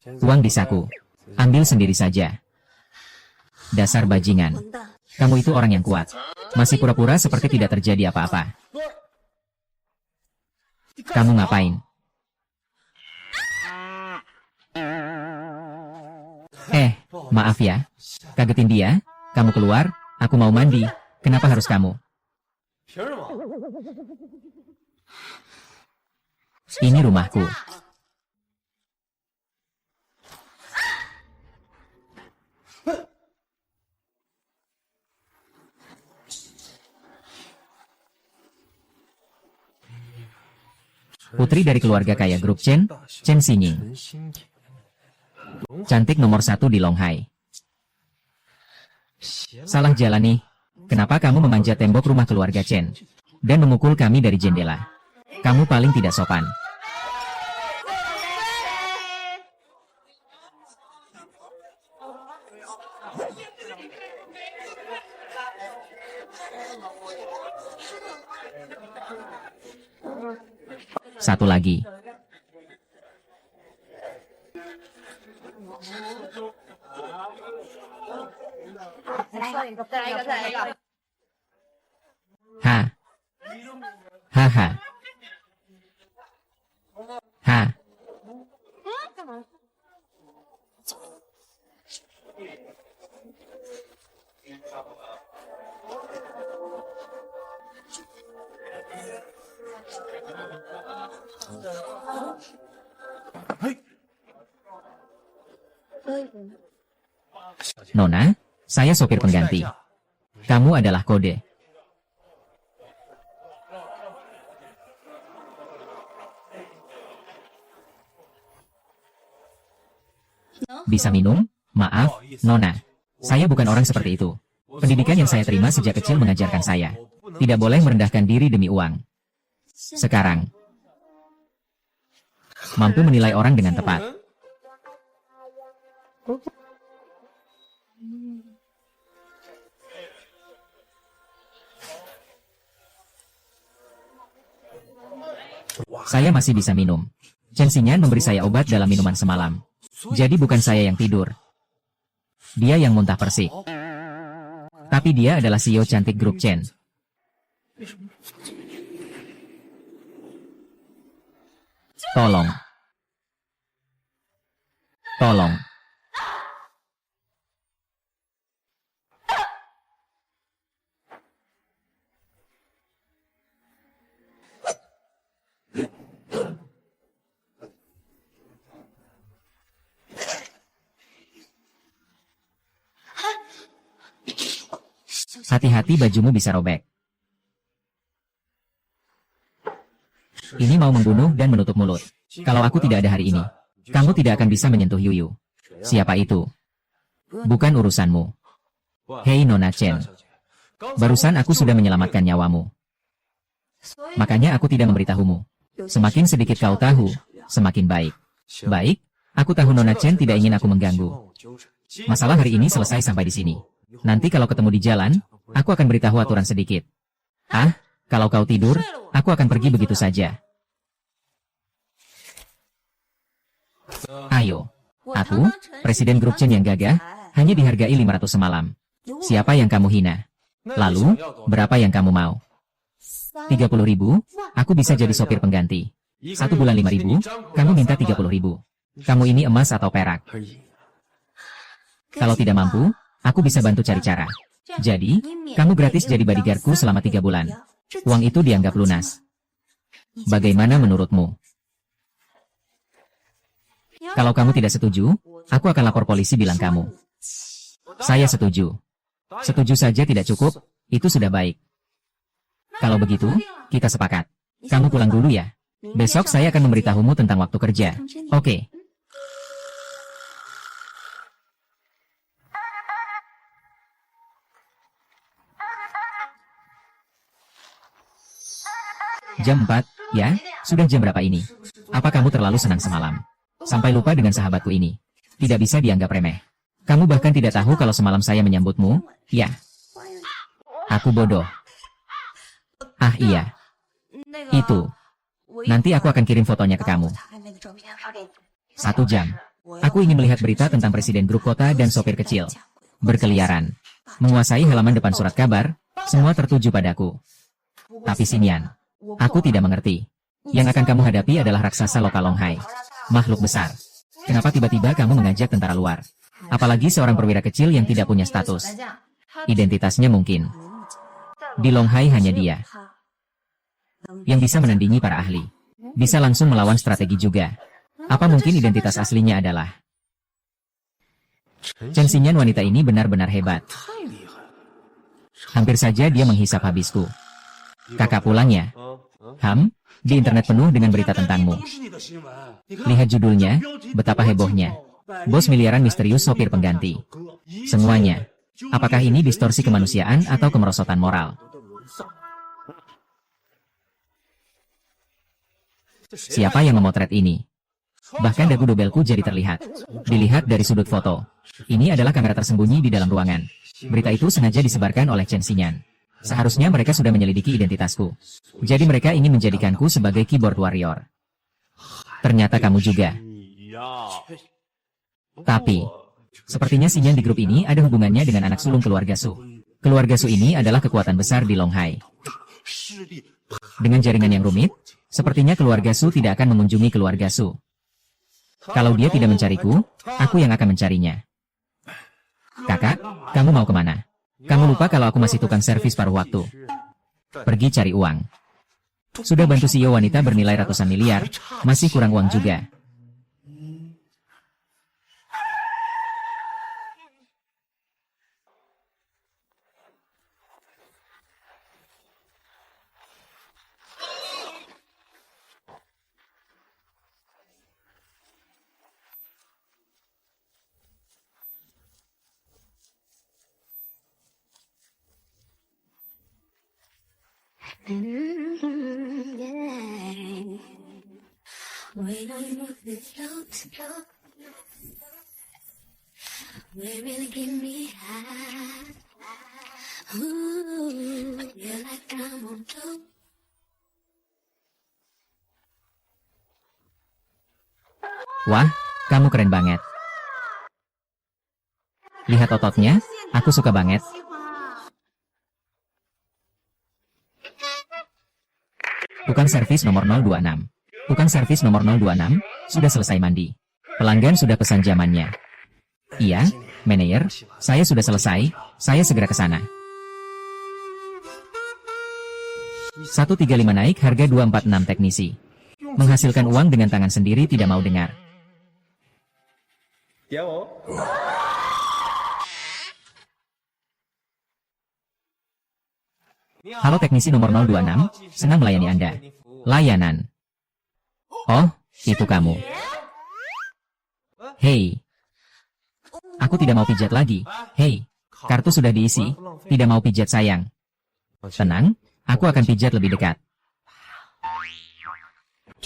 Uang di saku. Ambil sendiri saja. Dasar bajingan. Kamu itu orang yang kuat. Masih pura-pura seperti tidak terjadi apa-apa. Kamu ngapain? Maaf ya. Kagetin dia. Kamu keluar, aku mau mandi. Kenapa harus kamu? Ini rumahku. Putri dari keluarga kaya grup Chen, Chen Xinying. Cantik nomor 1 di Longhai. Salah jalan nih. Kenapa kamu memanjat tembok rumah keluarga Chen dan memukul kami dari jendela? Kamu paling tidak sopan. Satu lagi. Ha. Haha. Ha. Nona, saya sopir pengganti. Kamu adalah kode. Bisa minum? Maaf, Nona. Saya bukan orang seperti itu. Pendidikan yang saya terima sejak kecil mengajarkan saya. Tidak boleh merendahkan diri demi uang. Sekarang, mampu menilai orang dengan tepat. Saya masih bisa minum. Chen Xinyan memberi saya obat dalam minuman semalam. Jadi bukan saya yang tidur. Dia yang muntah persik. Tapi dia adalah CEO cantik grup Chen. Tolong. Tolong. Hati-hati bajumu bisa robek. Ini mau membunuh dan menutup mulut. Kalau aku tidak ada hari ini, kamu tidak akan bisa menyentuh Yuyu. Siapa itu? Bukan urusanmu. Hei Nona Chen. Barusan aku sudah menyelamatkan nyawamu. Makanya aku tidak memberitahumu. Semakin sedikit kau tahu, semakin baik. Baik, aku tahu Nona Chen tidak ingin aku mengganggu. Masalah hari ini selesai sampai di sini. Nanti kalau ketemu di jalan, aku akan beritahu aturan sedikit. Kalau kau tidur, aku akan pergi begitu saja. Ayo. Aku, Presiden grup Chen yang gagah, hanya dihargai 500 semalam. Siapa yang kamu hina? Lalu, berapa yang kamu mau? 30.000, aku bisa jadi sopir pengganti. 1 bulan 5.000, kamu minta 30.000. Kamu ini emas atau perak? Kalau tidak mampu, aku bisa bantu cari cara. Jadi, kamu gratis jadi bodyguardku selama 3 bulan. Uang itu dianggap lunas. Bagaimana menurutmu? Kalau kamu tidak setuju, aku akan lapor polisi bilang kamu. Saya setuju. Setuju saja tidak cukup, itu sudah baik. Kalau begitu, kita sepakat. Kamu pulang dulu ya. Besok saya akan memberitahumu tentang waktu kerja. Oke. Jam 4, ya? Sudah jam berapa ini? Apa kamu terlalu senang semalam? Sampai lupa dengan sahabatku ini. Tidak bisa dianggap remeh. Kamu bahkan tidak tahu kalau semalam saya menyambutmu? Ya. Aku bodoh. Iya. Itu. Nanti aku akan kirim fotonya ke kamu. 1 jam. Aku ingin melihat berita tentang presiden grup kota dan sopir kecil. Berkeliaran. Menguasai halaman depan surat kabar, semua tertuju padaku. Tapi Xingyan, aku tidak mengerti. Yang akan kamu hadapi adalah raksasa lokal Longhai. Makhluk besar. Kenapa tiba-tiba kamu mengajak tentara luar? Apalagi seorang perwira kecil yang tidak punya status. Identitasnya mungkin. Di Longhai hanya dia yang bisa menandingi para ahli. Bisa langsung melawan strategi juga. Apa mungkin identitas aslinya adalah Chen Xingyan? Wanita ini benar-benar hebat. Hampir saja dia menghisap habisku. Kakak pulangnya. Di internet penuh dengan berita tentangmu. Lihat judulnya, betapa hebohnya. Bos miliaran misterius sopir pengganti. Semuanya. Apakah ini distorsi kemanusiaan atau kemerosotan moral? Siapa yang memotret ini? Bahkan dagu dobelku jadi terlihat. Dilihat dari sudut foto. Ini adalah kamera tersembunyi di dalam ruangan. Berita itu sengaja disebarkan oleh Chen Xingyan. Seharusnya mereka sudah menyelidiki identitasku. Jadi mereka ingin menjadikanku sebagai keyboard warrior. Ternyata kamu juga. Tapi, sepertinya Xingyan di grup ini ada hubungannya dengan anak sulung keluarga Su. Keluarga Su ini adalah kekuatan besar di Longhai. Dengan jaringan yang rumit, sepertinya keluarga Su tidak akan mengunjungi keluarga Su. Kalau dia tidak mencariku, aku yang akan mencarinya. Kakak, kamu mau kemana? Kamu lupa kalau aku masih tukang servis paruh waktu. Pergi cari uang. Sudah bantu CEO wanita bernilai ratusan miliar, masih kurang uang juga. Wah, kamu keren banget. Lihat ototnya, aku suka banget. Tukang servis nomor 026. Tukang servis nomor 026, sudah selesai mandi. Pelanggan sudah pesan jamannya. Iya, manajer, saya sudah selesai, saya segera ke sana. 135 naik harga 246 teknisi. Menghasilkan uang dengan tangan sendiri tidak mau dengar. Halo teknisi nomor 026, senang melayani Anda. Layanan. Oh, itu kamu. Hei. Aku tidak mau pijat lagi. Hei, kartu sudah diisi, tidak mau pijat sayang. Tenang, aku akan pijat lebih dekat.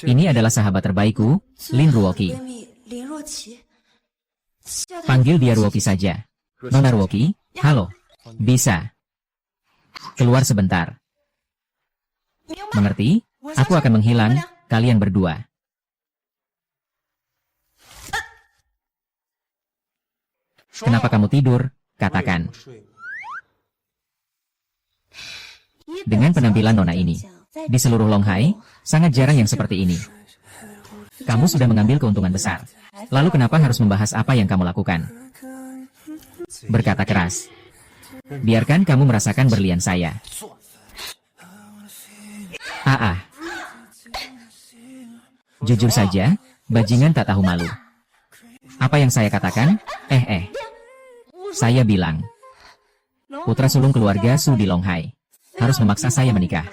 Ini adalah sahabat terbaikku, Lin Ruoqi. Panggil dia Ruoqi saja. Nona Ruoqi, halo. Bisa. Keluar sebentar. Mengerti? Aku akan menghilang, kalian berdua. Kenapa kamu tidur? Katakan. Dengan penampilan nona ini, di seluruh Longhai, sangat jarang yang seperti ini. Kamu sudah mengambil keuntungan besar. Lalu kenapa harus membahas apa yang kamu lakukan? Berkata keras. Biarkan kamu merasakan berlian saya. Jujur saja, bajingan tak tahu malu. Apa yang saya katakan? Saya bilang. Putra sulung keluarga Su di Longhai harus memaksa saya menikah.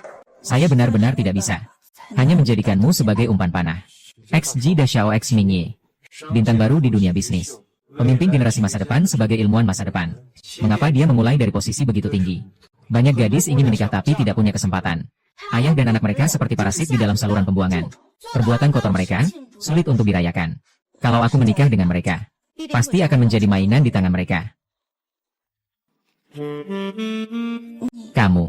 Saya benar-benar tidak bisa. Hanya menjadikanmu sebagai umpan panah. XG Da Xiao X Mingye. Bintang baru di dunia bisnis. Pemimpin generasi masa depan sebagai ilmuwan masa depan. Mengapa dia memulai dari posisi begitu tinggi? Banyak gadis ingin menikah tapi tidak punya kesempatan. Ayah dan anak mereka seperti parasit di dalam saluran pembuangan. Perbuatan kotor mereka, sulit untuk dirayakan. Kalau aku menikah dengan mereka, pasti akan menjadi mainan di tangan mereka. Kamu.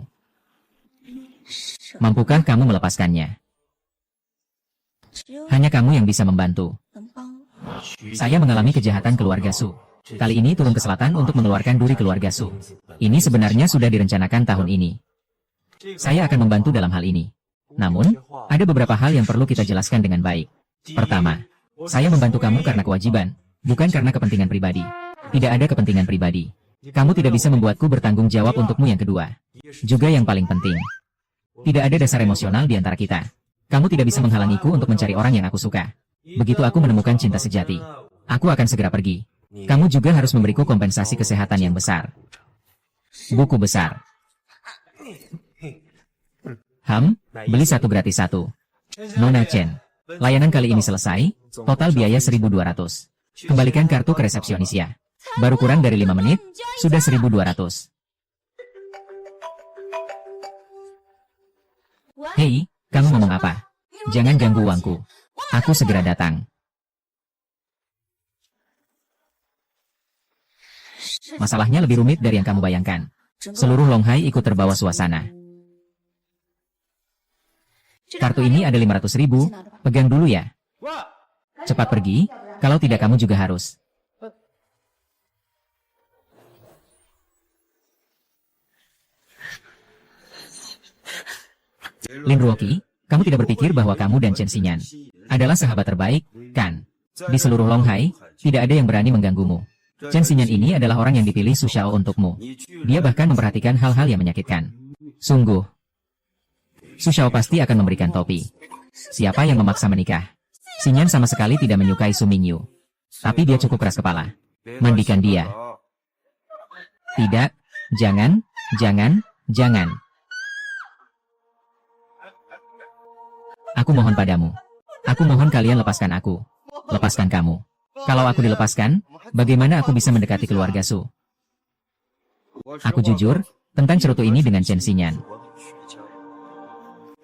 Mampukah kamu melepaskannya? Hanya kamu yang bisa membantu. Saya mengalami kejahatan keluarga Su. Kali ini turun ke selatan untuk mengeluarkan duri keluarga Su. Ini sebenarnya sudah direncanakan tahun ini. Saya akan membantu dalam hal ini. Namun, ada beberapa hal yang perlu kita jelaskan dengan baik. Pertama, saya membantu kamu karena kewajiban, bukan karena kepentingan pribadi. Tidak ada kepentingan pribadi. Kamu tidak bisa membuatku bertanggung jawab untukmu yang kedua. Juga yang paling penting. Tidak ada dasar emosional di antara kita. Kamu tidak bisa menghalangiku untuk mencari orang yang aku suka. Begitu aku menemukan cinta sejati, aku akan segera pergi. Kamu juga harus memberiku kompensasi kesehatan yang besar. Buku besar. Beli satu gratis satu. Nona Chen. Layanan kali ini selesai, total biaya 1.200. Kembalikan kartu ke resepsionis ya. Baru kurang dari 5 menit, sudah 1.200. Hei, kamu ngomong apa? Jangan ganggu uangku. Aku segera datang. Masalahnya lebih rumit dari yang kamu bayangkan. Seluruh Longhai ikut terbawa suasana. Kartu ini ada 500.000, pegang dulu ya. Cepat pergi, kalau tidak kamu juga harus. Lin Ruoqi, kamu tidak berpikir bahwa kamu dan Chen Xinyan adalah sahabat terbaik, kan? Di seluruh Longhai, tidak ada yang berani mengganggumu. Chen Xinyan ini adalah orang yang dipilih Su Xiao untukmu. Dia bahkan memperhatikan hal-hal yang menyakitkan. Sungguh. Su Xiao pasti akan memberikan topi. Siapa yang memaksa menikah? Xinyan sama sekali tidak menyukai Su Mingyu. Tapi dia cukup keras kepala. Mandikan dia. Tidak, jangan, jangan. Aku mohon padamu. Aku mohon kalian lepaskan aku. Lepaskan kamu. Kalau aku dilepaskan, bagaimana aku bisa mendekati keluarga Su? Aku jujur, tentang cerutu ini dengan Chen Xinyan.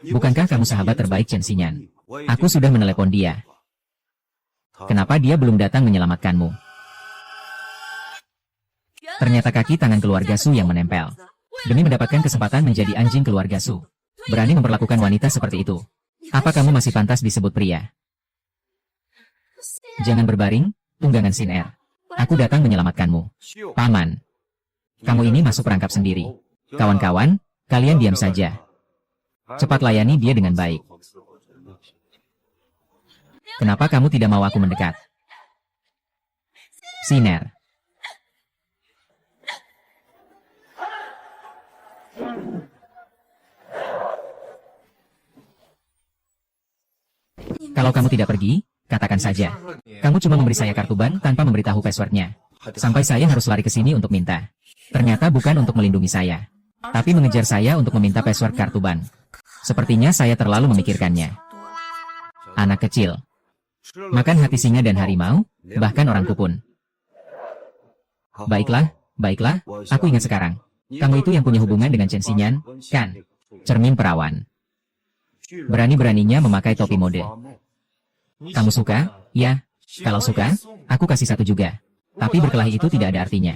Bukankah kamu sahabat terbaik Chen Xinyan? Aku sudah menelepon dia. Kenapa dia belum datang menyelamatkanmu? Ternyata kaki tangan keluarga Su yang menempel. Demi mendapatkan kesempatan menjadi anjing keluarga Su. Berani memperlakukan wanita seperti itu. Apa kamu masih pantas disebut pria? Jangan berbaring, tunggangan Sin Er. Aku datang menyelamatkanmu. Paman. Kamu ini masuk perangkap sendiri. Kawan-kawan, kalian diam saja. Cepat layani dia dengan baik. Kenapa kamu tidak mau aku mendekat? Sin Er. Kalau kamu tidak pergi, katakan saja. Kamu cuma memberi saya kartu ban tanpa memberitahu passwordnya. Sampai saya harus lari ke sini untuk minta. Ternyata bukan untuk melindungi saya, tapi mengejar saya untuk meminta password kartu ban. Sepertinya saya terlalu memikirkannya. Anak kecil. Makan hati singa dan harimau, bahkan orang pun. Baiklah, aku ingat sekarang. Kamu itu yang punya hubungan dengan Chen Xinyan, kan? Cermin perawan. Berani-beraninya memakai topi mode. Kamu suka? Ya. Kalau suka, aku kasih satu juga. Tapi berkelahi itu tidak ada artinya.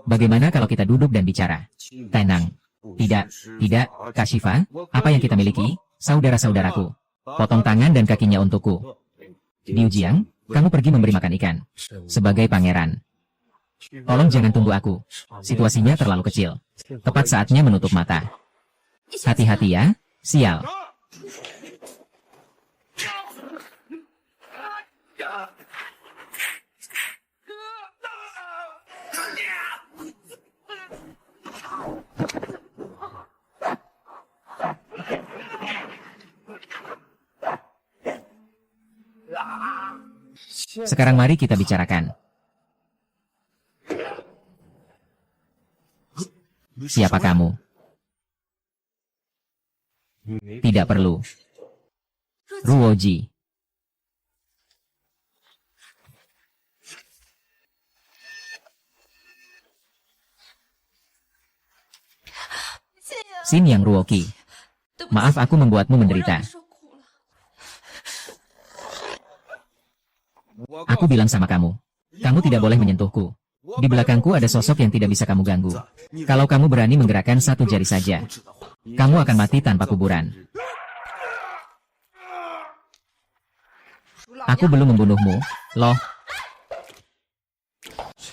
Bagaimana kalau kita duduk dan bicara? Tenang. Tidak, Kak Shiva, apa yang kita miliki, saudara-saudaraku. Potong tangan dan kakinya untukku. Liu Jiang, kamu pergi memberi makan ikan. Sebagai pangeran. Tolong jangan tunggu aku. Situasinya terlalu kecil. Tepat saatnya menutup mata. Hati-hati ya, sial. Sekarang mari kita bicarakan. Siapa kamu? Tidak perlu. Ruoji. Xin Yang Ruoqi. Maaf aku membuatmu menderita. Aku bilang sama kamu. Kamu tidak boleh menyentuhku. Di belakangku ada sosok yang tidak bisa kamu ganggu. Kalau kamu berani menggerakkan satu jari saja, kamu akan mati tanpa kuburan. Aku belum membunuhmu, loh.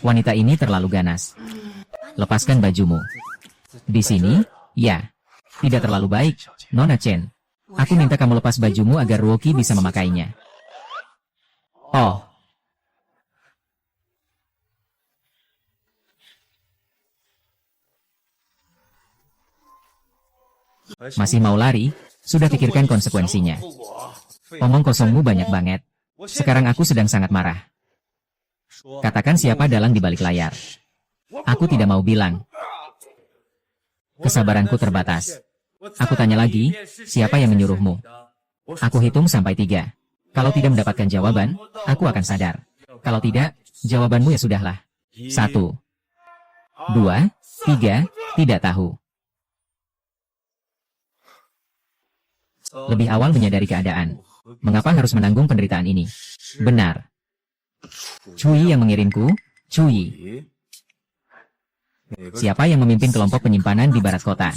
Wanita ini terlalu ganas. Lepaskan bajumu. Di sini, ya. Tidak terlalu baik, Nona Chen. Aku minta kamu lepas bajumu agar Ruoki bisa memakainya. Oh. Masih mau lari? Sudah pikirkan konsekuensinya. Omong kosongmu banyak banget. Sekarang aku sedang sangat marah. Katakan siapa dalang di balik layar. Aku tidak mau bilang. Kesabaranku terbatas. Aku tanya lagi, siapa yang menyuruhmu? Aku hitung sampai 3. Kalau tidak mendapatkan jawaban, aku akan sadar. Kalau tidak, jawabanmu ya sudahlah. 1, 2, 3, tidak tahu. Lebih awal menyadari keadaan. Mengapa harus menanggung penderitaan ini? Benar. Cui yang mengirimku, Cui. Siapa yang memimpin kelompok penyimpanan di barat kota?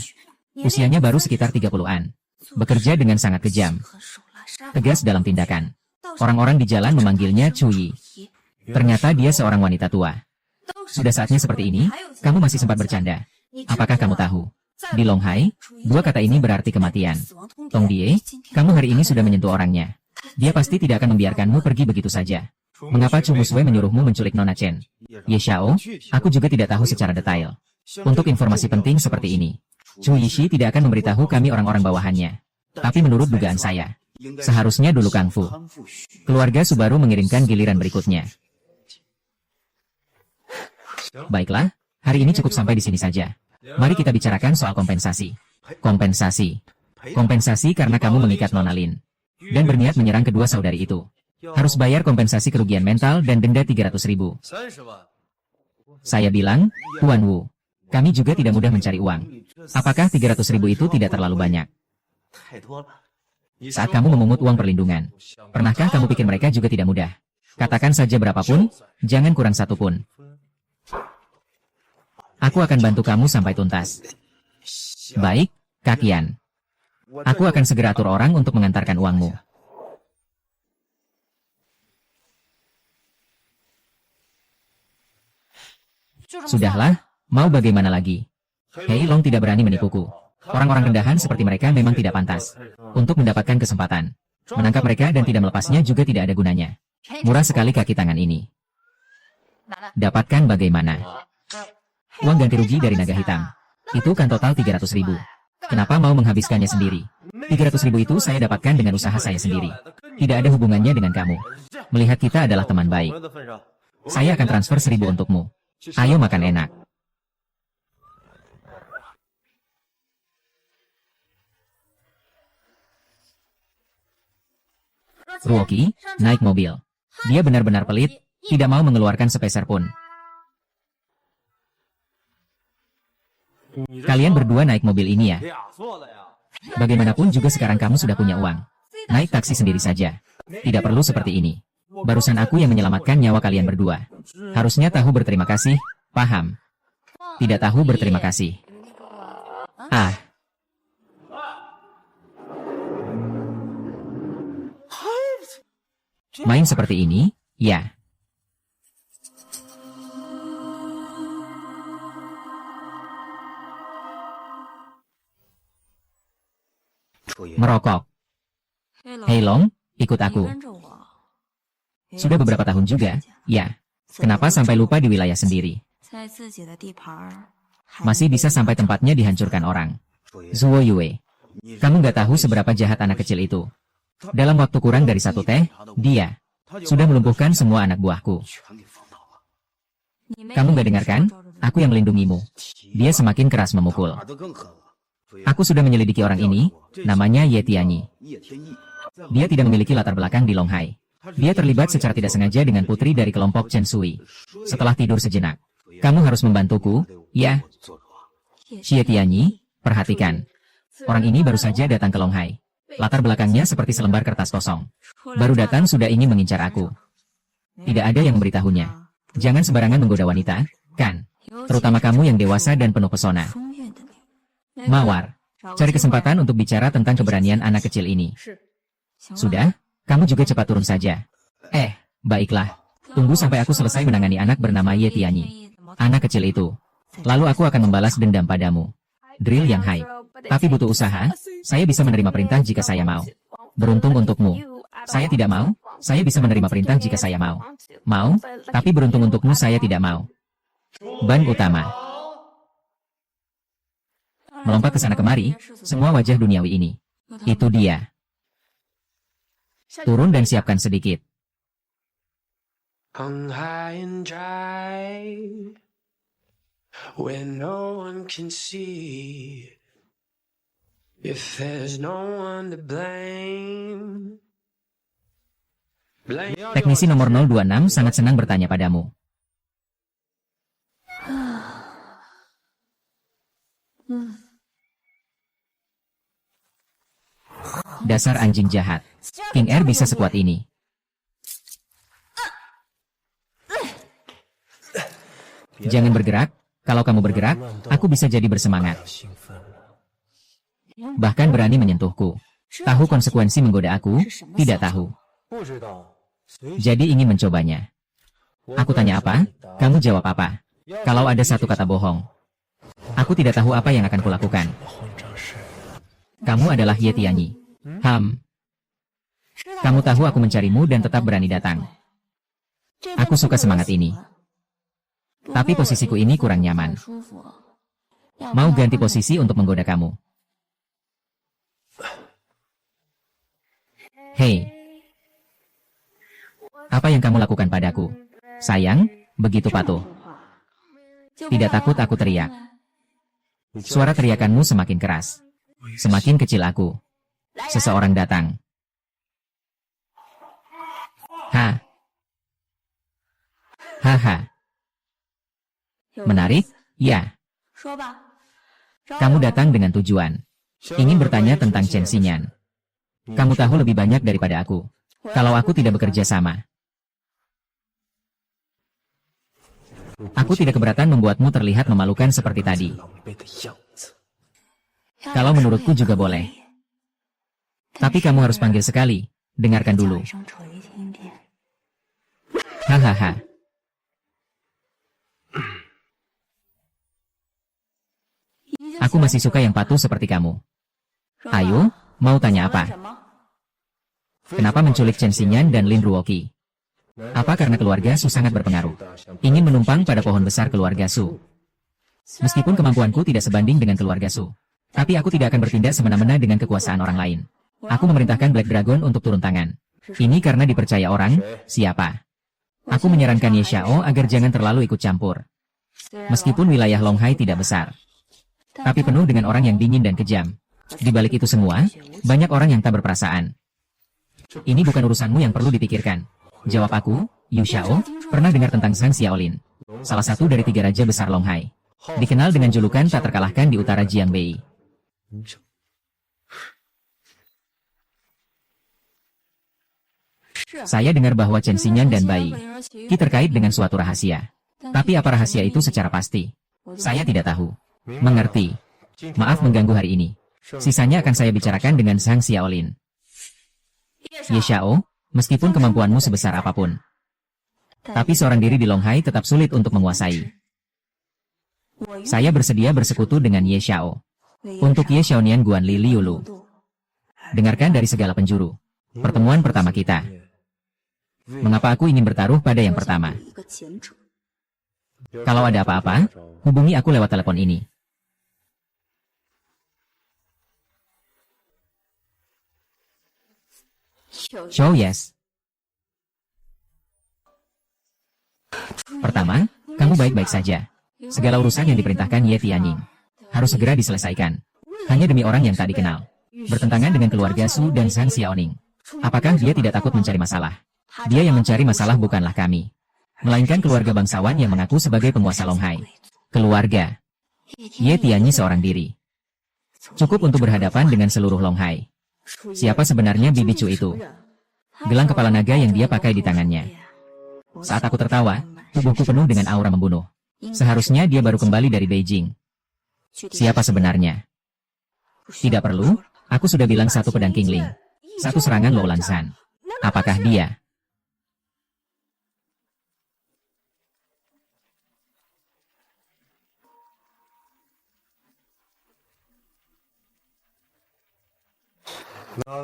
Usianya baru sekitar 30-an. Bekerja dengan sangat kejam. Tegas dalam tindakan. Orang-orang di jalan memanggilnya Cui. Ternyata dia seorang wanita tua. Sudah saatnya seperti ini, kamu masih sempat bercanda. Apakah kamu tahu? Di Longhai, 2 kata ini berarti kematian. Tong Die, kamu hari ini sudah menyentuh orangnya. Dia pasti tidak akan membiarkanmu pergi begitu saja. Mengapa Chu Muswei menyuruhmu menculik Nona Chen? Ye Xiao, aku juga tidak tahu secara detail. Untuk informasi penting seperti ini, Chu Yishi tidak akan memberitahu kami orang-orang bawahannya. Tapi menurut dugaan saya, seharusnya dulu Kang Fu. Keluarga Subaru mengirimkan giliran berikutnya. Baiklah, hari ini cukup sampai di sini saja. Mari kita bicarakan soal kompensasi. Kompensasi. Kompensasi karena kamu mengikat Nona Lin. Dan berniat menyerang kedua saudari itu. Harus bayar kompensasi kerugian mental dan denda 300.000. Saya bilang, Tuan Wu, kami juga tidak mudah mencari uang. Apakah 300.000 itu tidak terlalu banyak? Saat kamu memungut uang perlindungan, pernahkah kamu pikir mereka juga tidak mudah? Katakan saja berapapun, jangan kurang satu pun. Aku akan bantu kamu sampai tuntas. Baik, Kakian. Aku akan segera atur orang untuk mengantarkan uangmu. Sudahlah, mau bagaimana lagi? Hei Long tidak berani menipuku. Orang-orang rendahan seperti mereka memang tidak pantas. Untuk mendapatkan kesempatan, menangkap mereka dan tidak melepasnya juga tidak ada gunanya. Murah sekali kaki tangan ini. Dapatkan bagaimana? Uang ganti rugi dari naga hitam. Itu kan total 300.000. Kenapa mau menghabiskannya sendiri? 300.000 itu saya dapatkan dengan usaha saya sendiri. Tidak ada hubungannya dengan kamu. Melihat kita adalah teman baik. Saya akan transfer 1.000 untukmu. Ayo makan enak. Ruoki, naik mobil. Dia benar-benar pelit, tidak mau mengeluarkan sepeser pun. Kalian berdua naik mobil ini ya. Bagaimanapun juga sekarang kamu sudah punya uang. Naik taksi sendiri saja. Tidak perlu seperti ini. Barusan aku yang menyelamatkan nyawa kalian berdua. Harusnya tahu berterima kasih, paham? Tidak tahu berterima kasih. Ah. Main seperti ini, ya. Merokok. Hei Long, ikut aku. Sudah beberapa tahun juga, ya. Kenapa sampai lupa di wilayah sendiri? Masih bisa sampai tempatnya dihancurkan orang. Zuo Yue. Kamu nggak tahu seberapa jahat anak kecil itu. Dalam waktu kurang dari 1 teh, dia sudah melumpuhkan semua anak buahku. Kamu nggak dengarkan? Aku yang melindungimu. Dia semakin keras memukul. Aku sudah menyelidiki orang ini, namanya Ye Tianyi. Dia tidak memiliki latar belakang di Longhai. Dia terlibat secara tidak sengaja dengan putri dari kelompok Chen Sui. Setelah tidur sejenak, kamu harus membantuku, ya? Xie Tianyi, perhatikan. Orang ini baru saja datang ke Longhai. Latar belakangnya seperti selembar kertas kosong. Baru datang sudah ingin mengincar aku. Tidak ada yang memberitahunya. Jangan sembarangan menggoda wanita, kan? Terutama kamu yang dewasa dan penuh pesona. Mawar, cari kesempatan untuk bicara tentang keberanian anak kecil ini. Sudah? Kamu juga cepat turun saja. Baiklah. Tunggu sampai aku selesai menangani anak bernama Ye Tianyi. Anak kecil itu. Lalu aku akan membalas dendam padamu. Drill yang high. Tapi butuh usaha, saya bisa menerima perintah jika saya mau. Beruntung untukmu. Saya tidak mau, saya bisa menerima perintah jika saya mau. Mau, tapi beruntung untukmu saya tidak mau. Ban utama. Melompat ke sana kemari, semua wajah duniawi ini. Itu dia. Turun dan siapkan sedikit. Hung high and dry, where no one can see. If there's no one to blame. Teknisi nomor 026 sangat senang bertanya padamu. Dasar anjing jahat. King Air bisa sekuat ini. Jangan bergerak, kalau kamu bergerak, aku bisa jadi bersemangat. Bahkan berani menyentuhku. Tahu konsekuensi menggoda aku? Tidak tahu. Jadi ingin mencobanya. Aku tanya apa? Kamu jawab apa? Kalau ada satu kata bohong, aku tidak tahu apa yang akan kulakukan. Kamu adalah Ye Tianyi. Kamu tahu aku mencarimu dan tetap berani datang. Aku suka semangat ini. Tapi posisiku ini kurang nyaman. Mau ganti posisi untuk menggoda kamu. Hei. Apa yang kamu lakukan padaku? Sayang, begitu patuh. Tidak takut aku teriak. Suara teriakanmu semakin keras. Semakin kecil aku. Seseorang datang. Haha. Menarik? Ya. Kamu datang dengan tujuan. Ingin bertanya tentang Chen Xinyan. Kamu tahu lebih banyak daripada aku. Kalau aku tidak bekerja sama. Aku tidak keberatan membuatmu terlihat memalukan seperti tadi. Kalau menurutku juga boleh. Tapi kamu harus panggil sekali. Dengarkan dulu. Hahaha. Aku masih suka yang patuh seperti kamu. Ayo, mau tanya apa? Kenapa menculik Chen Xinyan dan Lin Ruoqi? Apa karena keluarga Su sangat berpengaruh? Ingin menumpang pada pohon besar keluarga Su. Meskipun kemampuanku tidak sebanding dengan keluarga Su. Tapi aku tidak akan bertindak semena-mena dengan kekuasaan orang lain. Aku memerintahkan Black Dragon untuk turun tangan. Ini karena dipercaya orang, siapa? Aku menyarankan Ye Xiao agar jangan terlalu ikut campur. Meskipun wilayah Longhai tidak besar. Tapi penuh dengan orang yang dingin dan kejam. Di balik itu semua, banyak orang yang tak berperasaan. Ini bukan urusanmu yang perlu dipikirkan. Jawab aku, Yu Xiao, pernah dengar tentang Zhang Xiaolin. Salah satu dari 3 raja besar Longhai. Dikenal dengan julukan tak terkalahkan di utara Jiangbei. Saya dengar bahwa Chen Xinyan dan Bai Qi terkait dengan suatu rahasia. Tapi apa rahasia itu secara pasti? Saya tidak tahu. Mengerti. Maaf mengganggu hari ini. Sisanya akan saya bicarakan dengan Zhang Xiaolin. Ye Xiao, meskipun kemampuanmu sebesar apapun, tapi seorang diri di Longhai tetap sulit untuk menguasai. Saya bersedia bersekutu dengan Ye Xiao. Untuk Ye Xiaonian Guan Li Liulu. Dengarkan dari segala penjuru. Pertemuan pertama kita. Mengapa aku ingin bertaruh pada yang pertama? Kalau ada apa-apa, hubungi aku lewat telepon ini. Show yes. Pertama, kamu baik-baik saja. Segala urusan yang diperintahkan Ye Tianyi harus segera diselesaikan. Hanya demi orang yang tak dikenal. Bertentangan dengan keluarga Su dan Zhang Xiaoning. Apakah dia tidak takut mencari masalah? Dia yang mencari masalah bukanlah kami. Melainkan keluarga bangsawan yang mengaku sebagai penguasa Longhai. Keluarga. Ye Tianyi seorang diri. Cukup untuk berhadapan dengan seluruh Longhai. Siapa sebenarnya Bibi Chu itu? Gelang kepala naga yang dia pakai di tangannya. Saat aku tertawa, tubuhku penuh dengan aura membunuh. Seharusnya dia baru kembali dari Beijing. Siapa sebenarnya? Tidak perlu, aku sudah bilang satu pedang Qingling. Satu serangan Luolan Shan. Apakah dia?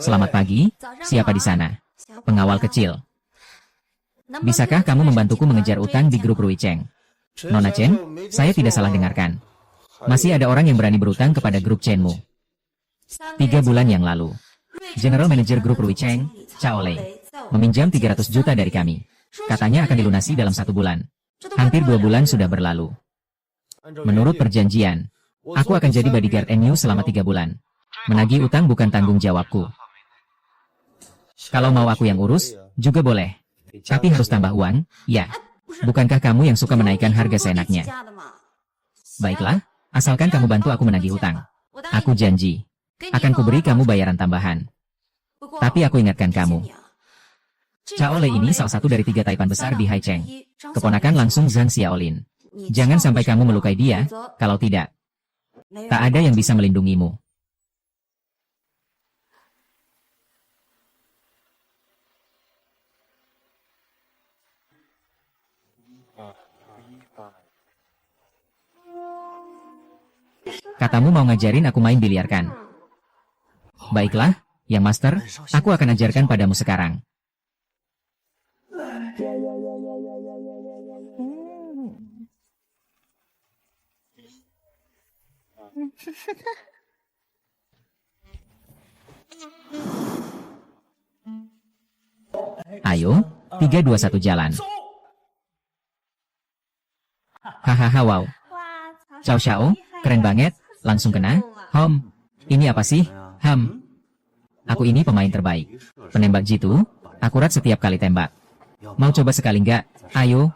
Selamat pagi, siapa di sana? Pengawal kecil. Bisakah kamu membantuku mengejar utang di grup Rui Cheng? Nona Chen, saya tidak salah dengarkan. Masih ada orang yang berani berutang kepada grup Chenmu. 3 bulan yang lalu, General Manager grup Rui Cheng, Cao Lei, meminjam 300 juta dari kami. Katanya akan dilunasi dalam 1 bulan. Hampir 2 bulan sudah berlalu. Menurut perjanjian, aku akan jadi bodyguard NU selama 3 bulan. Menagih utang bukan tanggung jawabku. Kalau mau aku yang urus, juga boleh. Tapi harus tambah uang, ya. Bukankah kamu yang suka menaikkan harga seenaknya? Baiklah, asalkan kamu bantu aku menagih utang. Aku janji, akan kuberi kamu bayaran tambahan. Tapi aku ingatkan kamu, Cao Lei ini salah satu dari 3 taipan besar di Haicheng. Keponakan langsung Zhang Xiaolin. Jangan sampai kamu melukai dia, kalau tidak, tak ada yang bisa melindungimu. Katamu mau ngajarin aku main biliar kan? Baiklah, Yang Master, aku akan ajarkan padamu sekarang. Ayo, 3, 2, 1 jalan. Hahaha wow. Cao Xiao, keren banget, langsung kena. Ini apa sih? Aku ini pemain terbaik. Penembak jitu, akurat setiap kali tembak. Mau coba sekali nggak? Ayo.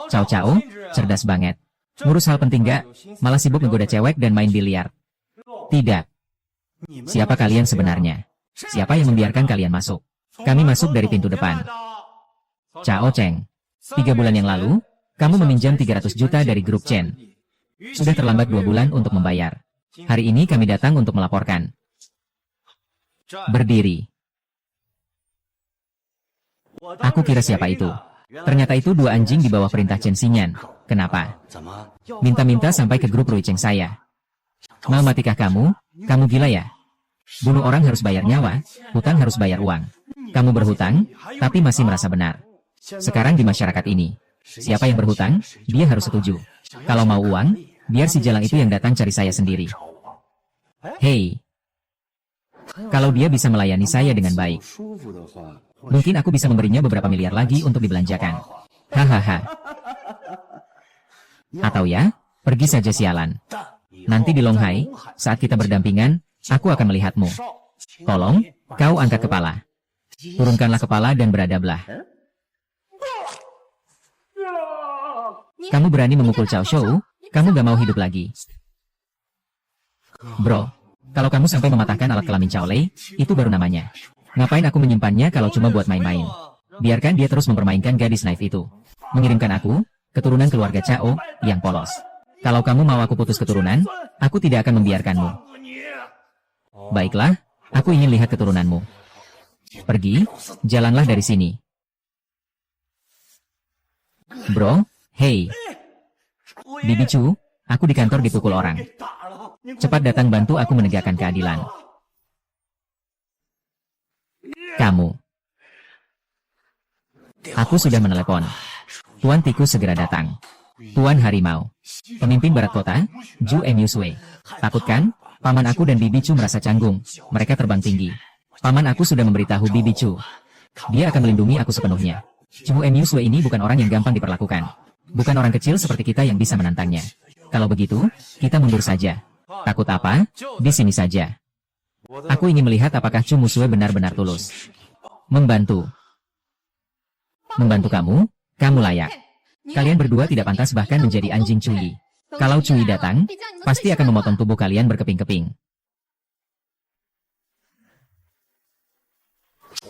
Cao Cao, cerdas banget. Ngurus hal penting nggak? Malah sibuk menggoda cewek dan main biliar. Tidak. Siapa kalian sebenarnya? Siapa yang membiarkan kalian masuk? Kami masuk dari pintu depan. Cao Cheng, 3 bulan yang lalu, kamu meminjam 300 juta dari grup Chen. Sudah terlambat 2 bulan untuk membayar. Hari ini kami datang untuk melaporkan. Berdiri. Aku kira siapa itu? Ternyata itu 2 anjing di bawah perintah Chen Xinyan. Kenapa? Minta-minta sampai ke grup Rui Cheng saya. Mau matikah kamu? Kamu gila ya? Bunuh orang harus bayar nyawa, hutang harus bayar uang. Kamu berhutang, tapi masih merasa benar. Sekarang di masyarakat ini, siapa yang berhutang, dia harus setuju. Kalau mau uang, biar si jalang itu yang datang cari saya sendiri. Hei, kalau dia bisa melayani saya dengan baik, mungkin aku bisa memberinya beberapa miliar lagi untuk dibelanjakan. Hahaha. Atau ya, pergi saja sialan. Nanti di Longhai, saat kita berdampingan, aku akan melihatmu. Tolong, kau angkat kepala. Turunkanlah kepala dan beradablah. Kamu berani memukul Cao Shou, kamu gak mau hidup lagi. Bro, kalau kamu sampai mematahkan alat kelamin Cao Lei, itu baru namanya. Ngapain aku menyimpannya kalau cuma buat main-main? Biarkan dia terus mempermainkan gadis naif itu. Mengirimkan aku, keturunan keluarga Cao, yang polos. Kalau kamu mau aku putus keturunan, aku tidak akan membiarkanmu. Baiklah, aku ingin lihat keturunanmu. Pergi, jalanlah dari sini. Bro, hei. Bibi Chu, aku di kantor dipukul orang. Cepat datang bantu aku menegakkan keadilan. Kamu. Aku sudah menelepon. Tuan Tikus segera datang. Tuan Harimau. Pemimpin Barat Kota, Zhu Enyusui. Takut kan? Paman aku dan Bibi Chu merasa canggung. Mereka terbang tinggi. Paman aku sudah memberitahu Bibi Chu. Dia akan melindungi aku sepenuhnya. Zhu Enyusui ini bukan orang yang gampang diperlakukan. Bukan orang kecil seperti kita yang bisa menantangnya. Kalau begitu, kita mundur saja. Takut apa? Di sini saja. Aku ingin melihat apakah Chu Musue benar-benar tulus. Membantu. Membantu kamu? Kamu layak. Kalian berdua tidak pantas bahkan menjadi anjing Cui. Kalau Cui datang, pasti akan memotong tubuh kalian berkeping-keping.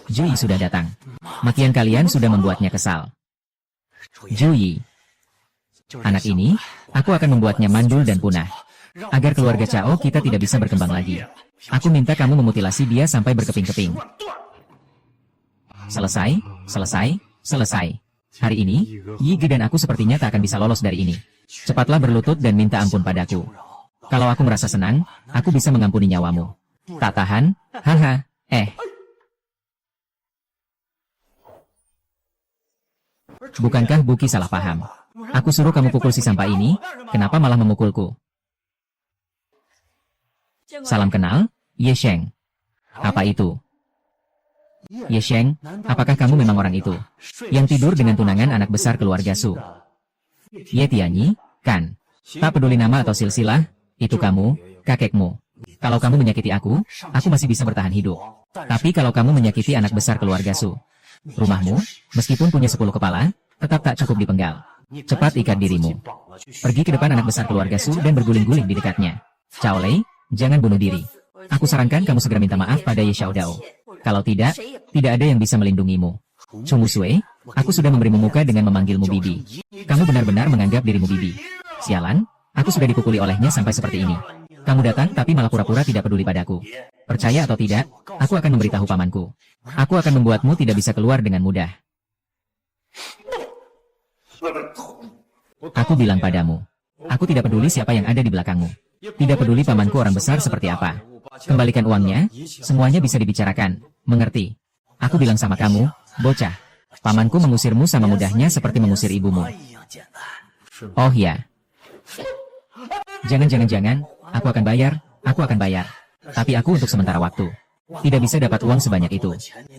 Jui sudah datang. Makian kalian sudah membuatnya kesal. Jui. Anak ini, aku akan membuatnya mandul dan punah. Agar keluarga Cao kita tidak bisa berkembang lagi. Aku minta kamu memutilasi dia sampai berkeping-keping. Selesai, selesai, selesai. Hari ini, Yige dan aku sepertinya tak akan bisa lolos dari ini. Cepatlah berlutut dan minta ampun padaku. Kalau aku merasa senang, aku bisa mengampuni nyawamu. Tak tahan, haha, Bukankah Buki salah paham? Aku suruh kamu pukul si sampah ini, kenapa malah memukulku? Salam kenal, Ye Sheng. Apa itu? Ye Sheng, apakah kamu memang orang itu? Yang tidur dengan tunangan anak besar keluarga Su? Ye Tianyi, kan? Tak peduli nama atau silsilah, itu kamu, kakekmu. Kalau kamu menyakiti aku masih bisa bertahan hidup. Tapi kalau kamu menyakiti anak besar keluarga Su, rumahmu, meskipun punya 10 kepala, tetap tak cukup dipenggal. Cepat ikat dirimu. Pergi ke depan anak besar keluarga Su dan berguling-guling di dekatnya. Cao Lei, jangan bunuh diri. Aku sarankan kamu segera minta maaf pada Ye Xiaodao. Kalau tidak, tidak ada yang bisa melindungimu. Chung Sui, aku sudah memberimu muka dengan memanggilmu Bibi. Kamu benar-benar menganggap dirimu Bibi. Sialan, aku sudah dipukuli olehnya sampai seperti ini. Kamu datang tapi malah pura-pura tidak peduli padaku. Percaya atau tidak, aku akan memberitahu pamanku. Aku akan membuatmu tidak bisa keluar dengan mudah. Aku bilang padamu, aku tidak peduli siapa yang ada di belakangmu. Tidak peduli pamanku orang besar seperti apa. Kembalikan uangnya, semuanya bisa dibicarakan, mengerti? Aku bilang sama kamu, bocah. Pamanku mengusirmu sama mudahnya seperti mengusir ibumu. Oh ya. Jangan, aku akan bayar. Tapi aku untuk sementara waktu. Tidak bisa dapat uang sebanyak itu.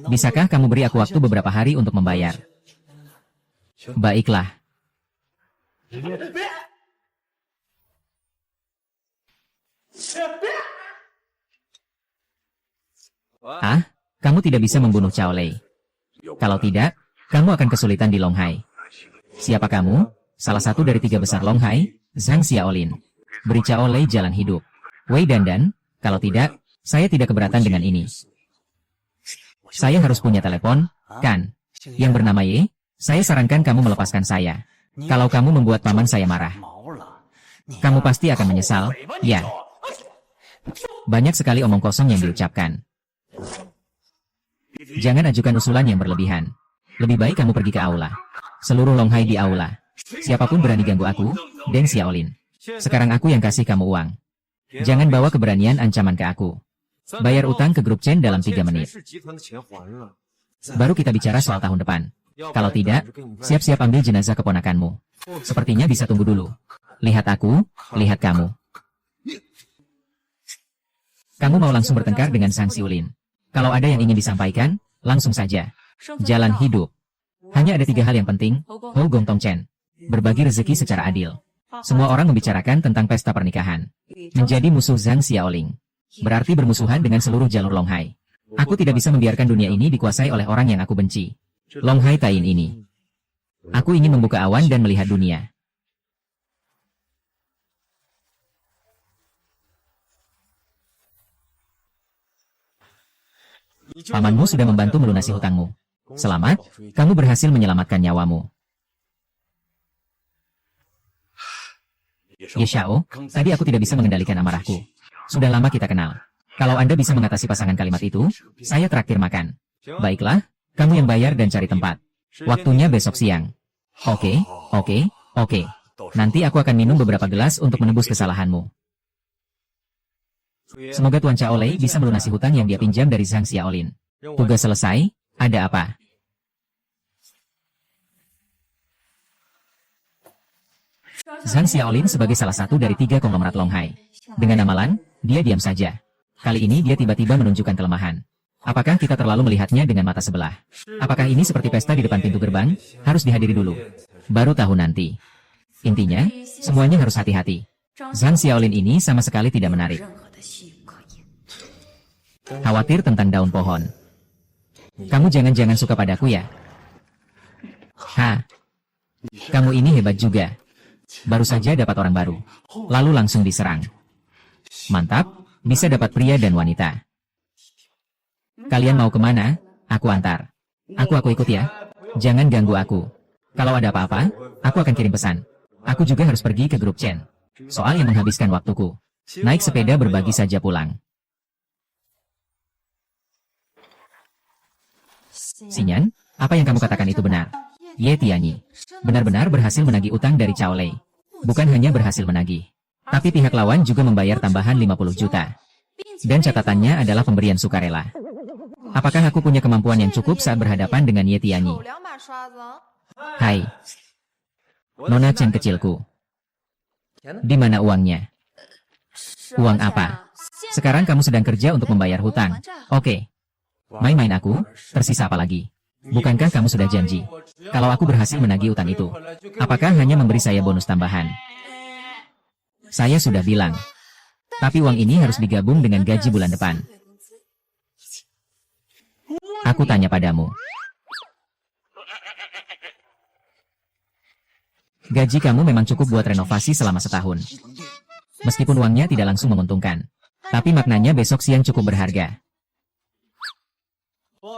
Bisakah kamu beri aku waktu beberapa hari untuk membayar? Baiklah. Kamu tidak bisa membunuh Cao Lei. Kalau tidak, kamu akan kesulitan di Longhai. Siapa kamu? Salah satu dari 3 besar Longhai, Zhang Xiaolin. Beri Cao Lei jalan hidup. Wei Dandan, kalau tidak, saya tidak keberatan dengan ini. Saya harus punya telepon, kan? Yang bernama Ye, saya sarankan kamu melepaskan saya. Kalau kamu membuat paman saya marah, kamu pasti akan menyesal, ya. Banyak sekali omong kosong yang diucapkan. Jangan ajukan usulan yang berlebihan. Lebih baik kamu pergi ke aula. Seluruh Longhai di aula. Siapapun berani ganggu aku, Deng Xiaolin. Sekarang aku yang kasih kamu uang. Jangan bawa keberanian ancaman ke aku. Bayar utang ke grup Chen dalam 3 menit. Baru kita bicara soal tahun depan. Kalau tidak, siap-siap ambil jenazah keponakanmu. Sepertinya bisa tunggu dulu. Lihat aku, lihat kamu. Kamu mau langsung bertengkar dengan Zhang Xiaolin. Kalau ada yang ingin disampaikan, langsung saja. Jalan hidup. Hanya ada 3 hal yang penting, Hou Gong Tong Chen. Berbagi rezeki secara adil. Semua orang membicarakan tentang pesta pernikahan. Menjadi musuh Zhang Xiaolin berarti bermusuhan dengan seluruh jalur Longhai. Aku tidak bisa membiarkan dunia ini dikuasai oleh orang yang aku benci. Longhai Tain ini. Aku ingin membuka awan dan melihat dunia. Pamanmu sudah membantu melunasi hutangmu. Selamat, kamu berhasil menyelamatkan nyawamu. Ye Xiao, tadi aku tidak bisa mengendalikan amarahku. Sudah lama kita kenal. Kalau Anda bisa mengatasi pasangan kalimat itu, saya traktir makan. Baiklah, kamu yang bayar dan cari tempat. Waktunya besok siang. Oke. Nanti aku akan minum beberapa gelas untuk menebus kesalahanmu. Semoga Tuan Cao Lei bisa melunasi hutang yang dia pinjam dari Zhang Xiaolin. Tugas selesai, ada apa? Zhang Xiaolin sebagai salah satu dari 3 konglomerat Longhai. Dengan amalan, dia diam saja. Kali ini dia tiba-tiba menunjukkan kelemahan. Apakah kita terlalu melihatnya dengan mata sebelah? Apakah ini seperti pesta di depan pintu gerbang? Harus dihadiri dulu. Baru tahu nanti. Intinya, semuanya harus hati-hati. Zhang Xiaolin ini sama sekali tidak menarik. Khawatir tentang daun pohon. Kamu jangan-jangan suka padaku ya? Kamu ini hebat juga. Baru saja dapat orang baru. Lalu langsung diserang. Mantap, bisa dapat pria dan wanita. Kalian mau kemana? Aku antar. Aku ikut ya. Jangan ganggu aku. Kalau ada apa-apa, aku akan kirim pesan. Aku juga harus pergi ke grup Chen. Soal yang menghabiskan waktuku. Naik sepeda berbagi saja pulang. Sinyan, apa yang kamu katakan itu benar. Ye Tianyi benar-benar berhasil menagih utang dari Cao Lei. Bukan hanya berhasil menagih, tapi pihak lawan juga membayar tambahan 50 juta. Dan catatannya adalah pemberian sukarela. Apakah aku punya kemampuan yang cukup saat berhadapan dengan Ye Tianyi? Hai, Nona Chen kecilku. Di mana uangnya? Uang apa? Sekarang kamu sedang kerja untuk membayar hutang. Oke. Main-main aku, tersisa apa lagi? Bukankah kamu sudah janji? Kalau aku berhasil menagih utang itu, apakah hanya memberi saya bonus tambahan? Saya sudah bilang. Tapi uang ini harus digabung dengan gaji bulan depan. Aku tanya padamu. Gaji kamu memang cukup buat renovasi selama setahun. Meskipun uangnya tidak langsung menguntungkan. Tapi maknanya besok siang cukup berharga.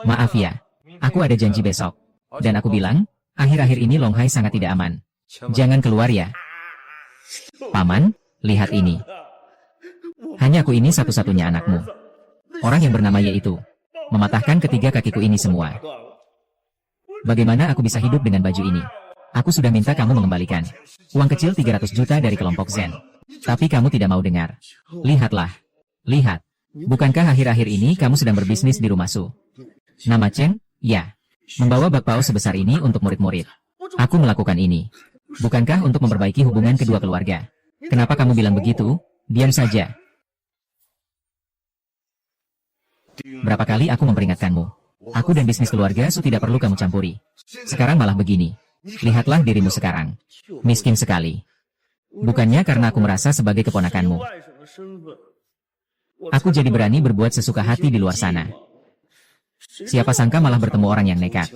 Maaf ya, aku ada janji besok. Dan aku bilang, akhir-akhir ini Longhai sangat tidak aman. Jangan keluar ya. Paman, lihat ini. Hanya aku ini satu-satunya anakmu. Orang yang bernama Ye itu mematahkan ketiga kakiku ini semua. Bagaimana aku bisa hidup dengan baju ini? Aku sudah minta kamu mengembalikan uang kecil 300 juta dari kelompok Zen. Tapi kamu tidak mau dengar. Lihatlah. Lihat. Bukankah akhir-akhir ini kamu sedang berbisnis di rumah Su? Nama Chen? Ya. Membawa bakpao sebesar ini untuk murid-murid. Aku melakukan ini. Bukankah untuk memperbaiki hubungan kedua keluarga? Kenapa kamu bilang begitu? Diam saja. Berapa kali aku memperingatkanmu? Aku dan bisnis keluarga Su tidak perlu kamu campuri. Sekarang malah begini. Lihatlah dirimu sekarang. Miskin sekali. Bukannya karena aku merasa sebagai keponakanmu. Aku jadi berani berbuat sesuka hati di luar sana. Siapa sangka malah bertemu orang yang nekat.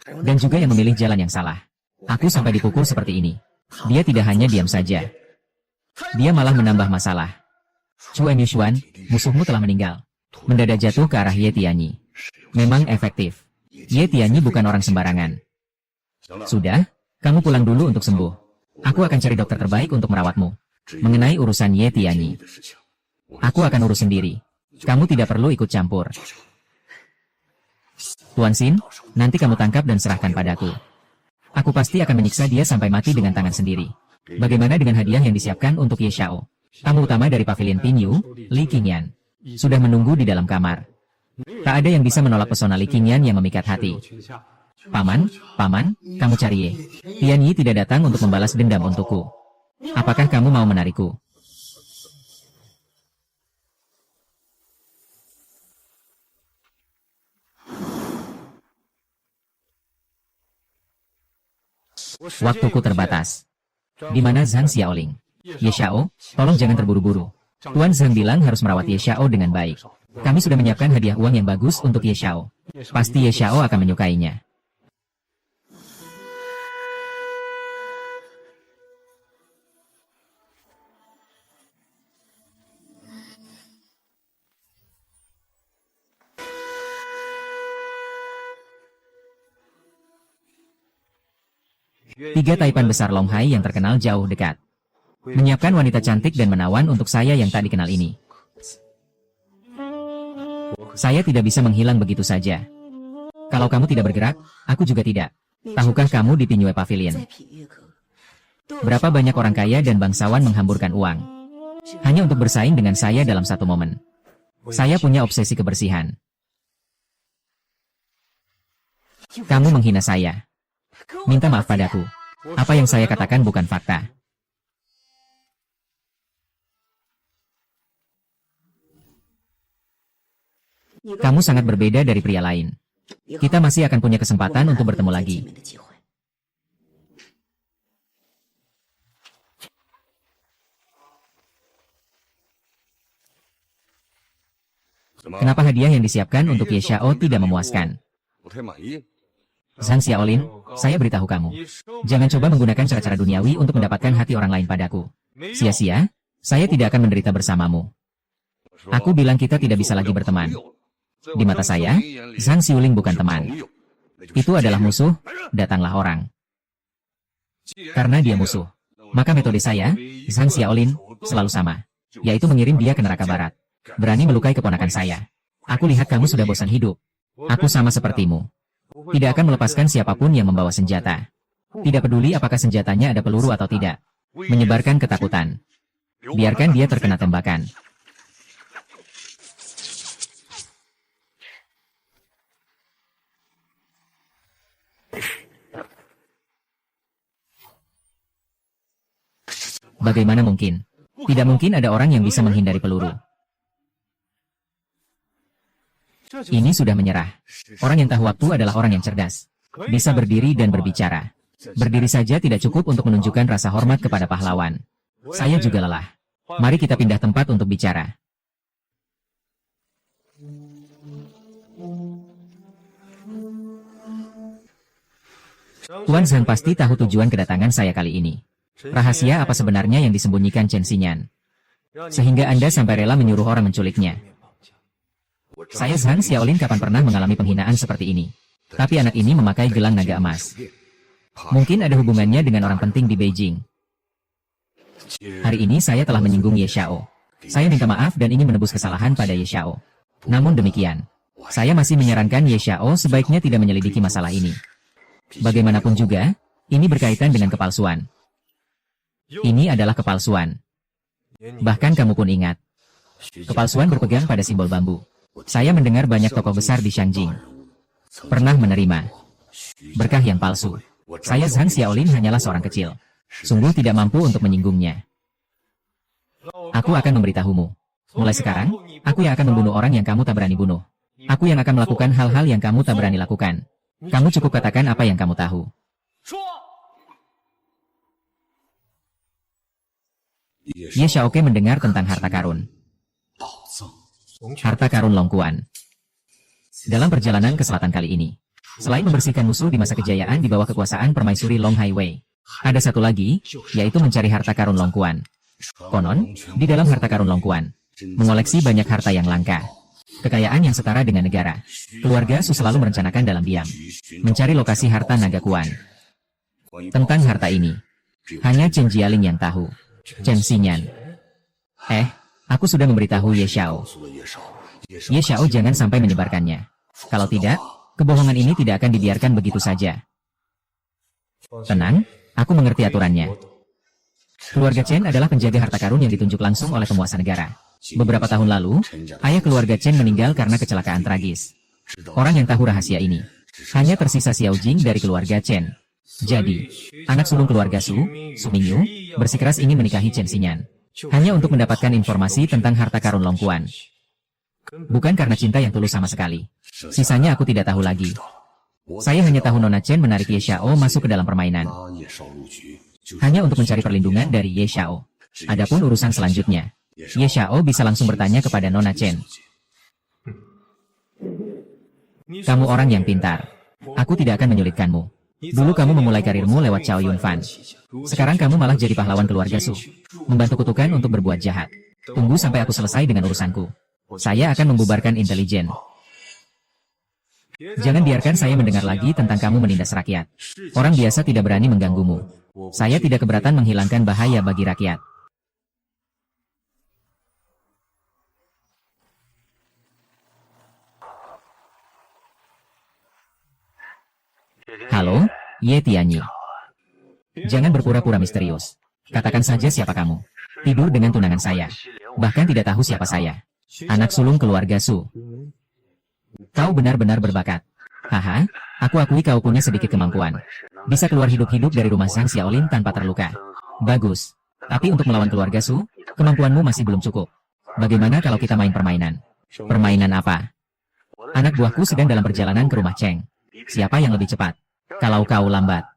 Dan juga yang memilih jalan yang salah. Aku sampai dipukul seperti ini. Dia tidak hanya diam saja. Dia malah menambah masalah. Chuan Yushuan, musuhmu telah meninggal. Mendadak jatuh ke arah Ye Tianyi. Memang efektif. Ye Tianyi bukan orang sembarangan. Sudah, kamu pulang dulu untuk sembuh. Aku akan cari dokter terbaik untuk merawatmu. Mengenai urusan Ye Tianyi, aku akan urus sendiri. Kamu tidak perlu ikut campur. Tuan Xin, nanti kamu tangkap dan serahkan padaku. Aku pasti akan menyiksa dia sampai mati dengan tangan sendiri. Bagaimana dengan hadiah yang disiapkan untuk Ye Xiao? Tamu utama dari pavilion Pinyu, Li Qingyan, sudah menunggu di dalam kamar. Tak ada yang bisa menolak pesona Li Qingyan yang memikat hati. Paman, kamu cari Ye. Tianyi tidak datang untuk membalas dendam untukku. Apakah kamu mau menarikku? Waktuku terbatas. Di mana Zhang Xiaoling? Ye Xiao, tolong jangan terburu-buru. Tuan Zhang bilang harus merawat Ye Xiao dengan baik. Kami sudah menyiapkan hadiah uang yang bagus untuk Ye Xiao. Pasti Ye Xiao akan menyukainya. Tiga taipan besar Longhai yang terkenal jauh dekat. Menyiapkan wanita cantik dan menawan untuk saya yang tak dikenal ini. Saya tidak bisa menghilang begitu saja. Kalau kamu tidak bergerak, aku juga tidak. Tahukah kamu di Pinyu Pavilion? Berapa banyak orang kaya dan bangsawan menghamburkan uang hanya untuk bersaing dengan saya dalam satu momen. Saya punya obsesi kebersihan. Kamu menghina saya. Minta maaf padaku. Apa yang saya katakan bukan fakta. Kamu sangat berbeda dari pria lain. Kita masih akan punya kesempatan untuk bertemu lagi. Kenapa hadiah yang disiapkan untuk Ye Xiao tidak memuaskan? Zhang Xiaolin, saya beritahu kamu. Jangan coba menggunakan cara-cara duniawi untuk mendapatkan hati orang lain padaku. Sia-sia, saya tidak akan menderita bersamamu. Aku bilang kita tidak bisa lagi berteman. Di mata saya, Zhang Xiuling bukan teman. Itu adalah musuh, datanglah orang. Karena dia musuh, maka metode saya, Zhang Xiaolin, selalu sama. Yaitu mengirim dia ke neraka barat. Berani melukai keponakan saya. Aku lihat kamu sudah bosan hidup. Aku sama sepertimu. Tidak akan melepaskan siapapun yang membawa senjata. Tidak peduli apakah senjatanya ada peluru atau tidak. Menyebarkan ketakutan. Biarkan dia terkena tembakan. Bagaimana mungkin? Tidak mungkin ada orang yang bisa menghindari peluru. Ini sudah menyerah. Orang yang tahu waktu adalah orang yang cerdas. Bisa berdiri dan berbicara. Berdiri saja tidak cukup untuk menunjukkan rasa hormat kepada pahlawan. Saya juga lelah. Mari kita pindah tempat untuk bicara. Tuan Zhang pasti tahu tujuan kedatangan saya kali ini. Rahasia apa sebenarnya yang disembunyikan Chen Xinyan? Sehingga Anda sampai rela menyuruh orang menculiknya. Saya Zhang Xiaolin kapan pernah mengalami penghinaan seperti ini. Tapi anak ini memakai gelang naga emas. Mungkin ada hubungannya dengan orang penting di Beijing. Hari ini saya telah menyinggung Ye Xiao. Saya minta maaf dan ingin menebus kesalahan pada Ye Xiao. Namun demikian, saya masih menyarankan Ye Xiao sebaiknya tidak menyelidiki masalah ini. Bagaimanapun juga, ini berkaitan dengan kepalsuan. Ini adalah kepalsuan. Bahkan kamu pun ingat. Kepalsuan berpegang pada simbol bambu. Saya mendengar banyak tokoh besar di Shangjing pernah menerima berkah yang palsu. Saya Zhang Xiaolin hanyalah seorang kecil. Sungguh tidak mampu untuk menyinggungnya. Aku akan memberitahumu. Mulai sekarang, aku yang akan membunuh orang yang kamu tak berani bunuh. Aku yang akan melakukan hal-hal yang kamu tak berani lakukan. Kamu cukup katakan apa yang kamu tahu. Ye Xiaoke mendengar tentang harta karun. Harta karun Longkuan. Dalam perjalanan ke selatan kali ini, selain membersihkan musuh di masa kejayaan di bawah kekuasaan permaisuri Long Highway, ada satu lagi, yaitu mencari harta karun Longkuan. Konon, di dalam harta karun Longkuan, mengoleksi banyak harta yang langka. Kekayaan yang setara dengan negara. Keluarga Su selalu merencanakan dalam diam, mencari lokasi harta naga Kuan. Tentang harta ini, hanya Chen Jialing yang tahu. Chen Xinyan. Aku sudah memberitahu Ye Xiao. Ye Xiao jangan sampai menyebarkannya. Kalau tidak, kebohongan ini tidak akan dibiarkan begitu saja. Tenang, aku mengerti aturannya. Keluarga Chen adalah penjaga harta karun yang ditunjuk langsung oleh penguasa negara. Beberapa tahun lalu, ayah keluarga Chen meninggal karena kecelakaan tragis. Orang yang tahu rahasia ini, hanya tersisa Xiao Jing dari keluarga Chen. Jadi, anak sulung keluarga Su Mingyu, bersikeras ingin menikahi Chen Xinyan. Hanya untuk mendapatkan informasi tentang harta karun Longkuan. Bukan karena cinta yang tulus sama sekali. Sisanya aku tidak tahu lagi. Saya hanya tahu Nona Chen menarik Ye Xiao masuk ke dalam permainan. Hanya untuk mencari perlindungan dari Ye Xiao. Adapun urusan selanjutnya, Ye Xiao bisa langsung bertanya kepada Nona Chen. Kamu orang yang pintar. Aku tidak akan menyulitkanmu. Dulu kamu memulai karirmu lewat Chow Yun Fan. Sekarang kamu malah jadi pahlawan keluarga Su. Membantu kutukan untuk berbuat jahat. Tunggu sampai aku selesai dengan urusanku. Saya akan membubarkan intelijen. Jangan biarkan saya mendengar lagi tentang kamu menindas rakyat. Orang biasa tidak berani mengganggumu. Saya tidak keberatan menghilangkan bahaya bagi rakyat. Halo, Ye Tianyi. Jangan berpura-pura misterius. Katakan saja siapa kamu. Tidur dengan tunangan saya. Bahkan tidak tahu siapa saya. Anak sulung keluarga Su. Kau benar-benar berbakat. Haha, aku akui kau punya sedikit kemampuan. Bisa keluar hidup-hidup dari rumah Zhang Xiaolin tanpa terluka. Bagus. Tapi untuk melawan keluarga Su, kemampuanmu masih belum cukup. Bagaimana kalau kita main permainan? Permainan apa? Anak buahku sedang dalam perjalanan ke rumah Cheng. Siapa yang lebih cepat? Kalau kau lambat,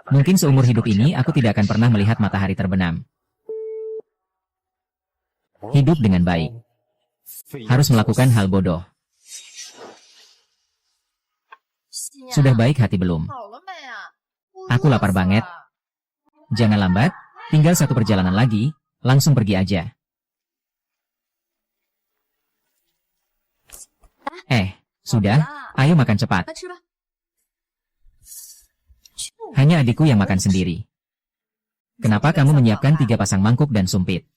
mungkin seumur hidup ini aku tidak akan pernah melihat matahari terbenam. Hidup dengan baik. Harus melakukan hal bodoh. Sudah baik hati belum? Aku lapar banget. Jangan lambat, tinggal satu perjalanan lagi, langsung pergi aja. Sudah, ayo makan cepat. Hanya adikku yang makan sendiri. Kenapa kamu menyiapkan 3 pasang mangkuk dan sumpit?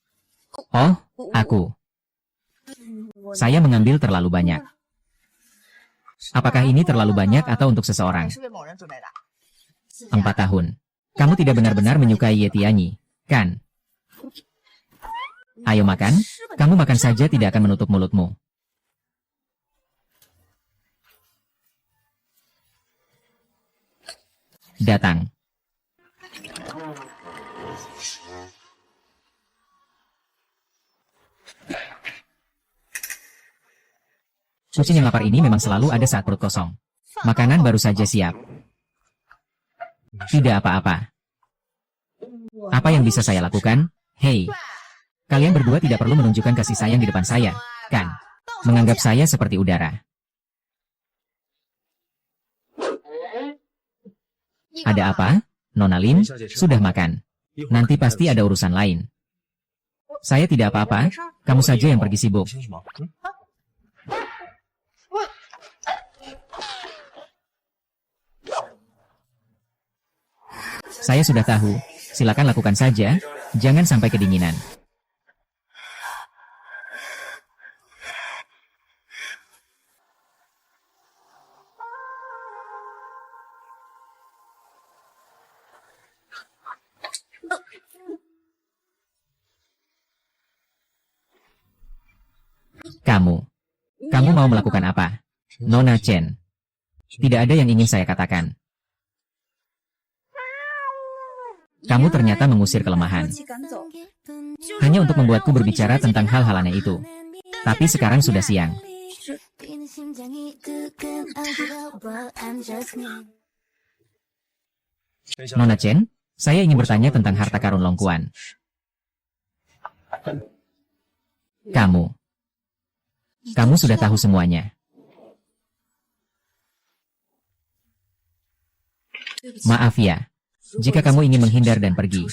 Oh, aku. Saya mengambil terlalu banyak. Apakah ini terlalu banyak atau untuk seseorang? 4 tahun. Kamu tidak benar-benar menyukai Yetianyi, kan? Ayo makan, kamu makan saja tidak akan menutup mulutmu. Datang. Kucing yang lapar ini memang selalu ada saat perut kosong. Makanan baru saja siap. Tidak apa-apa. Apa yang bisa saya lakukan? Hei, kalian berdua tidak perlu menunjukkan kasih sayang di depan saya, kan? Menganggap saya seperti udara. Ada apa? Nona Lin, sudah makan. Nanti pasti ada urusan lain. Saya tidak apa-apa, kamu saja yang pergi sibuk. Saya sudah tahu, silakan lakukan saja, jangan sampai kedinginan. Kamu mau melakukan apa? Nona Chen. Tidak ada yang ingin saya katakan. Kamu ternyata mengusir kelemahan. Hanya untuk membuatku berbicara tentang hal-hal aneh itu. Tapi sekarang sudah siang. Nona Chen, saya ingin bertanya tentang harta karun Longkuan. Kamu sudah tahu semuanya. Maaf ya, jika kamu ingin menghindar dan pergi.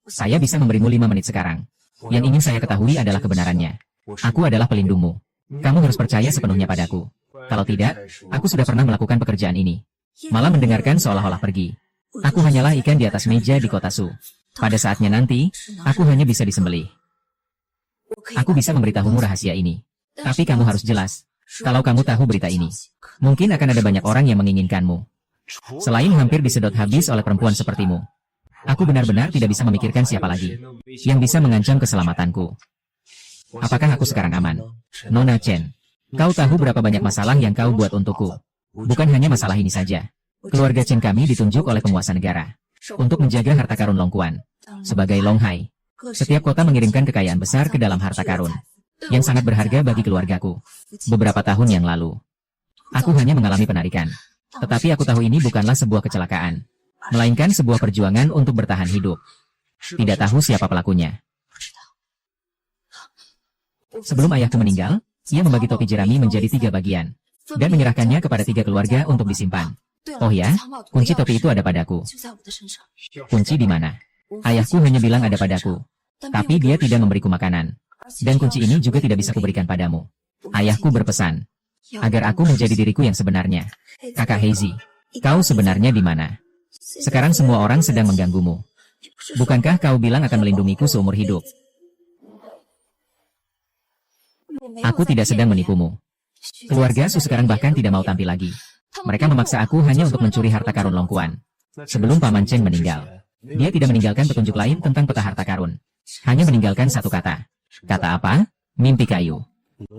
Saya bisa memberimu 5 menit sekarang. Yang ingin saya ketahui adalah kebenarannya. Aku adalah pelindungmu. Kamu harus percaya sepenuhnya padaku. Kalau tidak, aku sudah pernah melakukan pekerjaan ini. Malah mendengarkan seolah-olah pergi. Aku hanyalah ikan di atas meja di kota Su. Pada saatnya nanti, aku hanya bisa disembelih. Aku bisa memberitahumu rahasia ini. Tapi kamu harus jelas. Kalau kamu tahu berita ini, mungkin akan ada banyak orang yang menginginkanmu. Selain hampir disedot habis oleh perempuan sepertimu. Aku benar-benar tidak bisa memikirkan siapa lagi yang bisa mengancam keselamatanku. Apakah aku sekarang aman? Nona Chen, kau tahu berapa banyak masalah yang kau buat untukku. Bukan hanya masalah ini saja. Keluarga Chen kami ditunjuk oleh penguasa negara untuk menjaga harta karun Longkuan. Sebagai Longhai, setiap kota mengirimkan kekayaan besar ke dalam harta karun yang sangat berharga bagi keluargaku. Beberapa tahun yang lalu, aku hanya mengalami penarikan. Tetapi aku tahu ini bukanlah sebuah kecelakaan, melainkan sebuah perjuangan untuk bertahan hidup. Tidak tahu siapa pelakunya. Sebelum ayahku meninggal, ia membagi topi jerami menjadi 3 bagian, dan menyerahkannya kepada 3 keluarga untuk disimpan. Oh ya, kunci topi itu ada padaku. Kunci di mana? Ayahku hanya bilang ada padaku, tapi dia tidak memberiku makanan. Dan kunci ini juga tidak bisa kuberikan padamu. Ayahku berpesan agar aku menjadi diriku yang sebenarnya. Kakak Heizi, kau sebenarnya di mana? Sekarang semua orang sedang mengganggumu. Bukankah kau bilang akan melindungiku seumur hidup? Aku tidak sedang menipumu. Keluarga Su sekarang bahkan tidak mau tampil lagi. Mereka memaksa aku hanya untuk mencuri harta karun Longkuan. Sebelum Paman Chen meninggal, dia tidak meninggalkan petunjuk lain tentang peta harta karun. Hanya meninggalkan satu kata. Kata apa? Mimpi kayu.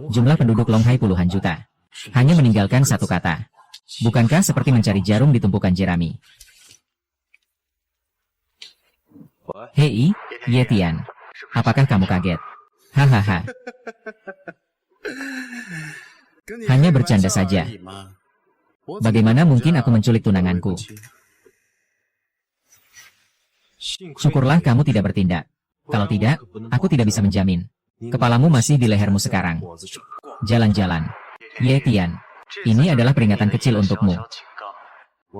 Jumlah penduduk Longhai puluhan juta. Hanya meninggalkan satu kata. Bukankah seperti mencari jarum di tumpukan jerami? Hei, Yetian. Apakah kamu kaget? Hahaha. Hanya bercanda saja. Bagaimana mungkin aku menculik tunanganku? Syukurlah kamu tidak bertindak. Kalau tidak, aku tidak bisa menjamin. Kepalamu masih di lehermu sekarang. Jalan-jalan. Yetian, ini adalah peringatan kecil untukmu.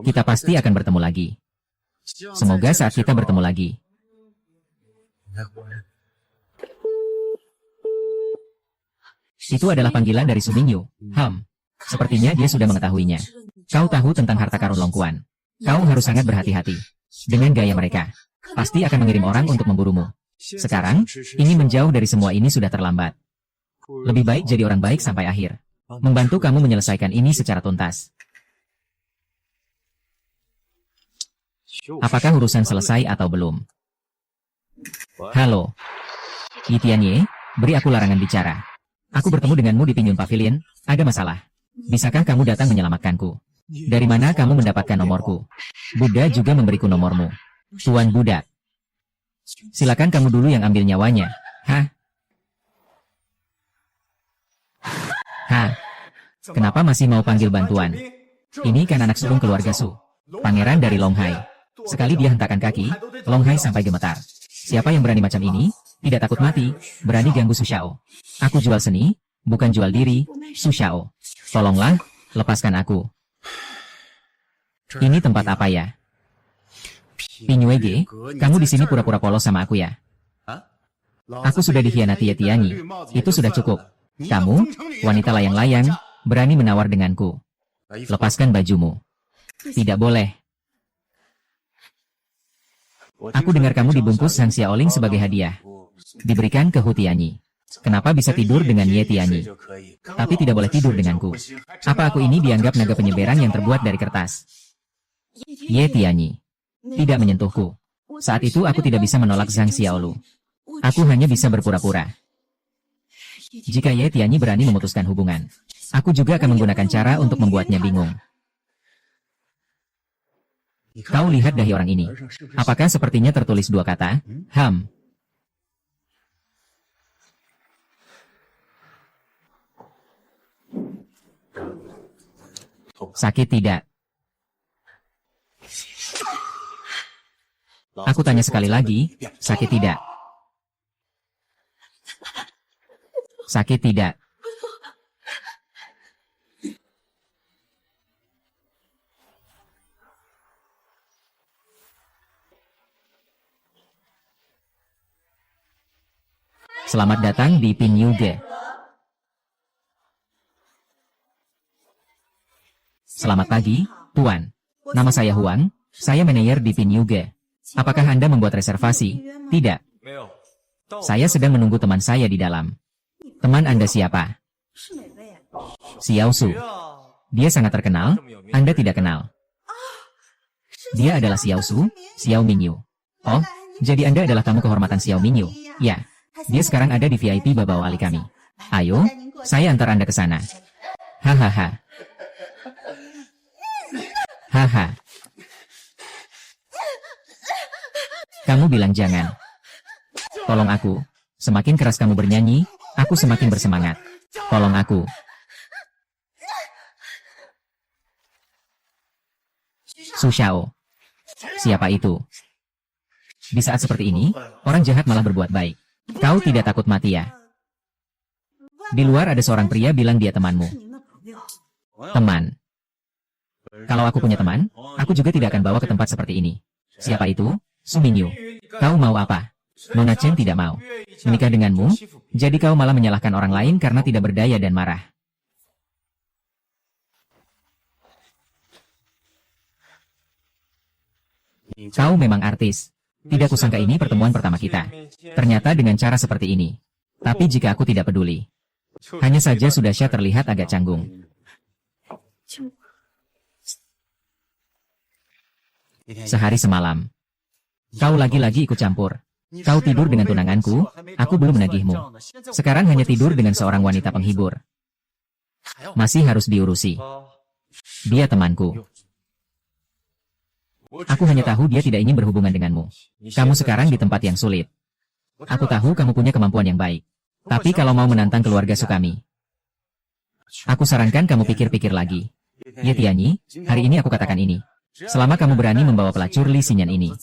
Kita pasti akan bertemu lagi. Semoga saat kita bertemu lagi. Itu adalah panggilan dari Su Mingyu. Sepertinya dia sudah mengetahuinya. Kau tahu tentang harta karun Longkuan. Kau harus sangat berhati-hati. Dengan gaya mereka, pasti akan mengirim orang untuk memburumu. Sekarang, ingin menjauh dari semua ini sudah terlambat. Lebih baik jadi orang baik sampai akhir. membantu kamu menyelesaikan ini secara tuntas. Apakah urusan selesai atau belum? Halo. Yi Tianye, beri aku larangan bicara. Aku bertemu denganmu di Pingyun Pavilion, ada masalah. Bisakah kamu datang menyelamatkanku? Dari mana kamu mendapatkan nomorku? Buddha juga memberiku nomormu. Tuan Buddha. Silakan kamu dulu yang ambil nyawanya. Hah? Hah? Kenapa masih mau panggil bantuan? Ini kan anak sulung keluarga Su. Pangeran dari Longhai. Sekali dia hentakkan kaki, Longhai sampai gemetar. Siapa yang berani macam ini? Tidak takut mati, berani ganggu Su Xiao. Aku jual seni, bukan jual diri, Su Xiao. Tolonglah, lepaskan aku. Ini tempat apa ya? Pinyuege, kamu di sini pura-pura polos sama aku ya? Aku sudah dikhianati Ye Tianyi. Itu sudah cukup. Kamu, wanita layang-layang, berani menawar denganku. Lepaskan bajumu. Tidak boleh. Aku dengar kamu dibungkus Sang Xiaoling sebagai hadiah. Diberikan ke Hu Tianyi. Kenapa bisa tidur dengan Ye Tianyi? Tapi tidak boleh tidur denganku. Apa aku ini dianggap naga penyeberan yang terbuat dari kertas? Ye Tianyi tidak menyentuhku. Saat itu aku tidak bisa menolak Zhang Xiaolu. Aku hanya bisa berpura-pura. Jika Ye Tianyi berani memutuskan hubungan, aku juga akan menggunakan cara untuk membuatnya bingung. Kau lihat dahi orang ini. Apakah sepertinya tertulis dua kata? Ham. Sakit tidak? Aku tanya sekali lagi, sakit tidak? Sakit tidak? Selamat datang di Pinyuge. Selamat pagi, Tuan. Nama saya Huang, saya manajer di Pinyuge. Apakah Anda membuat reservasi? Tidak. Saya sedang menunggu teman saya di dalam. Teman Anda siapa? Xiao Su. Dia sangat terkenal, Anda tidak kenal. Dia adalah Xiao Su, Xiao Mingyu. Oh, jadi Anda adalah tamu kehormatan Xiao Mingyu. Ya, dia sekarang ada di VIP Babao Ali kami. Ayo, saya antar Anda ke sana. Hahaha. Haha. Kamu bilang jangan. Tolong aku. Semakin keras kamu bernyanyi, aku semakin bersemangat. Tolong aku. Su Xiao. Siapa itu? Di saat seperti ini, orang jahat malah berbuat baik. Kau tidak takut mati ya? Di luar ada seorang pria bilang dia temanmu. Teman. Kalau aku punya teman, aku juga tidak akan bawa ke tempat seperti ini. Siapa itu? Su Mingyu. Kau mau apa? Nona Chen tidak mau menikah denganmu, jadi kau malah menyalahkan orang lain karena tidak berdaya dan marah. Kau memang artis. Tidak kusangka ini pertemuan pertama kita. Ternyata dengan cara seperti ini. Tapi jika aku tidak peduli. Hanya saja Sudasha terlihat agak canggung. Sehari semalam. Kau lagi-lagi ikut campur. Kau tidur dengan tunanganku, aku belum menagihmu. Sekarang hanya tidur dengan seorang wanita penghibur. Masih harus diurusi. Dia temanku. Aku hanya tahu dia tidak ingin berhubungan denganmu. Kamu sekarang di tempat yang sulit. Aku tahu kamu punya kemampuan yang baik. Tapi kalau mau menantang keluarga Sukami, aku sarankan kamu pikir-pikir lagi. Ye Tianyi, hari ini aku katakan ini. Selama kamu berani membawa pelacur Li Xinyan ini,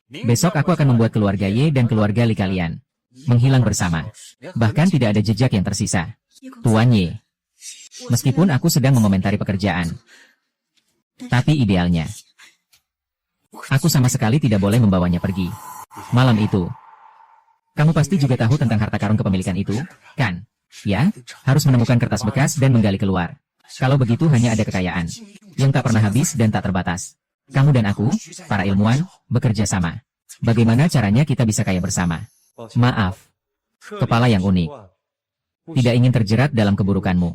besok aku akan membuat keluarga Ye dan keluarga Li kalian menghilang bersama. Bahkan tidak ada jejak yang tersisa. Tuan Ye, meskipun aku sedang mengomentari pekerjaan, tapi idealnya, aku sama sekali tidak boleh membawanya pergi. Malam itu, kamu pasti juga tahu tentang harta karun kepemilikan itu, kan? Ya, harus menemukan kertas bekas dan menggali keluar. Kalau begitu hanya ada kekayaan yang tak pernah habis dan tak terbatas. Kamu dan aku, para ilmuwan, bekerja sama. Bagaimana caranya kita bisa kaya bersama? Maaf, kepala yang unik. Tidak ingin terjerat dalam keburukanmu.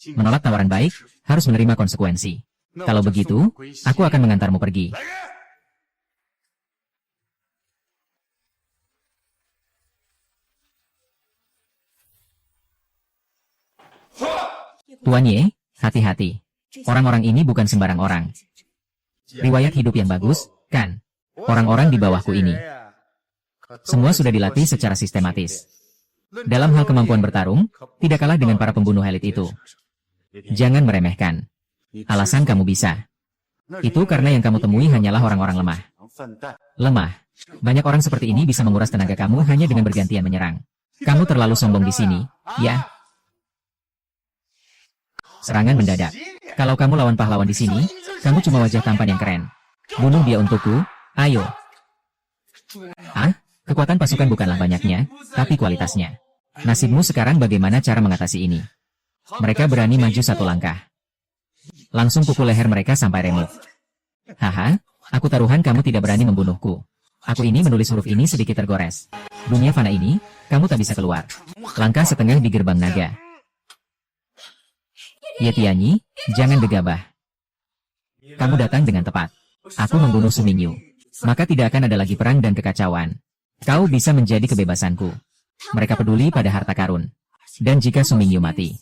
Menolak tawaran baik, harus menerima konsekuensi. Kalau begitu, aku akan mengantarmu pergi. Tuan Ye, hati-hati. Orang-orang ini bukan sembarang orang. Riwayat hidup yang bagus, kan? Orang-orang di bawahku ini. Semua sudah dilatih secara sistematis. Dalam hal kemampuan bertarung, tidak kalah dengan para pembunuh elit itu. Jangan meremehkan. Alasan kamu bisa. Itu karena yang kamu temui hanyalah orang-orang lemah. Lemah. Banyak orang seperti ini bisa menguras tenaga kamu hanya dengan bergantian menyerang. Kamu terlalu sombong di sini, ya? Serangan mendadak. Kalau kamu lawan pahlawan di sini, kamu cuma wajah tampan yang keren. Bunuh dia untukku, ayo. Ah, kekuatan pasukan bukanlah banyaknya, tapi kualitasnya. Nasibmu sekarang bagaimana cara mengatasi ini? Mereka berani maju satu langkah. Langsung pukul leher mereka sampai remuk. Haha, aku taruhan kamu tidak berani membunuhku. Aku ini menulis huruf ini sedikit tergores. Dunia fana ini, kamu tak bisa keluar. Langkah setengah di gerbang naga. Yetianyi, jangan gegabah. Kamu datang dengan tepat. Aku membunuh Su Mingyu. Maka tidak akan ada lagi perang dan kekacauan. Kau bisa menjadi kebebasanku. Mereka peduli pada harta karun. Dan jika Su Mingyu mati,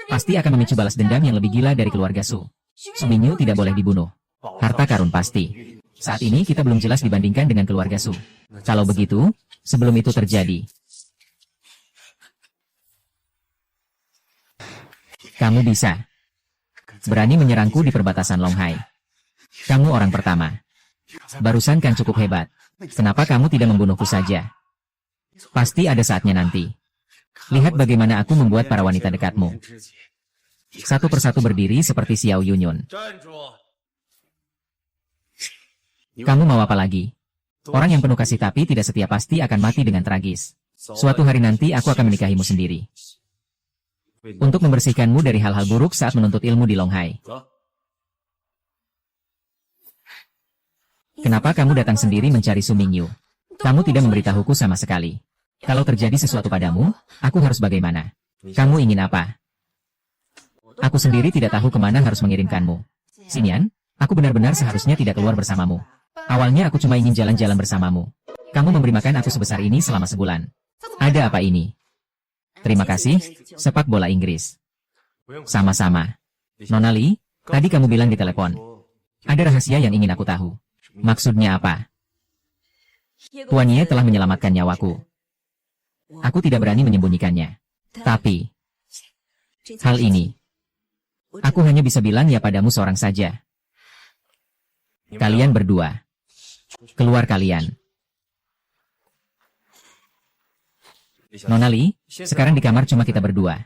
pasti akan memicu balas dendam yang lebih gila dari keluarga Su. Su Mingyu tidak boleh dibunuh. Harta karun pasti. Saat ini kita belum jelas dibandingkan dengan keluarga Su. Kalau begitu, sebelum itu terjadi, kamu bisa berani menyerangku di perbatasan Longhai. Kamu orang pertama. Barusan kan cukup hebat. Kenapa kamu tidak membunuhku saja? Pasti ada saatnya nanti. Lihat bagaimana aku membuat para wanita dekatmu satu persatu berdiri seperti Xiao Yunyun. Kamu mau apa lagi? Orang yang penuh kasih tapi tidak setia pasti akan mati dengan tragis. Suatu hari nanti aku akan menikahimu sendiri. Untuk membersihkanmu dari hal-hal buruk saat menuntut ilmu di Longhai. Kenapa kamu datang sendiri mencari Su Mingyu? Kamu tidak memberitahuku sama sekali. Kalau terjadi sesuatu padamu, aku harus bagaimana? Kamu ingin apa? Aku sendiri tidak tahu kemana harus mengirimkanmu. Xinian, aku benar-benar seharusnya tidak keluar bersamamu. Awalnya aku cuma ingin jalan-jalan bersamamu. Kamu memberi makan aku sebesar ini selama sebulan. Ada apa ini? Terima kasih, sepak bola Inggris. Sama-sama. Nona Lee, tadi kamu bilang di telepon. Ada rahasia yang ingin aku tahu. Maksudnya apa? Tuan Ye telah menyelamatkan nyawaku. Aku tidak berani menyembunyikannya. Tapi, hal ini, aku hanya bisa bilang ya padamu seorang saja. Kalian berdua. Keluar kalian. Nona Lee, sekarang di kamar cuma kita berdua.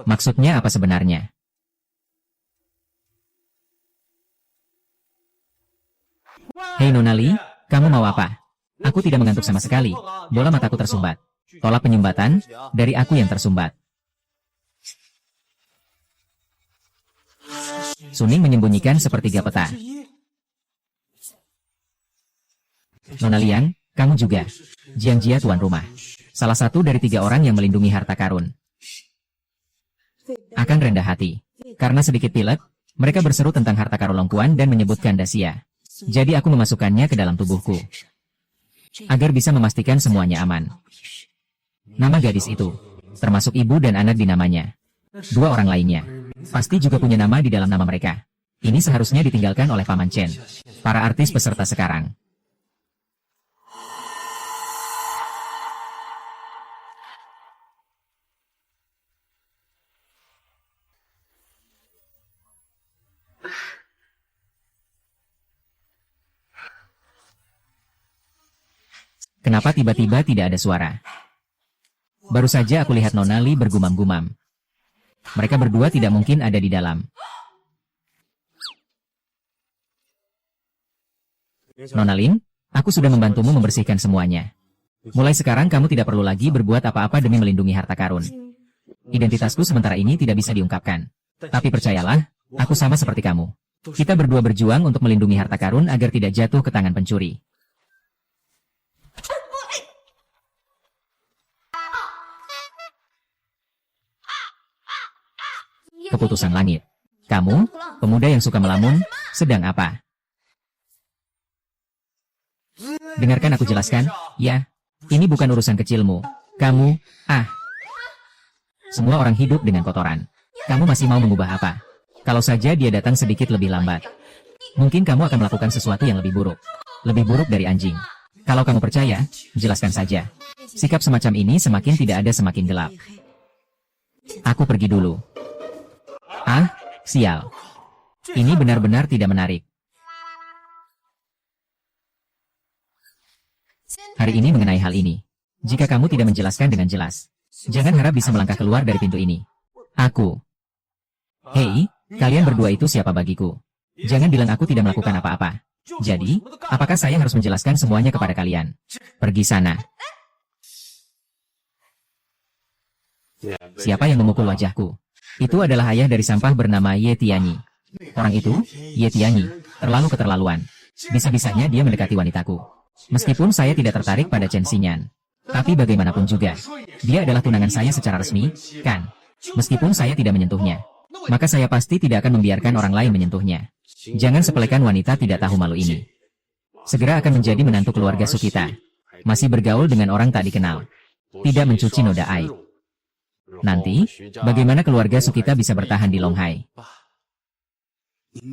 Maksudnya apa sebenarnya? Hei Nona Lee, kamu mau apa? Aku tidak mengantuk sama sekali. Bola mataku tersumbat. Tolak penyumbatan, dari aku yang tersumbat. Suning menyembunyikan sepertiga peta. Nona Liang, kamu juga. Jiang Jia tuan rumah. Salah satu dari 3 orang yang melindungi harta karun. Akan rendah hati. Karena sedikit pilek, mereka berseru tentang harta karun Longkuan dan menyebutkan Dacia. Jadi aku memasukkannya ke dalam tubuhku. Agar bisa memastikan semuanya aman. Nama gadis itu, termasuk ibu dan anak di namanya. 2 orang lainnya, pasti juga punya nama di dalam nama mereka. Ini seharusnya ditinggalkan oleh Paman Chen. Para artis peserta sekarang. Kenapa tiba-tiba tidak ada suara? Baru saja aku lihat Nona Lee bergumam-gumam. Mereka berdua tidak mungkin ada di dalam. Nona Lin, aku sudah membantumu membersihkan semuanya. Mulai sekarang kamu tidak perlu lagi berbuat apa-apa demi melindungi harta karun. Identitasku sementara ini tidak bisa diungkapkan. Tapi percayalah, aku sama seperti kamu. Kita berdua berjuang untuk melindungi harta karun agar tidak jatuh ke tangan pencuri. Keputusan langit. Kamu, pemuda yang suka melamun, sedang apa? Dengarkan aku jelaskan, ya. Ini bukan urusan kecilmu. Kamu, Semua orang hidup dengan kotoran. Kamu masih mau mengubah apa? Kalau saja dia datang sedikit lebih lambat. Mungkin kamu akan melakukan sesuatu yang lebih buruk. Lebih buruk dari anjing. Kalau kamu percaya, jelaskan saja. Sikap semacam ini semakin tidak ada semakin gelap. Aku pergi dulu. Sial. Ini benar-benar tidak menarik. Hari ini mengenai hal ini. Jika kamu tidak menjelaskan dengan jelas, jangan harap bisa melangkah keluar dari pintu ini. Aku. Hei, kalian berdua itu siapa bagiku? Jangan bilang aku tidak melakukan apa-apa. Jadi, apakah saya harus menjelaskan semuanya kepada kalian? Pergi sana. Siapa yang memukul wajahku? Itu adalah ayah dari sampah bernama Ye Tianyi. Orang itu, Ye Tianyi, terlalu keterlaluan. Bisa-bisanya dia mendekati wanitaku. Meskipun saya tidak tertarik pada Chen Xinyan. Tapi bagaimanapun juga, dia adalah tunangan saya secara resmi, kan? Meskipun saya tidak menyentuhnya, maka saya pasti tidak akan membiarkan orang lain menyentuhnya. Jangan sepelekan wanita tidak tahu malu ini. Segera akan menjadi menantu keluarga Sukita. Masih bergaul dengan orang tak dikenal. Tidak mencuci noda aib. Nanti, bagaimana keluarga Sukita bisa bertahan di Longhai?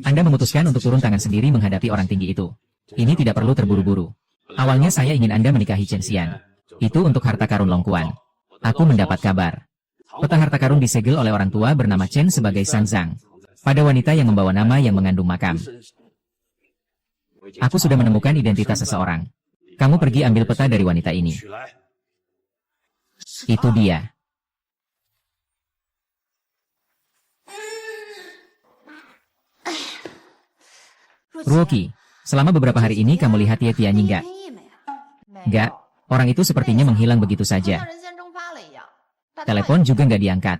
Anda memutuskan untuk turun tangan sendiri menghadapi orang tinggi itu. Ini tidak perlu terburu-buru. Awalnya saya ingin Anda menikahi Chen Xian. Itu untuk harta karun Longkuan. Aku mendapat kabar. Peta harta karun disegel oleh orang tua bernama Chen sebagai Sanzang. Pada wanita yang membawa nama yang mengandung makam. Aku sudah menemukan identitas seseorang. Kamu pergi ambil peta dari wanita ini. Itu dia. Ruoki, selama beberapa hari ini kamu lihat Ye Tianyi enggak? Enggak, orang itu sepertinya menghilang begitu saja. Telepon juga nggak diangkat.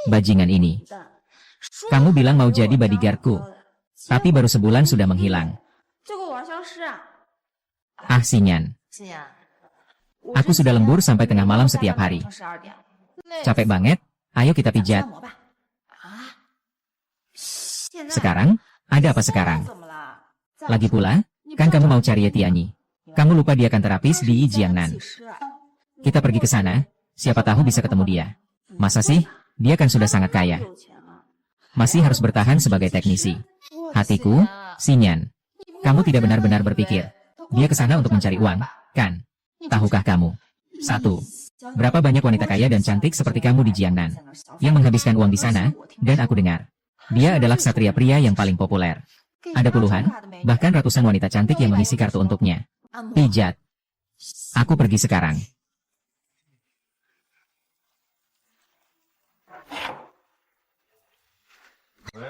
Bajingan ini. Kamu bilang mau jadi bodyguardku, tapi baru sebulan sudah menghilang. Xinyan. Aku sudah lembur sampai tengah malam setiap hari. Capek banget, ayo kita pijat. Sekarang, ada apa sekarang? Lagi pula, kan kamu mau cari Ye Tianyi. Kamu lupa dia kan terapis di Jiangnan. Kita pergi ke sana, siapa tahu bisa ketemu dia. Masa sih? Dia kan sudah sangat kaya. Masih harus bertahan sebagai teknisi. Hatiku, Xinyan. Kamu tidak benar-benar berpikir. Dia ke sana untuk mencari uang, kan? Tahukah kamu? 1. Berapa banyak wanita kaya dan cantik seperti kamu di Jiangnan yang menghabiskan uang di sana, dan aku dengar. Dia adalah ksatria pria yang paling populer. Ada puluhan, bahkan ratusan wanita cantik yang mengisi kartu untuknya. Pijat. Aku pergi sekarang.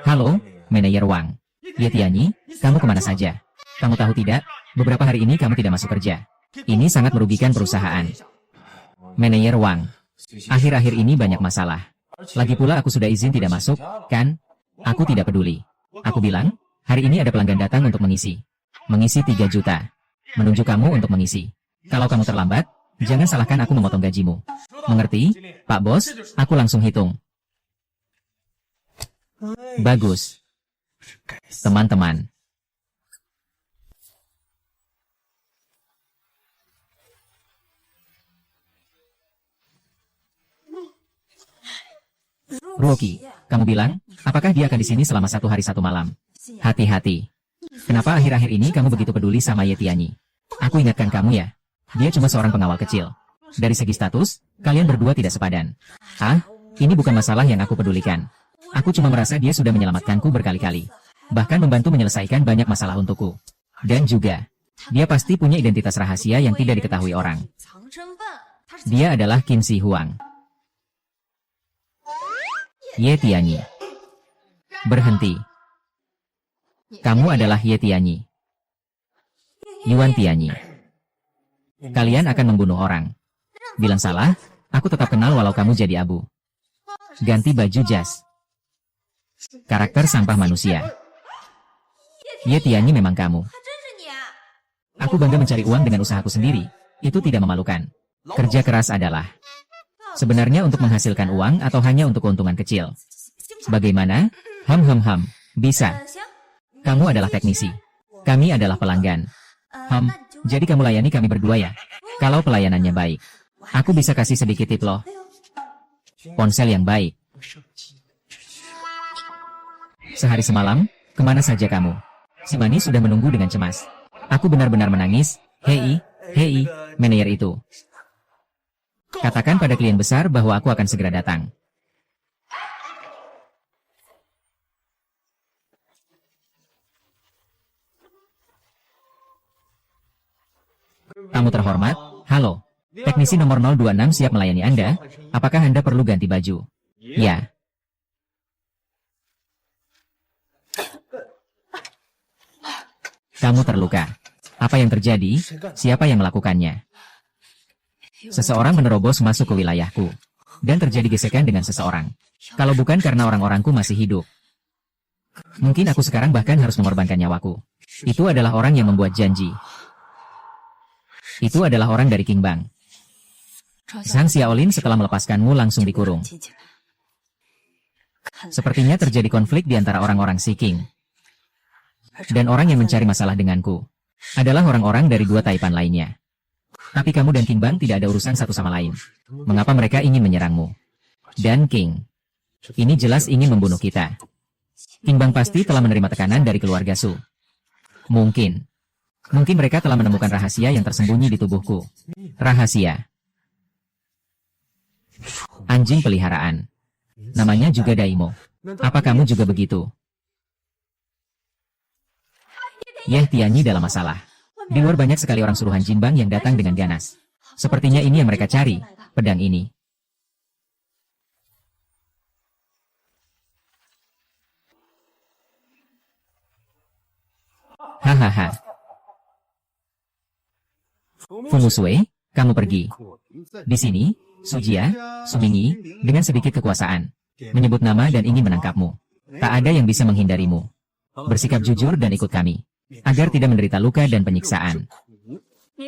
Halo, manajer Wang. Ye Tianyi, kamu kemana saja? Kamu tahu tidak, beberapa hari ini kamu tidak masuk kerja. Ini sangat merugikan perusahaan. Manajer Wang. Akhir-akhir ini banyak masalah. Lagi pula aku sudah izin tidak masuk, kan? Aku tidak peduli. Aku bilang, hari ini ada pelanggan datang untuk mengisi. Mengisi 3 juta. Menunjuk kamu untuk mengisi. Kalau kamu terlambat, jangan salahkan aku memotong gajimu. Mengerti, Pak Bos? Aku langsung hitung. Bagus. Teman-teman. Ruoki, kamu bilang, apakah dia akan di sini selama 1 hari 1 malam? Hati-hati. Kenapa akhir-akhir ini kamu begitu peduli sama Ye Tianyi? Aku ingatkan kamu ya. Dia cuma seorang pengawal kecil. Dari segi status, kalian berdua tidak sepadan. Ini bukan masalah yang aku pedulikan. Aku cuma merasa dia sudah menyelamatkanku berkali-kali. Bahkan membantu menyelesaikan banyak masalah untukku. Dan juga, dia pasti punya identitas rahasia yang tidak diketahui orang. Dia adalah Qin Shi Huang. Ye Tianyi. Berhenti. Kamu adalah Ye Tianyi. Yuan Tianyi. Kalian akan membunuh orang. Bilang salah, aku tetap kenal walau kamu jadi abu. Ganti baju jas. Karakter sampah manusia. Ye Tianyi memang kamu. Aku bangga mencari uang dengan usahaku sendiri. Itu tidak memalukan. Kerja keras adalah sebenarnya untuk menghasilkan uang atau hanya untuk keuntungan kecil. Bagaimana? Bisa. Kamu adalah teknisi. Kami adalah pelanggan. Jadi kamu layani kami berdua ya? Kalau pelayanannya baik, aku bisa kasih sedikit tip loh. Ponsel yang baik. Sehari semalam, kemana saja kamu? Si manis sudah menunggu dengan cemas. Aku benar-benar menangis. Hei, manajer itu. Katakan pada klien besar bahwa aku akan segera datang. Tamu terhormat, halo. Teknisi nomor 026 siap melayani Anda. Apakah Anda perlu ganti baju? Ya. Kamu terluka. Apa yang terjadi? Siapa yang melakukannya? Seseorang menerobos masuk ke wilayahku. Dan terjadi gesekan dengan seseorang. Kalau bukan karena orang-orangku masih hidup. Mungkin aku sekarang bahkan harus mengorbankan nyawaku. Itu adalah orang yang membuat janji. Itu adalah orang dari King Bang. Zhang Xiaolin setelah melepaskanmu langsung dikurung. Sepertinya terjadi konflik di antara orang-orang si King. Dan orang yang mencari masalah denganku adalah orang-orang dari dua taipan lainnya. Tapi kamu dan King Bang tidak ada urusan satu sama lain. Mengapa mereka ingin menyerangmu? Dan King, ini jelas ingin membunuh kita. King Bang pasti telah menerima tekanan dari keluarga Su. Mungkin mereka telah menemukan rahasia yang tersembunyi di tubuhku. Rahasia. Anjing peliharaan. Namanya juga Daimo. Apa kamu juga begitu? Tianyi dalam masalah. Di luar banyak sekali orang suruhan Jinbang yang datang dengan ganas. Sepertinya ini yang mereka cari, pedang ini. Hahaha. Fungusue, kamu pergi. Di sini, Sujia, Sumingi, dengan sedikit kekuasaan, menyebut nama dan ingin menangkapmu. Tak ada yang bisa menghindarimu. Bersikap jujur dan ikut kami, agar tidak menderita luka dan penyiksaan.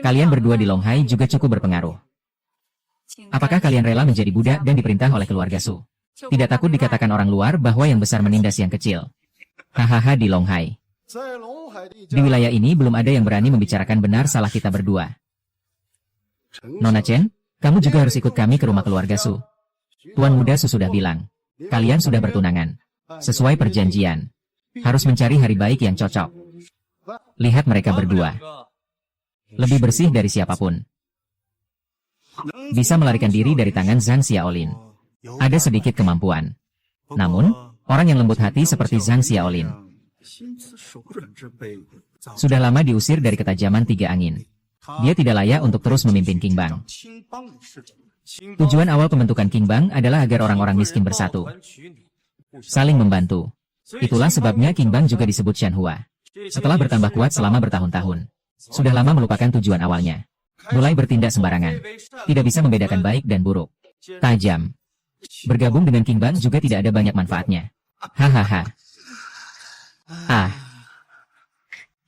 Kalian berdua di Longhai juga cukup berpengaruh. Apakah kalian rela menjadi budak dan diperintah oleh keluarga Su? Tidak takut dikatakan orang luar bahwa yang besar menindas yang kecil. Hahaha di Longhai. Di wilayah ini belum ada yang berani membicarakan benar salah kita berdua. Nona Chen, kamu juga harus ikut kami ke rumah keluarga Su. Tuan muda Su sudah bilang, kalian sudah bertunangan. Sesuai perjanjian. Harus mencari hari baik yang cocok. Lihat mereka berdua. Lebih bersih dari siapapun. Bisa melarikan diri dari tangan Zhang Xiaolin. Ada sedikit kemampuan. Namun, orang yang lembut hati seperti Zhang Xiaolin sudah lama diusir dari ketajaman tiga angin. Dia tidak layak untuk terus memimpin King Bang. Tujuan awal pembentukan King Bang adalah agar orang-orang miskin bersatu. Saling membantu. Itulah sebabnya King Bang juga disebut Shanhua. Setelah bertambah kuat selama bertahun-tahun, sudah lama melupakan tujuan awalnya. Mulai bertindak sembarangan. Tidak bisa membedakan baik dan buruk. Tajam. Bergabung dengan King Bang juga tidak ada banyak manfaatnya. Hahaha.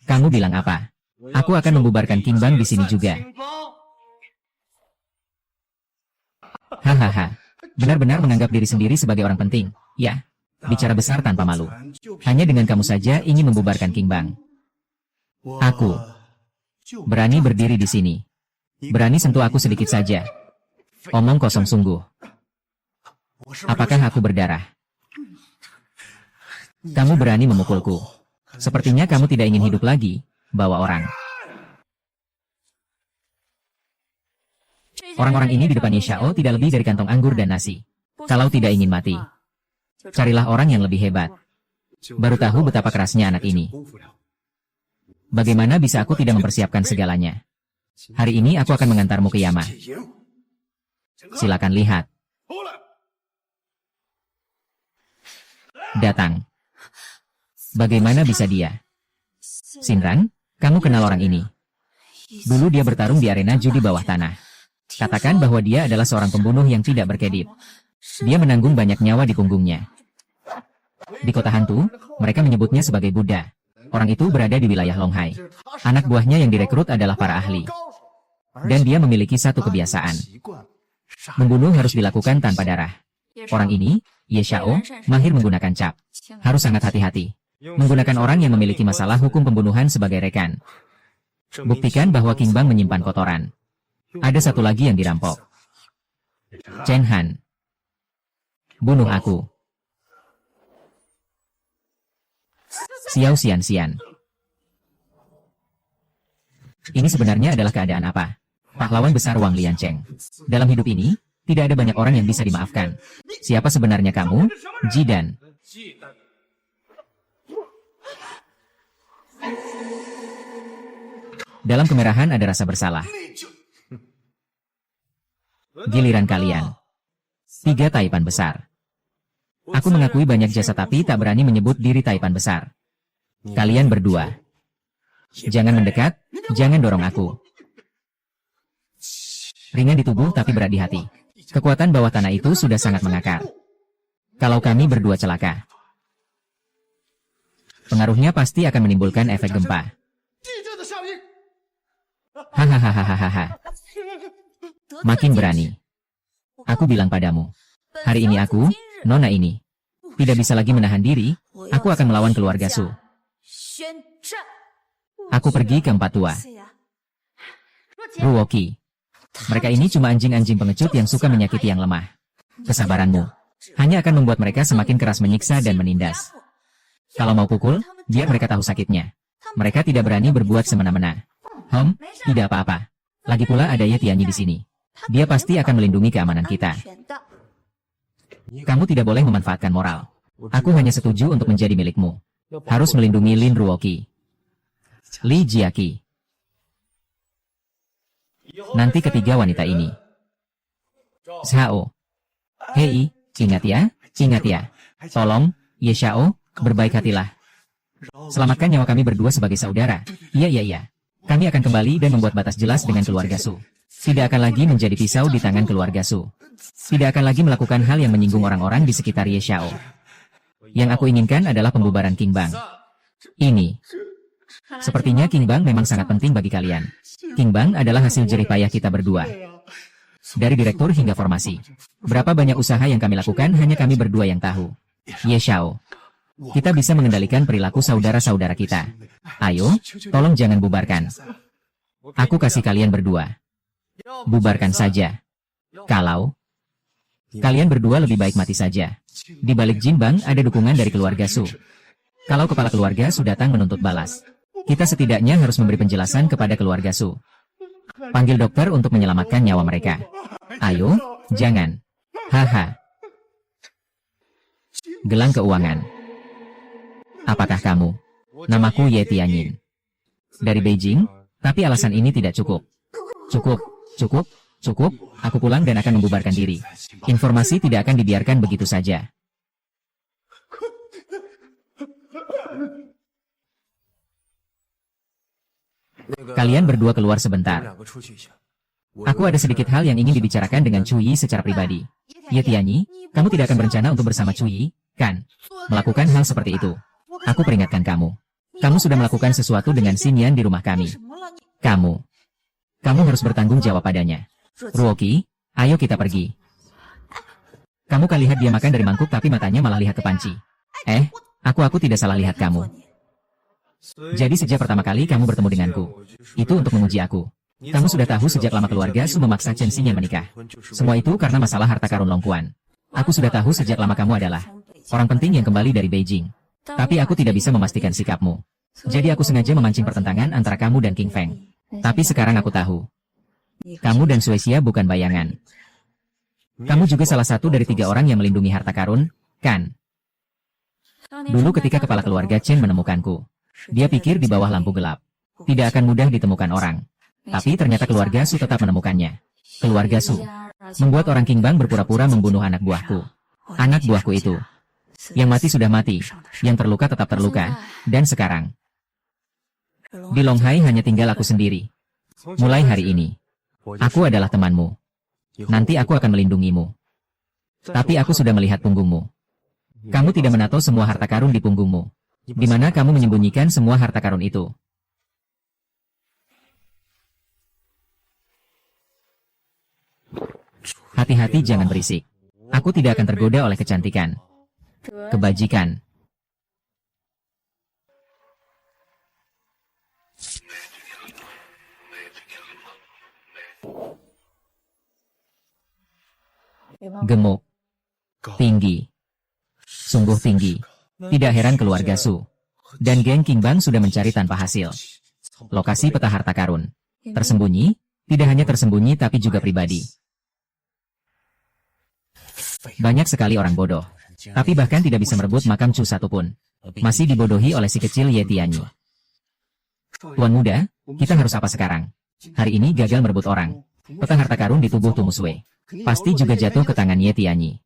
Kamu bilang apa? Aku akan membubarkan King Bang di sini juga. Hahaha. Benar-benar menganggap diri sendiri sebagai orang penting. Ya. Bicara besar tanpa malu. Hanya dengan kamu saja ingin membubarkan King Bang. Aku berani berdiri di sini. Berani sentuh aku sedikit saja. Omong kosong sungguh. Apakah aku berdarah? Kamu berani memukulku. Sepertinya kamu tidak ingin hidup lagi, bawa orang. Orang-orang ini di depan Xiao tidak lebih dari kantong anggur dan nasi. Kalau tidak ingin mati, carilah orang yang lebih hebat. Baru tahu betapa kerasnya anak ini. Bagaimana bisa aku tidak mempersiapkan segalanya? Hari ini aku akan mengantarmu ke Yama. Silakan lihat. Datang. Bagaimana bisa dia? Sinran, kamu kenal orang ini. Dulu dia bertarung di arena judi bawah tanah. Katakan bahwa dia adalah seorang pembunuh yang tidak berkedip. Dia menanggung banyak nyawa di punggungnya. Di kota hantu, mereka menyebutnya sebagai Buddha. Orang itu berada di wilayah Longhai. Anak buahnya yang direkrut adalah para ahli. Dan dia memiliki satu kebiasaan. Membunuh harus dilakukan tanpa darah. Orang ini, Ye Xiao, mahir menggunakan cap. Harus sangat hati-hati. Menggunakan orang yang memiliki masalah hukum pembunuhan sebagai rekan. Buktikan bahwa King Bang menyimpan kotoran. Ada satu lagi yang dirampok. Chen Han. Bunuh aku. Xiao Xian. Ini sebenarnya adalah keadaan apa? Pahlawan besar Wang Liancheng. Dalam hidup ini, tidak ada banyak orang yang bisa dimaafkan. Siapa sebenarnya kamu? Jidan. Dalam kemerahan ada rasa bersalah. Giliran kalian. 3 taipan besar. Aku mengakui banyak jasa tapi tak berani menyebut diri taipan besar. Kalian berdua. Jangan mendekat, jangan dorong aku. Ringan di tubuh tapi berat di hati. Kekuatan bawah tanah itu sudah sangat mengakar. Kalau kami berdua celaka, pengaruhnya pasti akan menimbulkan efek gempa. Hahaha. Makin berani. Aku bilang padamu. Hari ini aku, Nona ini, tidak bisa lagi menahan diri. Aku akan melawan keluarga Su. Aku pergi ke empat tua. Ruoki. Mereka ini cuma anjing-anjing pengecut yang suka menyakiti yang lemah. Kesabaranmu hanya akan membuat mereka semakin keras menyiksa dan menindas. Kalau mau pukul, biar mereka tahu sakitnya. Mereka tidak berani berbuat semena-mena. Tidak apa-apa. Lagi pula ada Ye Tianyi di sini. Dia pasti akan melindungi keamanan kita. Kamu tidak boleh memanfaatkan moral. Aku hanya setuju untuk menjadi milikmu. Harus melindungi Lin Ruoki. Li Jiaqi. Nanti ketiga wanita ini. Xiao. Hei, ingat ya. Tolong, Ye Xiao, berbaik hatilah. Selamatkan nyawa kami berdua sebagai saudara. Iya. Kami akan kembali dan membuat batas jelas dengan keluarga Su. Tidak akan lagi menjadi pisau di tangan keluarga Su. Tidak akan lagi melakukan hal yang menyinggung orang-orang di sekitar Ye Xiao. Yang aku inginkan adalah pembubaran King Bang. Ini. Sepertinya King Bang memang sangat penting bagi kalian. King Bang adalah hasil jerih payah kita berdua. Dari direktur hingga formasi. Berapa banyak usaha yang kami lakukan hanya kami berdua yang tahu. Ye Xiao. Kita bisa mengendalikan perilaku saudara-saudara kita. Ayo, tolong jangan bubarkan. Aku kasih kalian berdua. Bubarkan saja. Kalau kalian berdua lebih baik mati saja. Di balik Jin Bang ada dukungan dari keluarga Su. Kalau kepala keluarga Su datang menuntut balas, kita setidaknya harus memberi penjelasan kepada keluarga Su. Panggil dokter untuk menyelamatkan nyawa mereka. Ayo, jangan. Haha. Gelang keuangan. Apakah kamu? Namaku Ye Tianyin. Dari Beijing, tapi alasan ini tidak cukup. Cukup. Aku pulang dan akan membubarkan diri. Informasi tidak akan dibiarkan begitu saja. Kalian berdua keluar sebentar. Aku ada sedikit hal yang ingin dibicarakan dengan Cuyi secara pribadi. Ye Tianyi, kamu tidak akan berencana untuk bersama Cuyi, kan? Melakukan hal seperti itu. Aku peringatkan kamu. Kamu sudah melakukan sesuatu dengan Xinyan di rumah kami. Kamu harus bertanggung jawab padanya. Ruoki, ayo kita pergi. Kamu kan lihat dia makan dari mangkuk tapi matanya malah lihat ke panci. Aku tidak salah lihat kamu. Jadi sejak pertama kali kamu bertemu denganku, itu untuk menguji aku. Kamu sudah tahu sejak lama keluarga Su memaksa Chen Xinyan menikah. Semua itu karena masalah harta karun Longkuan. Aku sudah tahu sejak lama kamu adalah orang penting yang kembali dari Beijing. Tapi aku tidak bisa memastikan sikapmu. Jadi aku sengaja memancing pertentangan antara kamu dan King Feng. Tapi sekarang aku tahu. Kamu dan Suecia bukan bayangan. Kamu juga salah satu dari 3 orang yang melindungi harta karun, kan? Dulu ketika kepala keluarga Chen menemukanku, dia pikir di bawah lampu gelap tidak akan mudah ditemukan orang. Tapi ternyata keluarga Su tetap menemukannya. Keluarga Su membuat orang King Bang berpura-pura membunuh anak buahku. Anak buahku itu. Yang mati sudah mati, yang terluka tetap terluka, dan sekarang di Longhai hanya tinggal aku sendiri. Mulai hari ini, aku adalah temanmu. Nanti aku akan melindungimu. Tapi aku sudah melihat punggungmu. Kamu tidak menato semua harta karun di punggungmu. Di mana kamu menyembunyikan semua harta karun itu? Hati-hati jangan berisik. Aku tidak akan tergoda oleh kecantikan, kebajikan. Gemuk, tinggi, sungguh tinggi. Tidak heran keluarga Su dan geng Qingbang sudah mencari tanpa hasil. Lokasi peta harta karun tersembunyi, tidak hanya tersembunyi tapi juga pribadi. Banyak sekali orang bodoh, tapi bahkan tidak bisa merebut makam Chu satu pun. Masih dibodohi oleh si kecil Ye Tianyi. Tuan muda, kita harus apa sekarang? Hari ini gagal merebut orang. Peta harta karun di tubuh Tu Musue pasti juga jatuh ke tangan Ye Tianyi.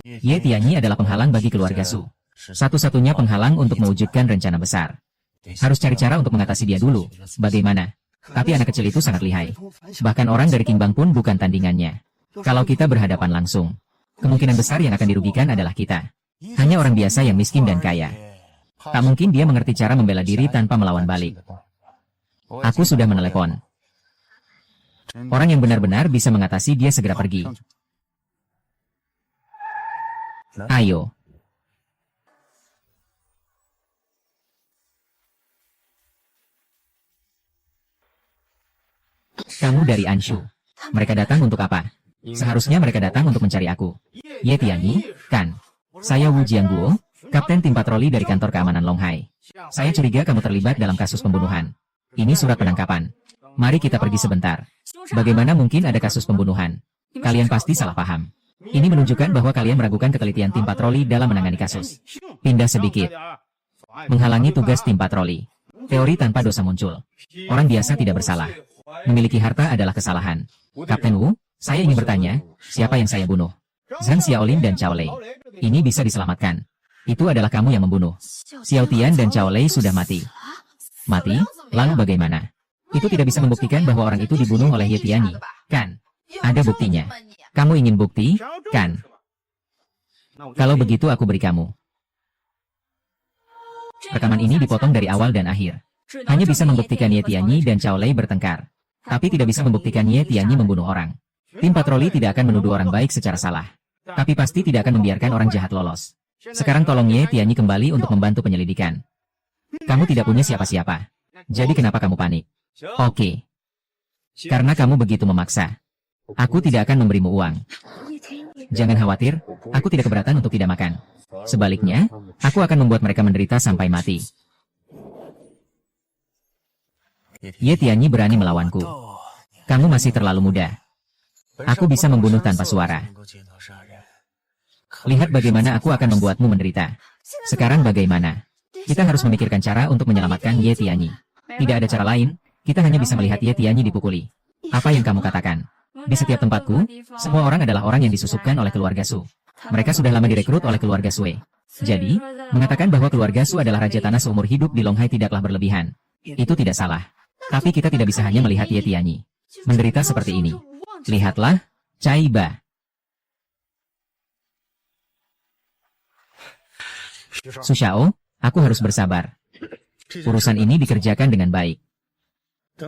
Ye Tianyi adalah penghalang bagi keluarga Su. Satu-satunya penghalang untuk mewujudkan rencana besar. Harus cari cara untuk mengatasi dia dulu. Bagaimana? Tapi anak kecil itu sangat lihai. Bahkan orang dari Qingbang pun bukan tandingannya. Kalau kita berhadapan langsung, kemungkinan besar yang akan dirugikan adalah kita. Hanya orang biasa yang miskin dan kaya. Tak mungkin dia mengerti cara membela diri tanpa melawan balik. Aku sudah menelepon. Orang yang benar-benar bisa mengatasi dia segera pergi. Ayo. Kamu dari Anshu. Mereka datang untuk apa? Seharusnya mereka datang untuk mencari aku. Ye Tianyi, kan? Saya Wu Jiangguo, kapten tim patroli dari kantor keamanan Longhai. Saya curiga kamu terlibat dalam kasus pembunuhan. Ini surat penangkapan. Mari kita pergi sebentar. Bagaimana mungkin ada kasus pembunuhan? Kalian pasti salah paham. Ini menunjukkan bahwa kalian meragukan ketelitian tim patroli dalam menangani kasus. Pindah sedikit. Menghalangi tugas tim patroli. Teori tanpa dosa muncul. Orang biasa tidak bersalah. Memiliki harta adalah kesalahan. Kapten Wu, saya ingin bertanya, siapa yang saya bunuh? Zhang Xiaolin dan Cao Lei. Ini bisa diselamatkan. Itu adalah kamu yang membunuh. Xiao Tian dan Cao Lei sudah mati. Mati? Lalu bagaimana? Itu tidak bisa membuktikan bahwa orang itu dibunuh oleh Ye Tianyi, kan? Ada buktinya. Kamu ingin bukti, kan? Kalau begitu aku beri kamu. Rekaman ini dipotong dari awal dan akhir. Hanya bisa membuktikan Ye Tianyi dan Cao Lei bertengkar. Tapi tidak bisa membuktikan Ye Tianyi membunuh orang. Tim patroli tidak akan menuduh orang baik secara salah. Tapi pasti tidak akan membiarkan orang jahat lolos. Sekarang tolong Ye Tianyi kembali untuk membantu penyelidikan. Kamu tidak punya siapa-siapa. Jadi kenapa kamu panik? Oke. Karena kamu begitu memaksa. Aku tidak akan memberimu uang. Jangan khawatir, aku tidak keberatan untuk tidak makan. Sebaliknya, aku akan membuat mereka menderita sampai mati. Ye Tianyi berani melawanku. Kamu masih terlalu muda. Aku bisa membunuh tanpa suara. Lihat bagaimana aku akan membuatmu menderita. Sekarang bagaimana? Kita harus memikirkan cara untuk menyelamatkan Ye Tianyi. Tidak ada cara lain, kita hanya bisa melihat Ye Tianyi dipukuli. Apa yang kamu katakan? Di setiap tempatku, semua orang adalah orang yang disusupkan oleh keluarga Su. Mereka sudah lama direkrut oleh keluarga Sue. Jadi, mengatakan bahwa keluarga Su adalah raja tanah seumur hidup di Longhai tidaklah berlebihan. Itu tidak salah. Tapi kita tidak bisa hanya melihat Ye Tianyi menderita seperti ini. Lihatlah, Cai Ba. Su Xiao, aku harus bersabar. Urusan ini dikerjakan dengan baik.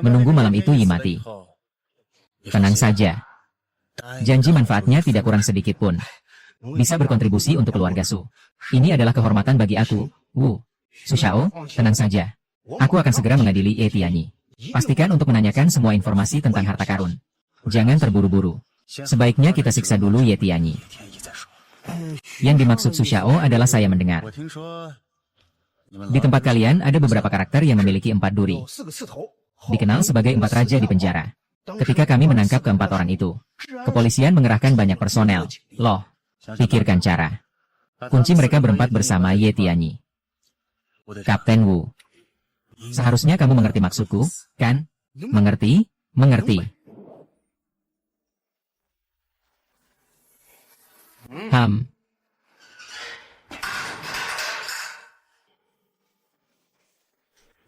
Menunggu malam itu Yi mati. Tenang saja. Janji manfaatnya tidak kurang sedikit pun. Bisa berkontribusi untuk keluarga Su. Ini adalah kehormatan bagi aku, Wu. Su Xiao, tenang saja. Aku akan segera mengadili Ye Tianyi. Pastikan untuk menanyakan semua informasi tentang harta karun. Jangan terburu-buru. Sebaiknya kita siksa dulu Ye Tianyi. Yang dimaksud Su Xiao adalah saya mendengar. Di tempat kalian ada beberapa karakter yang memiliki 4 duri. Dikenal sebagai 4 raja di penjara. Ketika kami menangkap keempat orang itu, kepolisian mengerahkan banyak personel. Loh, pikirkan cara. Kunci mereka berempat bersama Ye Tianyi. Kapten Wu. Seharusnya kamu mengerti maksudku, kan? Mengerti? Mengerti.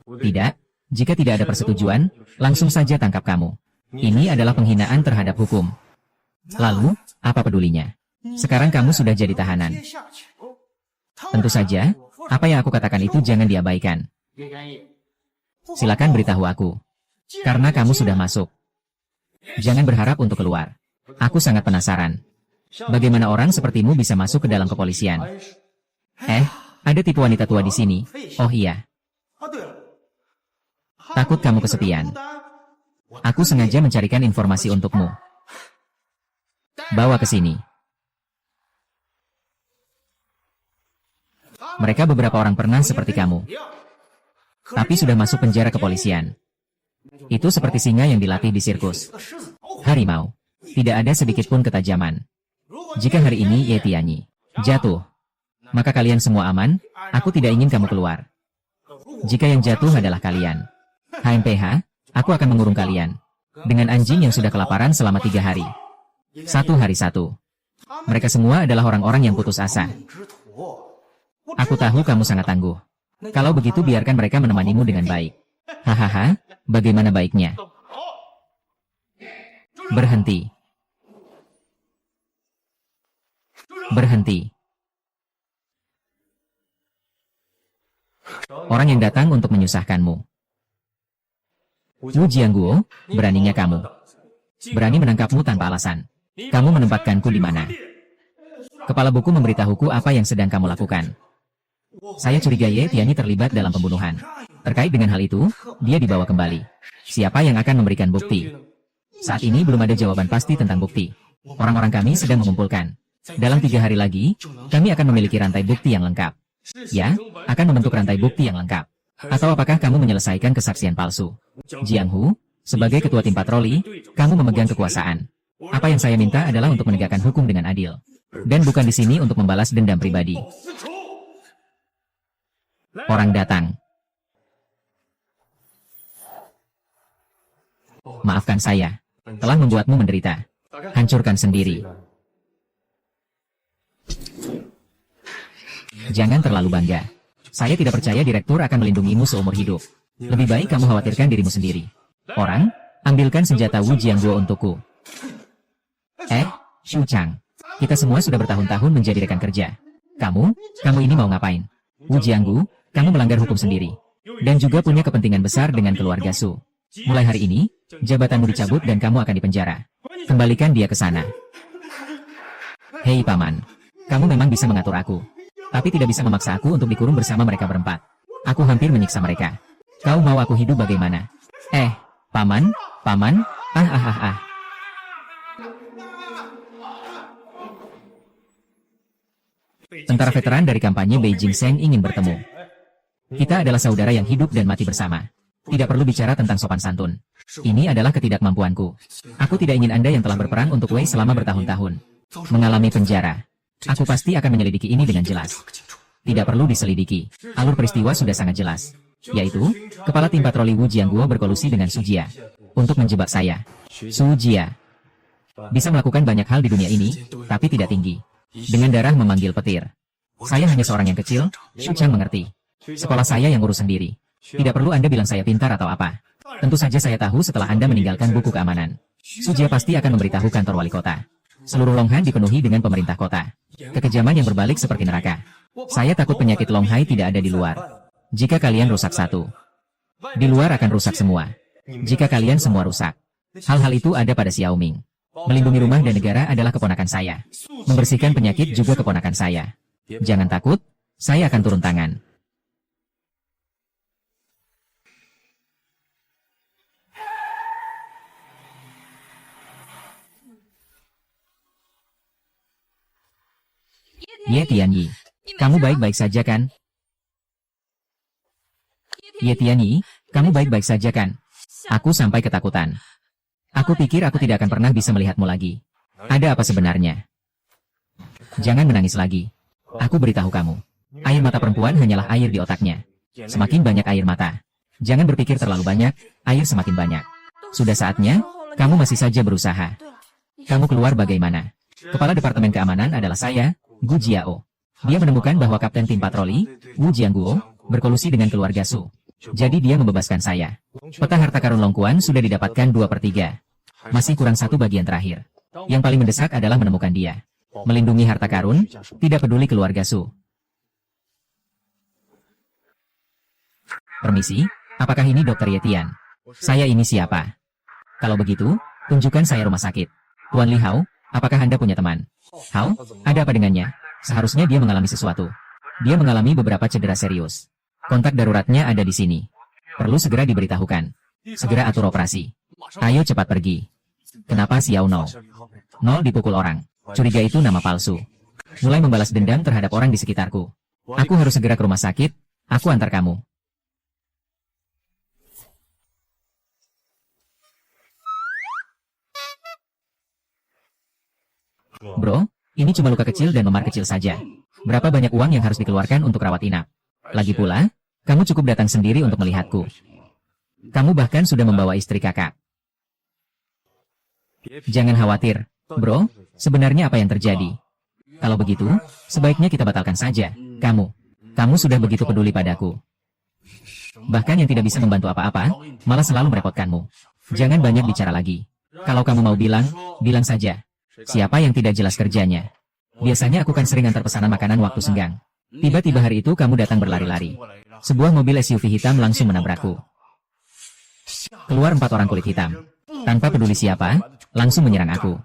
Tidak, jika tidak ada persetujuan, langsung saja tangkap kamu. Ini adalah penghinaan terhadap hukum. Lalu, apa pedulinya? Sekarang kamu sudah jadi tahanan. Tentu saja, apa yang aku katakan itu jangan diabaikan. Silakan beritahu aku. Karena kamu sudah masuk. Jangan berharap untuk keluar. Aku sangat penasaran. Bagaimana orang sepertimu bisa masuk ke dalam kepolisian? Ada tipe wanita tua di sini. Oh iya. Takut kamu kesepian. Aku sengaja mencarikan informasi untukmu. Bawa ke sini. Mereka beberapa orang pernah seperti kamu. Tapi sudah masuk penjara kepolisian. Itu seperti singa yang dilatih di sirkus. Harimau. Tidak ada sedikit pun ketajaman. Jika hari ini Ye Tianyi jatuh, maka kalian semua aman. Aku tidak ingin kamu keluar. Jika yang jatuh adalah kalian, HMPH, aku akan mengurung kalian. Dengan anjing yang sudah kelaparan selama 3 hari. 1 hari 1. Mereka semua adalah orang-orang yang putus asa. Aku tahu kamu sangat tangguh. Kalau begitu biarkan mereka menemanimu dengan baik. Hahaha, bagaimana baiknya? Berhenti. Berhenti. Orang yang datang untuk menyusahkanmu. Wu Jiangguo, beraninya kamu. Berani menangkapmu tanpa alasan. Kamu menempatkanku di mana? Kepala buku memberitahuku apa yang sedang kamu lakukan. Saya curiga Ye Tianyi terlibat dalam pembunuhan. Terkait dengan hal itu, dia dibawa kembali. Siapa yang akan memberikan bukti? Saat ini belum ada jawaban pasti tentang bukti. Orang-orang kami sedang mengumpulkan. Dalam 3 hari lagi, kami akan memiliki rantai bukti yang lengkap. Ya, akan membentuk rantai bukti yang lengkap. Atau apakah kamu menyelesaikan kesaksian palsu? Jiang Hu, sebagai ketua tim patroli, kamu memegang kekuasaan. Apa yang saya minta adalah untuk menegakkan hukum dengan adil. Dan bukan di sini untuk membalas dendam pribadi. Orang datang. Maafkan saya, telah membuatmu menderita. Hancurkan sendiri. Jangan terlalu bangga. Saya tidak percaya direktur akan melindungimu seumur hidup. Lebih baik kamu khawatirkan dirimu sendiri. Orang, ambilkan senjata Wu Jiangguo untukku. Xu Chang. Kita semua sudah bertahun-tahun menjadi rekan kerja. Kamu ini mau ngapain? Wu Jiangguo, kamu melanggar hukum sendiri. Dan juga punya kepentingan besar dengan keluarga Su. Mulai hari ini, jabatanmu dicabut dan kamu akan dipenjara. Kembalikan dia ke sana. Hei Paman, kamu memang bisa mengatur aku. Tapi tidak bisa memaksa aku untuk dikurung bersama mereka berempat. Aku hampir menyiksa mereka. Kau mau aku hidup bagaimana? Paman, Tentara veteran dari kampanye Beijing Seng ingin bertemu. Kita adalah saudara yang hidup dan mati bersama. Tidak perlu bicara tentang sopan santun. Ini adalah ketidakmampuanku. Aku tidak ingin Anda yang telah berperang untuk Wei selama bertahun-tahun mengalami penjara. Aku pasti akan menyelidiki ini dengan jelas. Tidak perlu diselidiki. Alur peristiwa sudah sangat jelas. Yaitu, kepala tim patroli Wu Jiangguo berkolusi dengan Su Jia untuk menjebak saya. Su Jia bisa melakukan banyak hal di dunia ini, tapi tidak tinggi. Dengan darah memanggil petir. Saya hanya seorang yang kecil, Xu Chang mengerti. Sekolah saya yang urus sendiri. Tidak perlu Anda bilang saya pintar atau apa. Tentu saja saya tahu setelah Anda meninggalkan buku keamanan. Su Jia pasti akan memberitahu kantor wali kota. Seluruh Longhan dipenuhi dengan pemerintah kota. Kekejaman yang berbalik seperti neraka. Saya takut penyakit Longhai tidak ada di luar. Jika kalian rusak satu, di luar akan rusak semua. Jika kalian semua rusak, hal-hal itu ada pada Xiaoming. Melindungi rumah dan negara adalah keponakan saya. Membersihkan penyakit juga keponakan saya. Jangan takut, saya akan turun tangan. Ye Tianyi, kamu baik-baik saja kan? Ye Tianyi, kamu baik-baik saja kan? Aku sampai ketakutan. Aku pikir aku tidak akan pernah bisa melihatmu lagi. Ada apa sebenarnya? Jangan menangis lagi. Aku beritahu kamu. Air mata perempuan hanyalah air di otaknya. Semakin banyak air mata. Jangan berpikir terlalu banyak, air semakin banyak. Sudah saatnya, kamu masih saja berusaha. Kamu keluar bagaimana? Kepala Departemen Keamanan adalah saya, Gu Jiao. Dia menemukan bahwa kapten tim patroli, Wu Jiangguo, berkolusi dengan keluarga Su. Jadi dia membebaskan saya. Peta harta karun Longquan sudah didapatkan 2/3. Masih kurang 1 bagian terakhir. Yang paling mendesak adalah menemukan dia. Melindungi harta karun, tidak peduli keluarga Su. Permisi, apakah ini Dr. Yetian? Saya ini siapa? Kalau begitu, tunjukkan saya rumah sakit. Tuan Li Hao, apakah Anda punya teman? Hao, ada apa dengannya? Seharusnya dia mengalami sesuatu. Dia mengalami beberapa cedera serius. Kontak daruratnya ada di sini. Perlu segera diberitahukan. Segera atur operasi. Ayo cepat pergi. Kenapa Xiao Nol? Nol dipukul orang. Curiga itu nama palsu. Mulai membalas dendam terhadap orang di sekitarku. Aku harus segera ke rumah sakit. Aku antar kamu. Bro, ini cuma luka kecil dan memar kecil saja. Berapa banyak uang yang harus dikeluarkan untuk rawat inap? Lagi pula, kamu cukup datang sendiri untuk melihatku. Kamu bahkan sudah membawa istri kakak. Jangan khawatir, bro. Sebenarnya apa yang terjadi? Kalau begitu, sebaiknya kita batalkan saja. Kamu sudah begitu peduli padaku. Bahkan yang tidak bisa membantu apa-apa, malah selalu merepotkanmu. Jangan banyak bicara lagi. Kalau kamu mau bilang, bilang saja. Siapa yang tidak jelas kerjanya? Biasanya aku kan sering antar pesanan makanan waktu senggang. Tiba-tiba hari itu kamu datang berlari-lari. Sebuah mobil SUV hitam langsung menabrakku. Keluar 4 orang kulit hitam. Tanpa peduli siapa, langsung menyerang aku.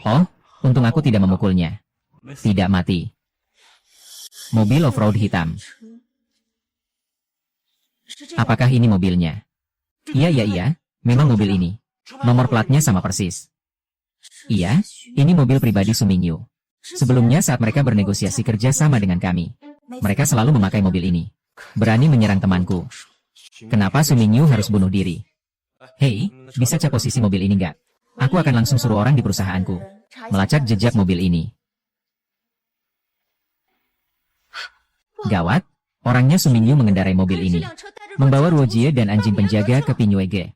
Oh, untung aku tidak memukulnya. Tidak mati. Mobil off-road hitam. Apakah ini mobilnya? Iya, memang mobil ini. Nomor platnya sama persis. Iya, ini mobil pribadi Su Mingyu. Sebelumnya saat mereka bernegosiasi kerja sama dengan kami, mereka selalu memakai mobil ini. Berani menyerang temanku. Kenapa Su Mingyu harus bunuh diri? Hei, bisa cek posisi mobil ini nggak? Aku akan langsung suruh orang di perusahaanku melacak jejak mobil ini. Gawat, orangnya Su Mingyu mengendarai mobil ini, membawa Ruojie dan anjing penjaga ke Pinyuege.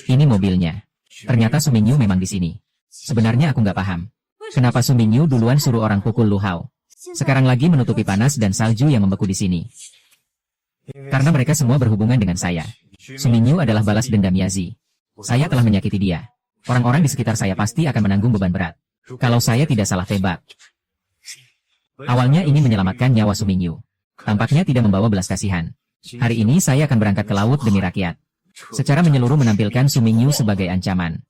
Ini mobilnya. Ternyata Su Mingyu memang di sini. Sebenarnya aku nggak paham. Kenapa Su Mingyu duluan suruh orang pukul Lu Hao? Sekarang lagi menutupi panas dan salju yang membeku di sini. Karena mereka semua berhubungan dengan saya. Su Mingyu adalah balas dendam Yazi. Saya telah menyakiti dia. Orang-orang di sekitar saya pasti akan menanggung beban berat. Kalau saya tidak salah tebak. Awalnya ingin menyelamatkan nyawa Su Mingyu. Tampaknya tidak membawa belas kasihan. Hari ini saya akan berangkat ke laut demi rakyat. Secara menyeluruh menampilkan Su Mingyu sebagai ancaman.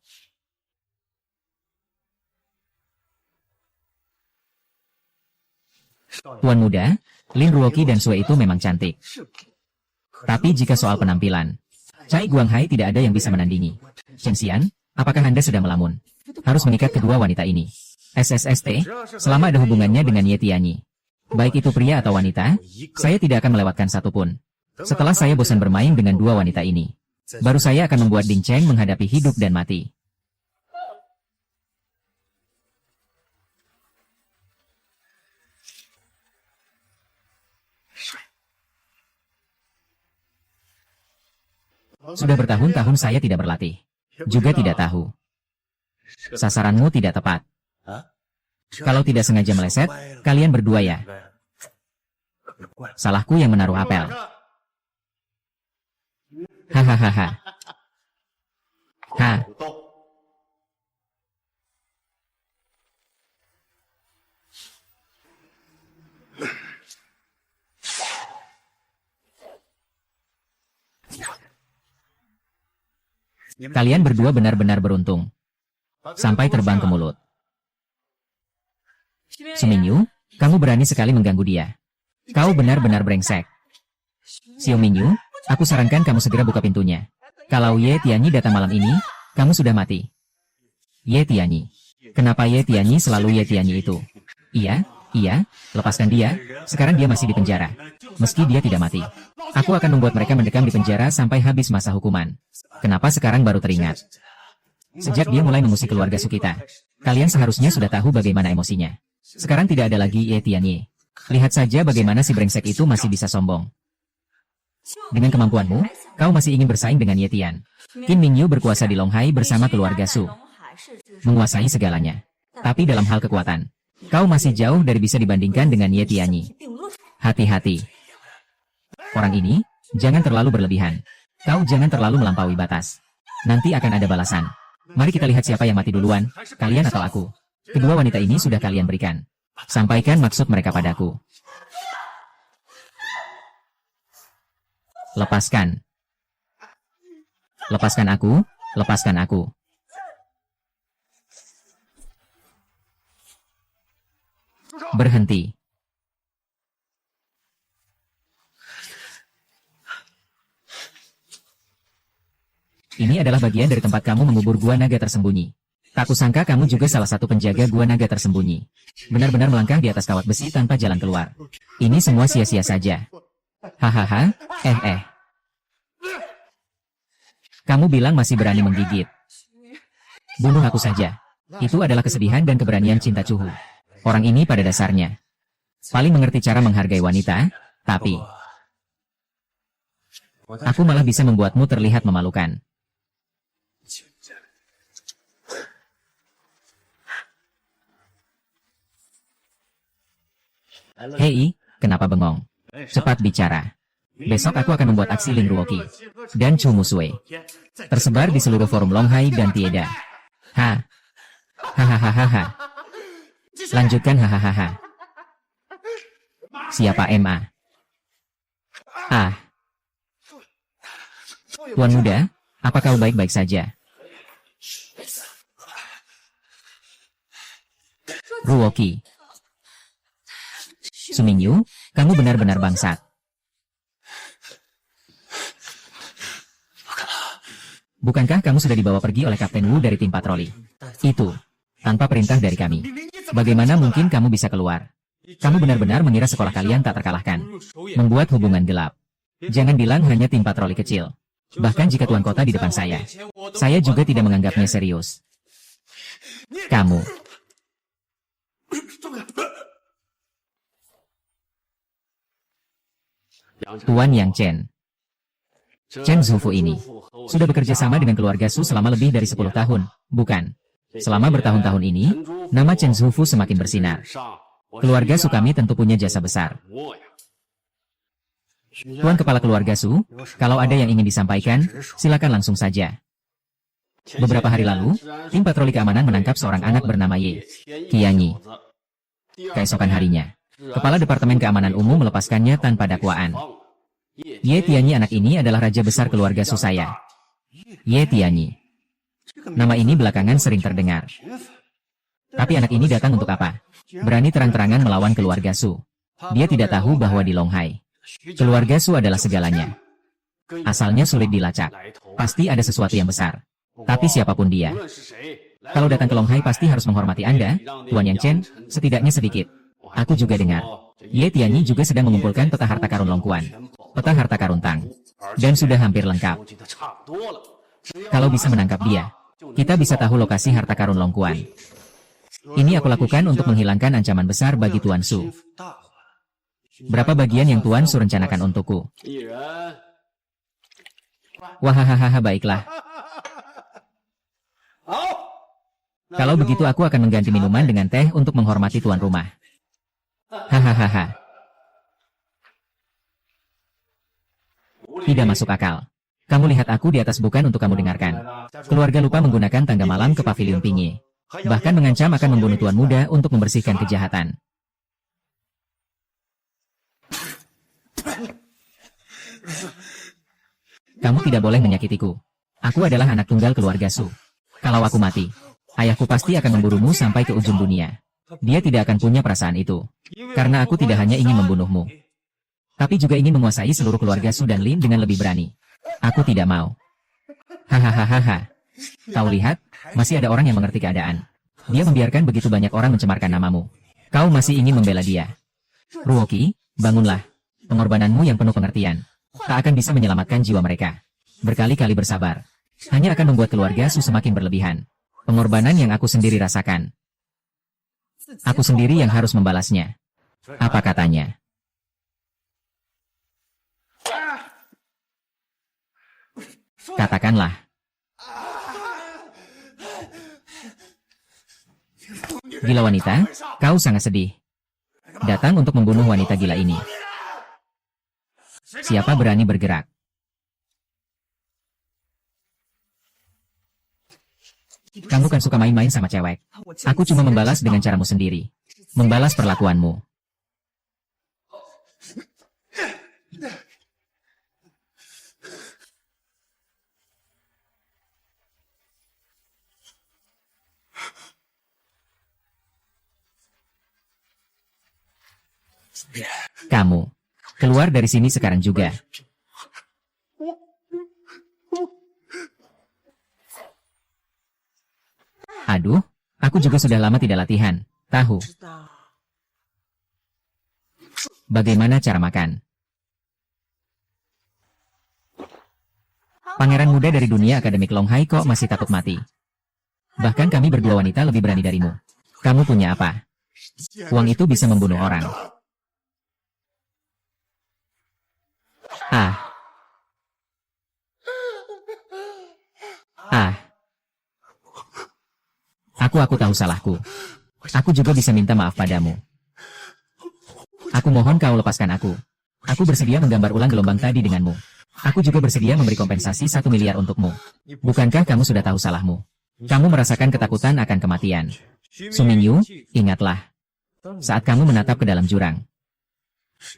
Tuan muda, Lin Ruoqi dan Sue itu memang cantik. Tapi jika soal penampilan, Cai Guanghai tidak ada yang bisa menandingi. Chen Xian, apakah Anda sedang melamun? Harus mengikat kedua wanita ini. SSST, selama ada hubungannya dengan Ye Tianyi. Baik itu pria atau wanita, saya tidak akan melewatkan satupun. Setelah saya bosan bermain dengan dua wanita ini, baru saya akan membuat Ding Cheng menghadapi hidup dan mati. Sudah bertahun-tahun saya tidak berlatih. Juga tidak tahu. Sasaranmu tidak tepat. Kalau tidak sengaja meleset, kalian berdua ya. Salahku yang menaruh apel. Hahaha. Ha. Kalian berdua benar-benar beruntung. Sampai terbang ke mulut. Su Mingyu, kamu berani sekali mengganggu dia. Kau benar-benar brengsek. Xiao Mingyu, aku sarankan kamu segera buka pintunya. Kalau Ye Tianyi datang malam ini, kamu sudah mati. Ye Tianyi. Kenapa Ye Tianyi selalu Ye Tianyi itu? Iya, lepaskan dia, sekarang dia masih di penjara. Meski dia tidak mati. Aku akan membuat mereka mendekam di penjara sampai habis masa hukuman. Kenapa sekarang baru teringat? Sejak dia mulai mengusik keluarga Sukita, kalian seharusnya sudah tahu bagaimana emosinya. Sekarang tidak ada lagi Ye Tianyi. Lihat saja bagaimana si brengsek itu masih bisa sombong. Dengan kemampuanmu, kau masih ingin bersaing dengan Ye Tian. Qin Mingyu berkuasa di Longhai bersama keluarga Su. Menguasai segalanya. Tapi dalam hal kekuatan, kau masih jauh dari bisa dibandingkan dengan Ye Tianyi. Hati-hati. Orang ini, jangan terlalu berlebihan. Kau jangan terlalu melampaui batas. Nanti akan ada balasan. Mari kita lihat siapa yang mati duluan, kalian atau aku. Kedua wanita ini sudah kalian berikan. Sampaikan maksud mereka padaku. Lepaskan. Lepaskan aku, lepaskan aku. Berhenti. Ini adalah bagian dari tempat kamu mengubur gua naga tersembunyi. Tak kusangka kamu juga salah satu penjaga gua naga tersembunyi. Benar-benar melangkah di atas kawat besi tanpa jalan keluar. Ini semua sia-sia saja. Hahaha, Kamu bilang masih berani menggigit. Bunuh aku saja. Itu adalah kesedihan dan keberanian cinta Cuhu. Orang ini pada dasarnya paling mengerti cara menghargai wanita, tapi aku malah bisa membuatmu terlihat memalukan. Hei, kenapa bengong? Cepat bicara. Besok aku akan membuat aksi Ling Ruoqi dan Chu Musue tersebar di seluruh forum Longhai dan Tieda. Hahaha. Lanjutkan hahaha. Siapa MA? Tuan muda, apa kau baik-baik saja? Ruoqi. Sumingyu, kamu benar-benar bangsat. Bukankah kamu sudah dibawa pergi oleh Kapten Wu dari tim patroli? Itu, tanpa perintah dari kami. Bagaimana mungkin kamu bisa keluar? Kamu benar-benar mengira sekolah kalian tak terkalahkan. Membuat hubungan gelap. Jangan bilang hanya tim patroli kecil. Bahkan jika tuan kota di depan saya juga tidak menganggapnya serius. Kamu. Tuan Yang Chen Zufu ini sudah bekerja sama dengan keluarga Su selama lebih dari 10 tahun, bukan? Selama bertahun-tahun ini, nama Chen Zufu semakin bersinar. Keluarga Su kami tentu punya jasa besar. Tuan Kepala Keluarga Su, kalau ada yang ingin disampaikan, silakan langsung saja. Beberapa hari lalu, tim patroli keamanan menangkap seorang anak bernama Ye Qianyi. Keesokan harinya, Kepala Departemen Keamanan Umum melepaskannya tanpa dakwaan. Ye Tianyi anak ini adalah raja besar keluarga Su saya. Ye Tianyi. Nama ini belakangan sering terdengar. Tapi anak ini datang untuk apa? Berani terang-terangan melawan keluarga Su. Dia tidak tahu bahwa di Longhai, keluarga Su adalah segalanya. Asalnya sulit dilacak. Pasti ada sesuatu yang besar. Tapi siapapun dia, kalau datang ke Longhai pasti harus menghormati Anda, Tuan Yang Chen, setidaknya sedikit. Aku juga dengar. Ye Tianyi juga sedang mengumpulkan peta harta karun Longkuan, peta harta karun Tang, dan sudah hampir lengkap. Kalau bisa menangkap dia, kita bisa tahu lokasi harta karun Longkuan. Ini aku lakukan untuk menghilangkan ancaman besar bagi Tuan Su. Berapa bagian yang Tuan Su rencanakan untukku? Wahahaha, baiklah. Kalau begitu aku akan mengganti minuman dengan teh untuk menghormati tuan rumah. Hahaha. Tidak masuk akal. Kamu lihat aku di atas bukan untuk kamu dengarkan. Keluarga lupa menggunakan tangga malam ke pavilion Pinyi. Bahkan mengancam akan membunuh tuan muda untuk membersihkan kejahatan. Kamu tidak boleh menyakitiku. Aku adalah anak tunggal keluarga Su. Kalau aku mati, ayahku pasti akan memburumu sampai ke ujung dunia. Dia tidak akan punya perasaan itu. Karena aku tidak hanya ingin membunuhmu, tapi juga ingin menguasai seluruh keluarga Su dan Lin dengan lebih berani. Aku tidak mau. Hahaha. Kau lihat, masih ada orang yang mengerti keadaan. Dia membiarkan begitu banyak orang mencemarkan namamu. Kau masih ingin membela dia. Ruoqi, bangunlah. Pengorbananmu yang penuh pengertian tak akan bisa menyelamatkan jiwa mereka. Berkali-kali bersabar hanya akan membuat keluarga Su semakin berlebihan. Pengorbanan yang aku sendiri rasakan, aku sendiri yang harus membalasnya. Apa katanya? Katakanlah. Gila wanita, kau sangat sedih. Datang untuk membunuh wanita gila ini. Siapa berani bergerak? Kamu kan suka main-main sama cewek. Aku cuma membalas dengan caramu sendiri. Membalas perlakuanmu. Kamu, keluar dari sini sekarang juga. Aduh, aku juga sudah lama tidak latihan. Tahu. Bagaimana cara makan? Pangeran muda dari dunia akademik Longhai kok masih takut mati. Bahkan kami berdua wanita lebih berani darimu. Kamu punya apa? Uang itu bisa membunuh orang. Ah. Ah. Aku tahu salahku. Aku juga bisa minta maaf padamu. Aku mohon kau lepaskan aku. Aku bersedia menggambar ulang gelombang tadi denganmu. Aku juga bersedia memberi kompensasi 1 miliar untukmu. Bukankah kamu sudah tahu salahmu? Kamu merasakan ketakutan akan kematian. Sumingyu, ingatlah. Saat kamu menatap ke dalam jurang.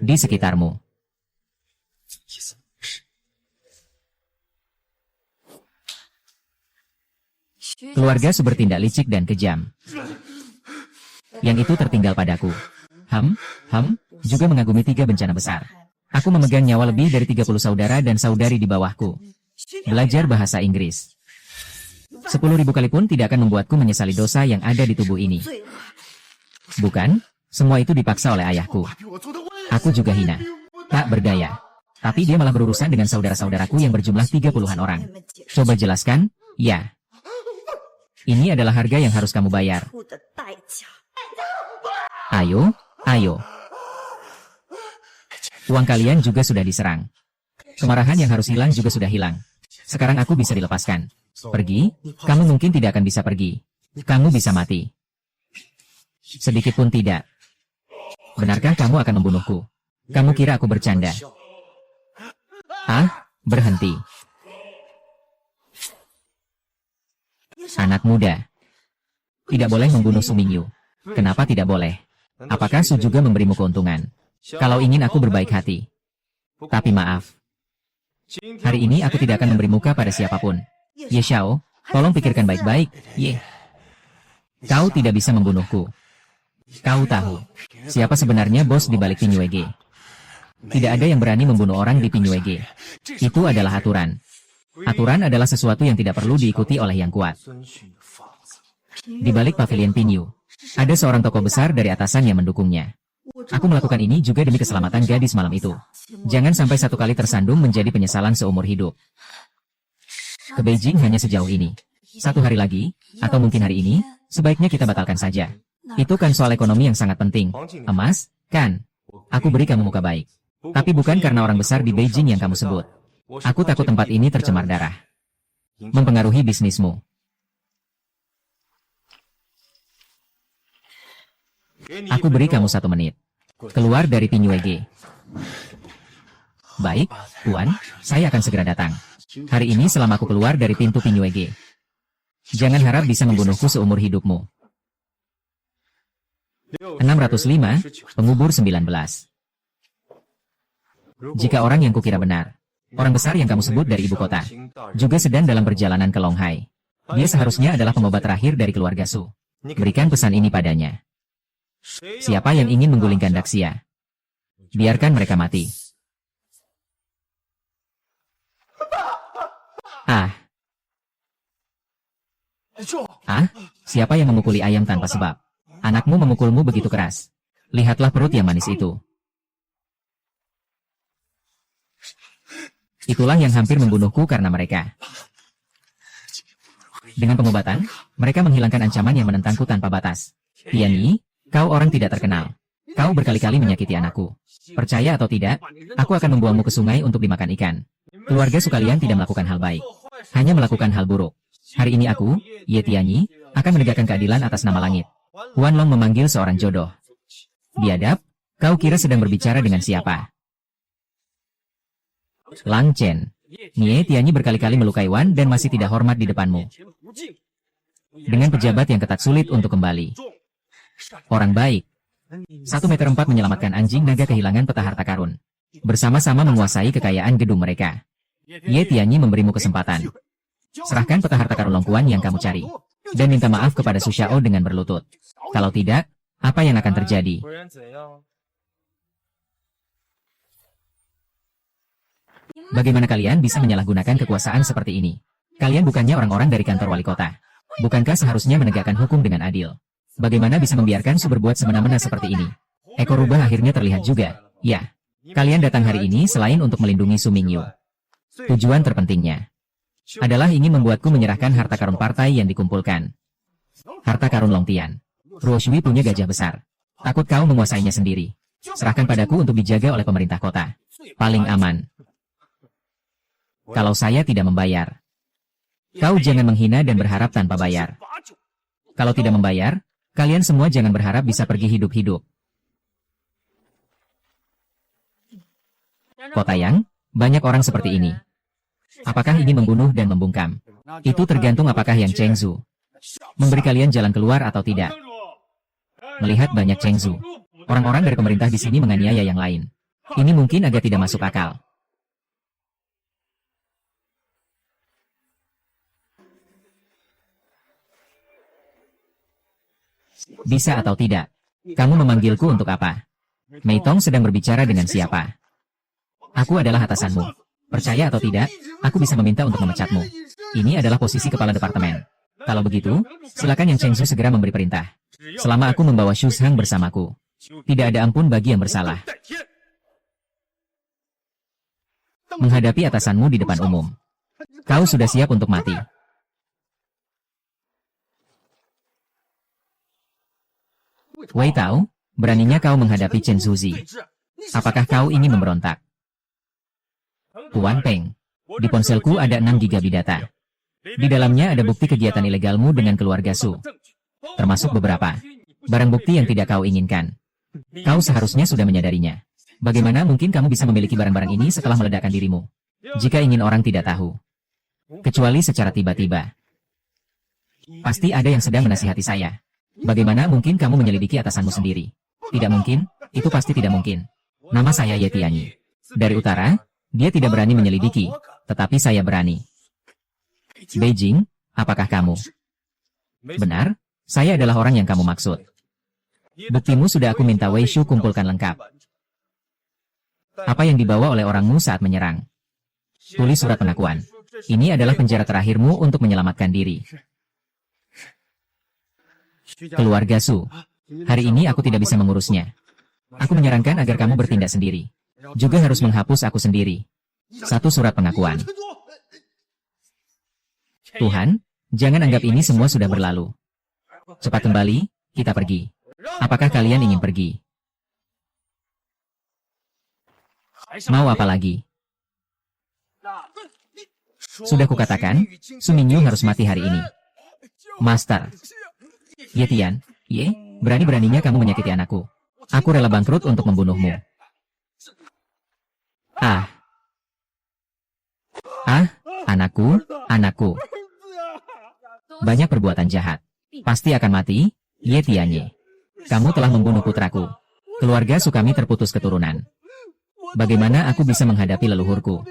Di sekitarmu. Keluarga Su bertindak licik dan kejam. Yang itu tertinggal padaku. Juga mengagumi 3 bencana besar. Aku memegang nyawa lebih dari 30 saudara dan saudari di bawahku. Belajar bahasa Inggris. 10.000 kali pun tidak akan membuatku menyesali dosa yang ada di tubuh ini. Bukan, semua itu dipaksa oleh ayahku. Aku juga hina. Tak berdaya. Tapi dia malah berurusan dengan saudara-saudaraku yang berjumlah 30-an orang. Coba jelaskan, ya. Ini adalah harga yang harus kamu bayar. Ayo. Uang kalian juga sudah diserang. Kemarahan yang harus hilang juga sudah hilang. Sekarang aku bisa dilepaskan. Pergi, kamu mungkin tidak akan bisa pergi. Kamu bisa mati. Sedikit pun tidak. Benarkah kamu akan membunuhku? Kamu kira aku bercanda? Berhenti. Anak muda. Tidak boleh membunuh Sumingyu. Kenapa tidak boleh? Apakah Su juga memberimu keuntungan? Kalau ingin aku berbaik hati. Tapi maaf. Hari ini aku tidak akan memberi muka pada siapapun. Ye Xiao, tolong pikirkan baik-baik, Ye. Kau tidak bisa membunuhku. Kau tahu siapa sebenarnya bos di balik Pinjuege. Tidak ada yang berani membunuh orang di Pinjuege. Itu adalah aturan. Aturan adalah sesuatu yang tidak perlu diikuti oleh yang kuat. Di balik pavilion Pinyu, ada seorang tokoh besar dari atasan yang mendukungnya. Aku melakukan ini juga demi keselamatan gadis malam itu. Jangan sampai satu kali tersandung menjadi penyesalan seumur hidup. Ke Beijing hanya sejauh ini. 1 hari lagi, atau mungkin hari ini, sebaiknya kita batalkan saja. Itu kan soal ekonomi yang sangat penting. Emas, kan? Aku beri kamu muka baik. Tapi bukan karena orang besar di Beijing yang kamu sebut. Aku takut tempat ini tercemar darah. Mempengaruhi bisnismu. Aku beri kamu 1 menit. Keluar dari Pinjuege. Baik, Tuan, saya akan segera datang. Hari ini selama aku keluar dari pintu Pinjuege. Jangan harap bisa membunuhku seumur hidupmu. 605, pengubur 19. Jika orang yang kukira benar, orang besar yang kamu sebut dari ibu kota, juga sedang dalam perjalanan ke Longhai. Dia seharusnya adalah pengobat terakhir dari keluarga Su. Berikan pesan ini padanya. Siapa yang ingin menggulingkan Daxia? Biarkan mereka mati. Siapa yang memukuli ayam tanpa sebab? Anakmu memukulmu begitu keras. Lihatlah perut yang manis itu. Itulah yang hampir membunuhku karena mereka. Dengan pengobatan, mereka menghilangkan ancaman yang menentangku tanpa batas. Tianyi, kau orang tidak terkenal. Kau berkali-kali menyakiti anakku. Percaya atau tidak, aku akan membuangmu ke sungai untuk dimakan ikan. Keluarga Su kalian tidak melakukan hal baik. Hanya melakukan hal buruk. Hari ini aku, Ye Tianyi, akan menegakkan keadilan atas nama langit. Wan Long memanggil seorang jodoh. Biadab, kau kira sedang berbicara dengan siapa? Lang Chen. Ye Tianyi berkali-kali melukai Wan dan masih tidak hormat di depanmu. Dengan pejabat yang ketat sulit untuk kembali. Orang baik. 1 meter 4 menyelamatkan anjing naga kehilangan peta harta karun. Bersama-sama menguasai kekayaan gedung mereka. Ye Tianyi memberimu kesempatan. Serahkan peta harta karun Longkuan yang kamu cari. Dan minta maaf kepada Su Xiao dengan berlutut. Kalau tidak, apa yang akan terjadi? Bagaimana kalian bisa menyalahgunakan kekuasaan seperti ini? Kalian bukannya orang-orang dari kantor wali kota. Bukankah seharusnya menegakkan hukum dengan adil? Bagaimana bisa membiarkan Su berbuat semena-mena seperti ini? Ekor rubah akhirnya terlihat juga. Ya, kalian datang hari ini selain untuk melindungi Su Mingyu. Tujuan terpentingnya adalah ingin membuatku menyerahkan harta karun partai yang dikumpulkan. Harta karun Longtian. Ruo Shui punya gajah besar. Takut kau menguasainya sendiri. Serahkan padaku untuk dijaga oleh pemerintah kota. Paling aman. Kalau saya tidak membayar. Kau jangan menghina dan berharap tanpa bayar. Kalau tidak membayar, kalian semua jangan berharap bisa pergi hidup-hidup. Kota Yang, banyak orang seperti ini. Apakah ingin membunuh dan membungkam? Itu tergantung apakah yang Chengzu memberi kalian jalan keluar atau tidak. Melihat banyak Chengzu, orang-orang dari pemerintah di sini menganiaya yang lain. Ini mungkin agak tidak masuk akal. Bisa atau tidak? Kamu memanggilku untuk apa? Mei Tong sedang berbicara dengan siapa? Aku adalah atasanmu. Percaya atau tidak, aku bisa meminta untuk memecatmu. Ini adalah posisi kepala departemen. Kalau begitu, silakan Yang Chengzu segera memberi perintah. Selama aku membawa Xu Shang bersamaku, tidak ada ampun bagi yang bersalah. Menghadapi atasanmu di depan umum. Kau sudah siap untuk mati. Wei Tao, beraninya kau menghadapi Chen Zuzi. Apakah kau ingin memberontak? Tuan Peng, di ponselku ada 6 GB data. Di dalamnya ada bukti kegiatan ilegalmu dengan keluarga Su. Termasuk beberapa barang bukti yang tidak kau inginkan. Kau seharusnya sudah menyadarinya. Bagaimana mungkin kamu bisa memiliki barang-barang ini setelah meledakkan dirimu? Jika ingin orang tidak tahu. Kecuali secara tiba-tiba. Pasti ada yang sedang menasihati saya. Bagaimana mungkin kamu menyelidiki atasanmu sendiri? Tidak mungkin, itu pasti tidak mungkin. Nama saya Ye Tianyi. Dari utara, dia tidak berani menyelidiki, tetapi saya berani. Beijing, apakah kamu? Benar, saya adalah orang yang kamu maksud. Buktimu sudah aku minta Wei Shu kumpulkan lengkap. Apa yang dibawa oleh orangmu saat menyerang? Tulis surat pengakuan. Ini adalah penjara terakhirmu untuk menyelamatkan diri. Keluarga Su, hari ini aku tidak bisa mengurusnya. Aku menyarankan agar kamu bertindak sendiri. Juga harus menghapus aku sendiri. 1 surat pengakuan. Tuhan, jangan anggap ini semua sudah berlalu. Cepat kembali, kita pergi. Apakah kalian ingin pergi? Mau apa lagi? Sudah kukatakan, Su Mingyu harus mati hari ini. Master. Ye Tian, Ye, berani-beraninya kamu menyakiti anakku. Aku rela bangkrut untuk membunuhmu. Anakku, anakku. Banyak perbuatan jahat. Pasti akan mati, Ye Tianyi. Kamu telah membunuh putraku. Keluarga Sukami terputus keturunan. Bagaimana aku bisa menghadapi leluhurku?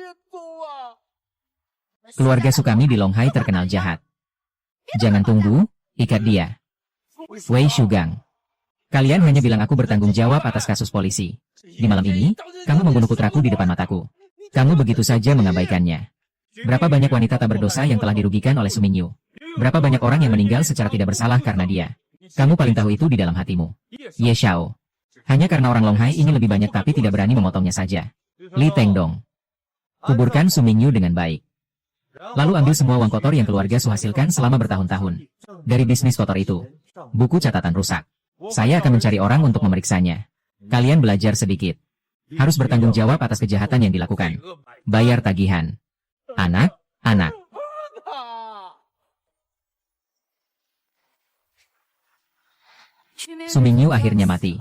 Keluarga Sukami di Longhai terkenal jahat. Jangan tunggu, ikat dia. Wei Shugang. Kalian hanya bilang aku bertanggung jawab atas kasus polisi. Di malam ini, kamu membunuh putraku di depan mataku. Kamu begitu saja mengabaikannya. Berapa banyak wanita tak berdosa yang telah dirugikan oleh Su Mingyu? Berapa banyak orang yang meninggal secara tidak bersalah karena dia? Kamu paling tahu itu di dalam hatimu. Ye Xiao. Hanya karena orang Longhai ini lebih banyak tapi tidak berani memotongnya saja. Li Tengdong. Kuburkan Su Mingyu dengan baik. Lalu ambil semua uang kotor yang keluarga Su hasilkan selama bertahun-tahun. Dari bisnis kotor itu. Buku catatan rusak. Saya akan mencari orang untuk memeriksanya. Kalian belajar sedikit. Harus bertanggung jawab atas kejahatan yang dilakukan. Bayar tagihan. Anak. Su Mingyu akhirnya mati.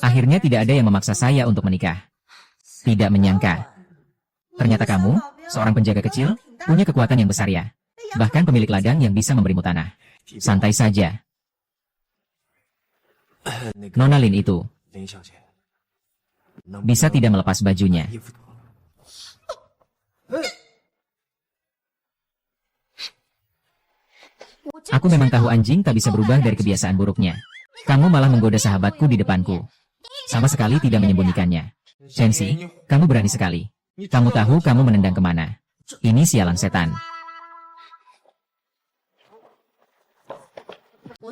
Akhirnya tidak ada yang memaksa saya untuk menikah. Tidak menyangka. Ternyata kamu, seorang penjaga kecil, punya kekuatan yang besar ya. Bahkan pemilik ladang yang bisa memberimu tanah. Santai saja. Nona Lin itu bisa tidak melepas bajunya. Aku memang tahu anjing tak bisa berubah dari kebiasaan buruknya. Kamu malah menggoda sahabatku di depanku. Sama sekali tidak menyembunyikannya. Shensi, kamu berani sekali. Kamu tahu kamu menendang kemana? Ini sialan setan.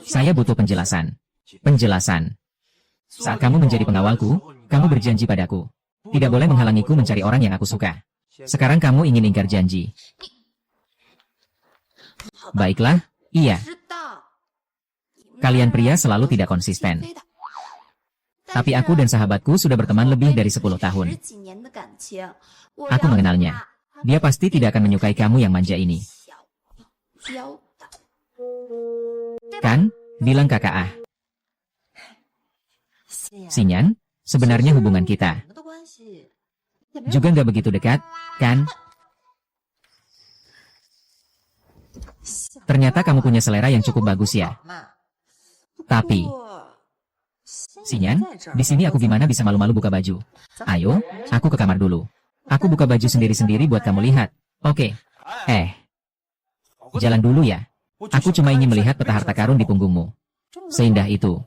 Saya butuh penjelasan. Penjelasan. Saat kamu menjadi pengawalku, kamu berjanji padaku. Tidak boleh menghalangiku mencari orang yang aku suka. Sekarang kamu ingin ingkar janji. Baiklah, iya. Kalian pria selalu tidak konsisten. Tapi aku dan sahabatku sudah berteman lebih dari 10 tahun. Aku mengenalnya. Dia pasti tidak akan menyukai kamu yang manja ini. Kan? Bilang kakak ah. Sinyan, sebenarnya hubungan kita juga nggak begitu dekat, kan? Ternyata kamu punya selera yang cukup bagus ya. Tapi, Sinyan, di sini aku gimana bisa malu-malu buka baju? Ayo, aku ke kamar dulu. Aku buka baju sendiri-sendiri buat kamu lihat. Oke. Jalan dulu ya. Aku cuma ingin melihat peta harta karun di punggungmu. Seindah itu.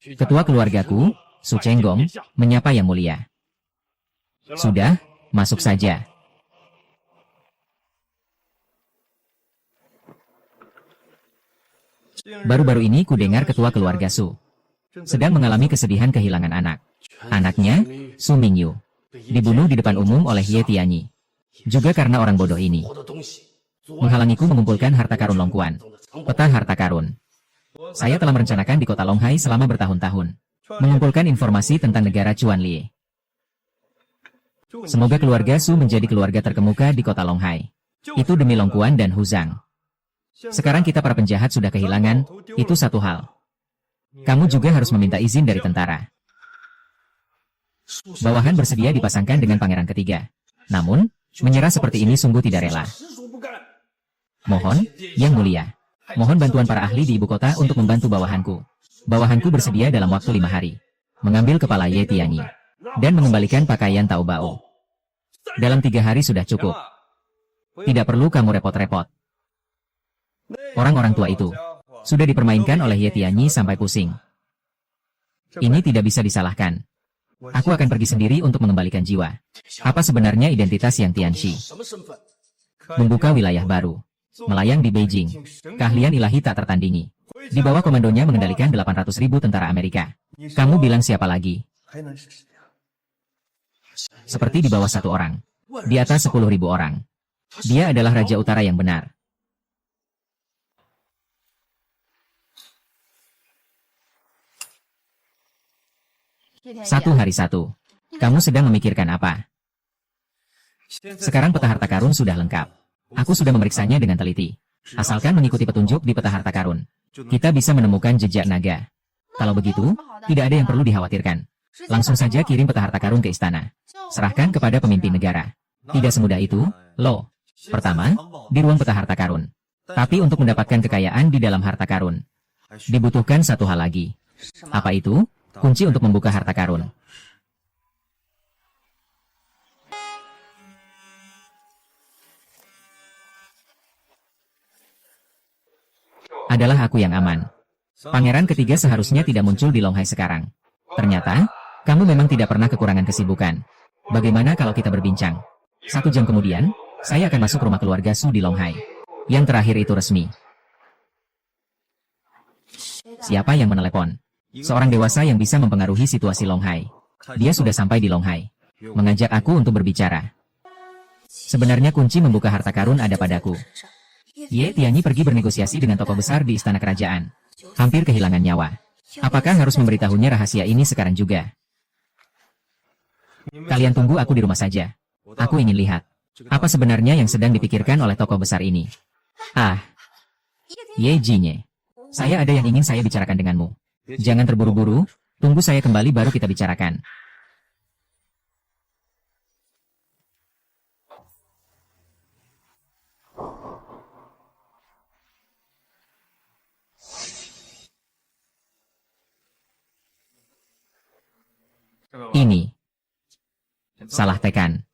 Ketua keluargaku, Su Cenggong, menyapa yang mulia. Sudah, masuk saja. Baru-baru ini ku dengar ketua keluarga Su sedang mengalami kesedihan kehilangan anak. Anaknya, Su Mingyu, dibunuh di depan umum oleh Ye Tianyi. Juga karena orang bodoh ini menghalangiku mengumpulkan harta karun Longquan. Peta harta karun. Saya telah merencanakan di kota Longhai selama bertahun-tahun. Mengumpulkan informasi tentang negara Chuanlie. Semoga keluarga Su menjadi keluarga terkemuka di kota Longhai. Itu demi Longquan dan Huzang. Sekarang kita para penjahat sudah kehilangan, itu satu hal. Kamu juga harus meminta izin dari tentara. Bawahan bersedia dipasangkan dengan pangeran ketiga. Namun, menyerah seperti ini sungguh tidak rela. Mohon, Yang Mulia. Mohon bantuan para ahli di ibu kota untuk membantu bawahanku. Bawahanku bersedia dalam waktu 5 hari. Mengambil kepala Ye Tianyi. Dan mengembalikan pakaian Tao Bao. Dalam 3 hari sudah cukup. Tidak perlu kamu repot-repot. Orang-orang tua itu sudah dipermainkan oleh Ye Tianyi sampai pusing. Ini tidak bisa disalahkan. Aku akan pergi sendiri untuk mengembalikan jiwa. Apa sebenarnya identitas Yang Tianxi? Membuka wilayah baru. Melayang di Beijing. Keahlian ilahi tak tertandingi. Di bawah komandonya mengendalikan 800.000 tentara Amerika. Kamu bilang siapa lagi? Seperti di bawah 1 orang. Di atas 10.000 orang. Dia adalah Raja Utara yang benar. Satu hari satu. Kamu sedang memikirkan apa? Sekarang peta harta karun sudah lengkap. Aku sudah memeriksanya dengan teliti. Asalkan mengikuti petunjuk di peta harta karun, kita bisa menemukan jejak naga. Kalau begitu, tidak ada yang perlu dikhawatirkan. Langsung saja kirim peta harta karun ke istana. Serahkan kepada pemimpin negara. Tidak semudah itu, loh. Pertama, di ruang peta harta karun. Tapi untuk mendapatkan kekayaan di dalam harta karun, dibutuhkan satu hal lagi. Apa itu? Kunci untuk membuka harta karun. Adalah aku yang aman. Pangeran ketiga seharusnya tidak muncul di Longhai sekarang. Ternyata, kamu memang tidak pernah kekurangan kesibukan. Bagaimana kalau kita berbincang? 1 jam kemudian, saya akan masuk rumah keluarga Su di Longhai. Yang terakhir itu resmi. Siapa yang menelepon? Seorang dewasa yang bisa mempengaruhi situasi Longhai. Dia sudah sampai di Longhai. Mengajak aku untuk berbicara. Sebenarnya kunci membuka harta karun ada padaku. Ye Tianyi pergi bernegosiasi dengan tokoh besar di istana kerajaan. Hampir kehilangan nyawa. Apakah harus memberitahunya rahasia ini sekarang juga? Kalian tunggu aku di rumah saja. Aku ingin lihat. Apa sebenarnya yang sedang dipikirkan oleh tokoh besar ini? Ah. Ye Jinye. Saya ada yang ingin saya bicarakan denganmu. Jangan terburu-buru. Tunggu saya kembali baru kita bicarakan. Ini. Salah tekan.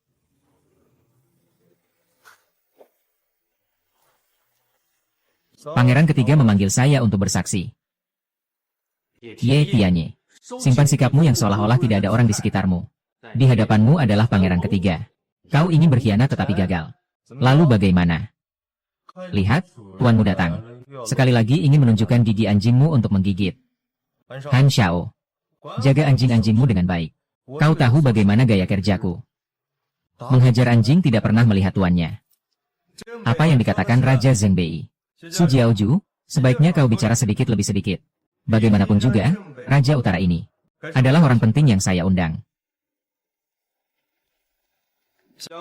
Pangeran ketiga memanggil saya untuk bersaksi. Ye Tianye, simpan sikapmu yang seolah-olah tidak ada orang di sekitarmu. Di hadapanmu adalah pangeran ketiga. Kau ingin berkhianat tetapi gagal. Lalu bagaimana? Lihat, tuanmu datang. Sekali lagi ingin menunjukkan gigi anjingmu untuk menggigit. Han Xiao, jaga anjing-anjingmu dengan baik. Kau tahu bagaimana gaya kerjaku. Menghajar anjing tidak pernah melihat tuannya. Apa yang dikatakan Raja Zheng Bei? Su Jiaoju, sebaiknya kau bicara sedikit lebih sedikit. Bagaimanapun juga, Raja Utara ini adalah orang penting yang saya undang.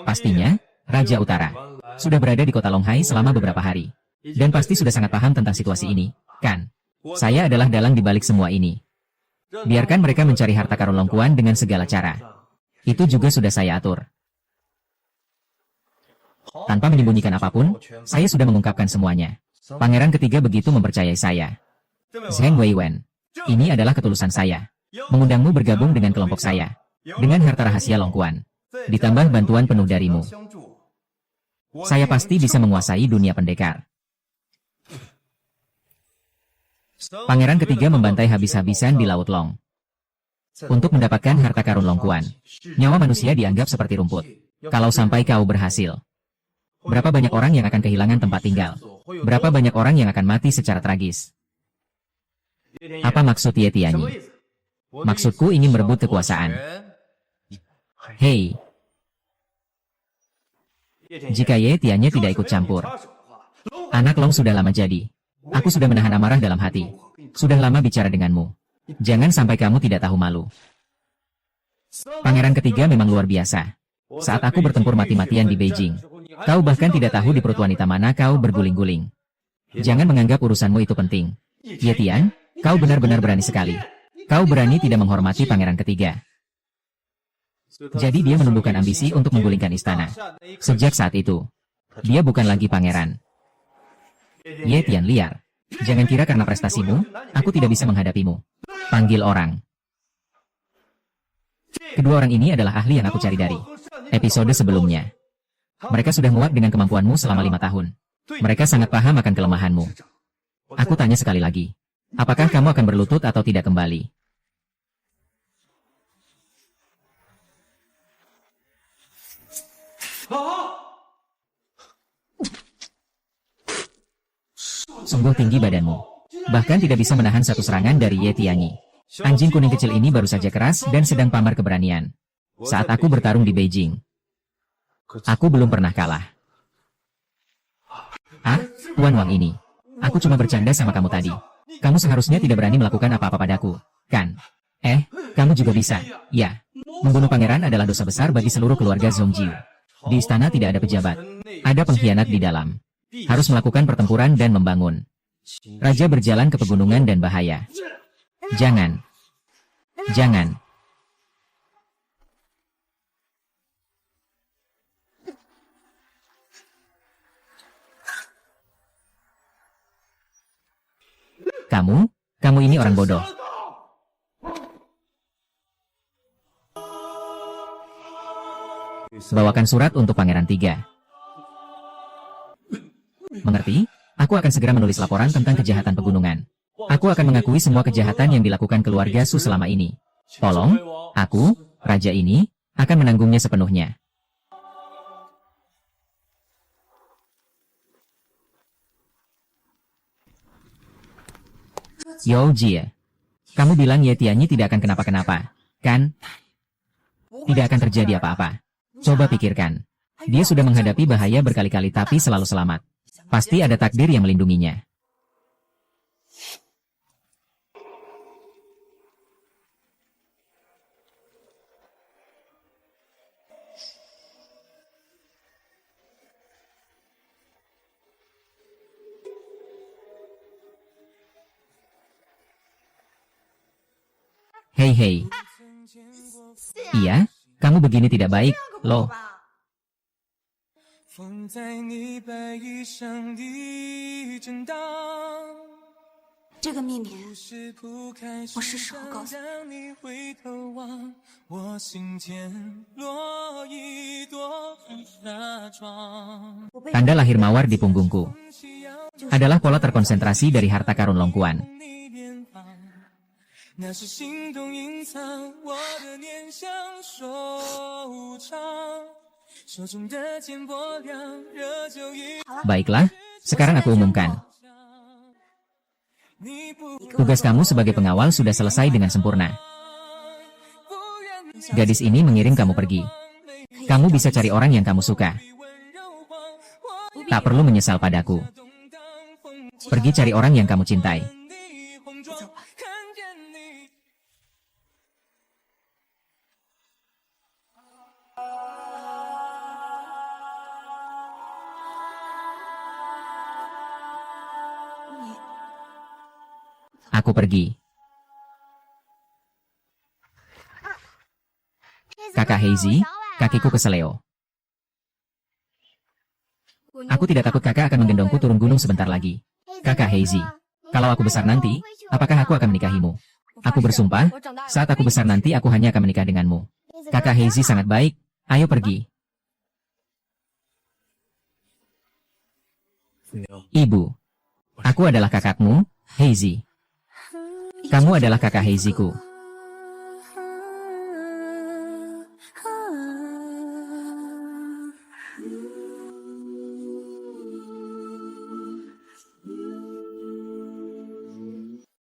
Pastinya, Raja Utara sudah berada di kota Longhai selama beberapa hari. Dan pasti sudah sangat paham tentang situasi ini, kan? Saya adalah dalang di balik semua ini. Biarkan mereka mencari harta karun Longkuan dengan segala cara. Itu juga sudah saya atur. Tanpa menyembunyikan apapun, saya sudah mengungkapkan semuanya. Pangeran ketiga begitu mempercayai saya. Zheng Weiwen, ini adalah ketulusan saya. Mengundangmu bergabung dengan kelompok saya. Dengan harta rahasia Longkuan. Ditambah bantuan penuh darimu. Saya pasti bisa menguasai dunia pendekar. Pangeran ketiga membantai habis-habisan di Laut Long. Untuk mendapatkan harta karun Longkuan. Nyawa manusia dianggap seperti rumput. Kalau sampai kau berhasil. Berapa banyak orang yang akan kehilangan tempat tinggal? Berapa banyak orang yang akan mati secara tragis? Apa maksud Ye Tianye? Maksudku ingin merebut kekuasaan. Hei. Jika Ye Tianye tidak ikut campur. Anak Long sudah lama jadi. Aku sudah menahan amarah dalam hati. Sudah lama bicara denganmu. Jangan sampai kamu tidak tahu malu. Pangeran ketiga memang luar biasa. Saat aku bertempur mati-matian di Beijing. Kau bahkan tidak tahu di perut wanita mana kau berguling-guling. Jangan menganggap urusanmu itu penting. Ye Tian, kau benar-benar berani sekali. Kau berani tidak menghormati pangeran ketiga. Jadi dia menumbuhkan ambisi untuk menggulingkan istana. Sejak saat itu, dia bukan lagi pangeran. Ye Tian liar. Jangan kira karena prestasimu, aku tidak bisa menghadapimu. Panggil orang. Kedua orang ini adalah ahli yang aku cari dari episode sebelumnya. Mereka sudah muak dengan kemampuanmu selama 5 tahun. Mereka sangat paham akan kelemahanmu. Aku tanya sekali lagi. Apakah kamu akan berlutut atau tidak kembali? Sungguh tinggi badanmu. Bahkan tidak bisa menahan satu serangan dari Ye Tianye. Anjing kuning kecil ini baru saja keras dan sedang pamer keberanian. Saat aku bertarung di Beijing, aku belum pernah kalah. Ah, Tuan Wang ini. Aku cuma bercanda sama kamu tadi. Kamu seharusnya tidak berani melakukan apa-apa padaku, kan? Kamu juga bisa. Ya. Membunuh pangeran adalah dosa besar bagi seluruh keluarga Zhongjiu. Di istana tidak ada pejabat. Ada pengkhianat di dalam. Harus melakukan pertempuran dan membangun. Raja berjalan ke pegunungan dan bahaya. Jangan. Jangan. Kamu ini orang bodoh. Bawakan surat untuk Pangeran Tiga. Mengerti? Aku akan segera menulis laporan tentang kejahatan pegunungan. Aku akan mengakui semua kejahatan yang dilakukan keluarga Su selama ini. Tolong, aku, raja ini, akan menanggungnya sepenuhnya. Yo Jie, kamu bilang Ye Tianye tidak akan kenapa-kenapa, kan? Tidak akan terjadi apa-apa. Coba pikirkan. Dia sudah menghadapi bahaya berkali-kali tapi selalu selamat. Pasti ada takdir yang melindunginya. Hei. Iya, kamu begini tidak baik, loh. 这个秘密，我是时候告诉你。Tanda lahir mawar di punggungku adalah pola terkonsentrasi dari harta karun Longkuan. Baiklah, sekarang aku umumkan. Tugas kamu sebagai pengawal sudah selesai dengan sempurna. Gadis ini mengirim kamu pergi. Kamu bisa cari orang yang kamu suka. Tak perlu menyesal padaku. Pergi cari orang yang kamu cintai. Aku pergi. Kakak Heizi, kakiku keseleo. Aku tidak takut kakak akan menggendongku turun gunung sebentar lagi. Kakak Heizi, kalau aku besar nanti, apakah aku akan menikahimu? Aku bersumpah, saat aku besar nanti aku hanya akan menikah denganmu. Kakak Heizi sangat baik, ayo pergi. Ibu, aku adalah kakakmu, Heizi. Kamu adalah kakak Heiziku.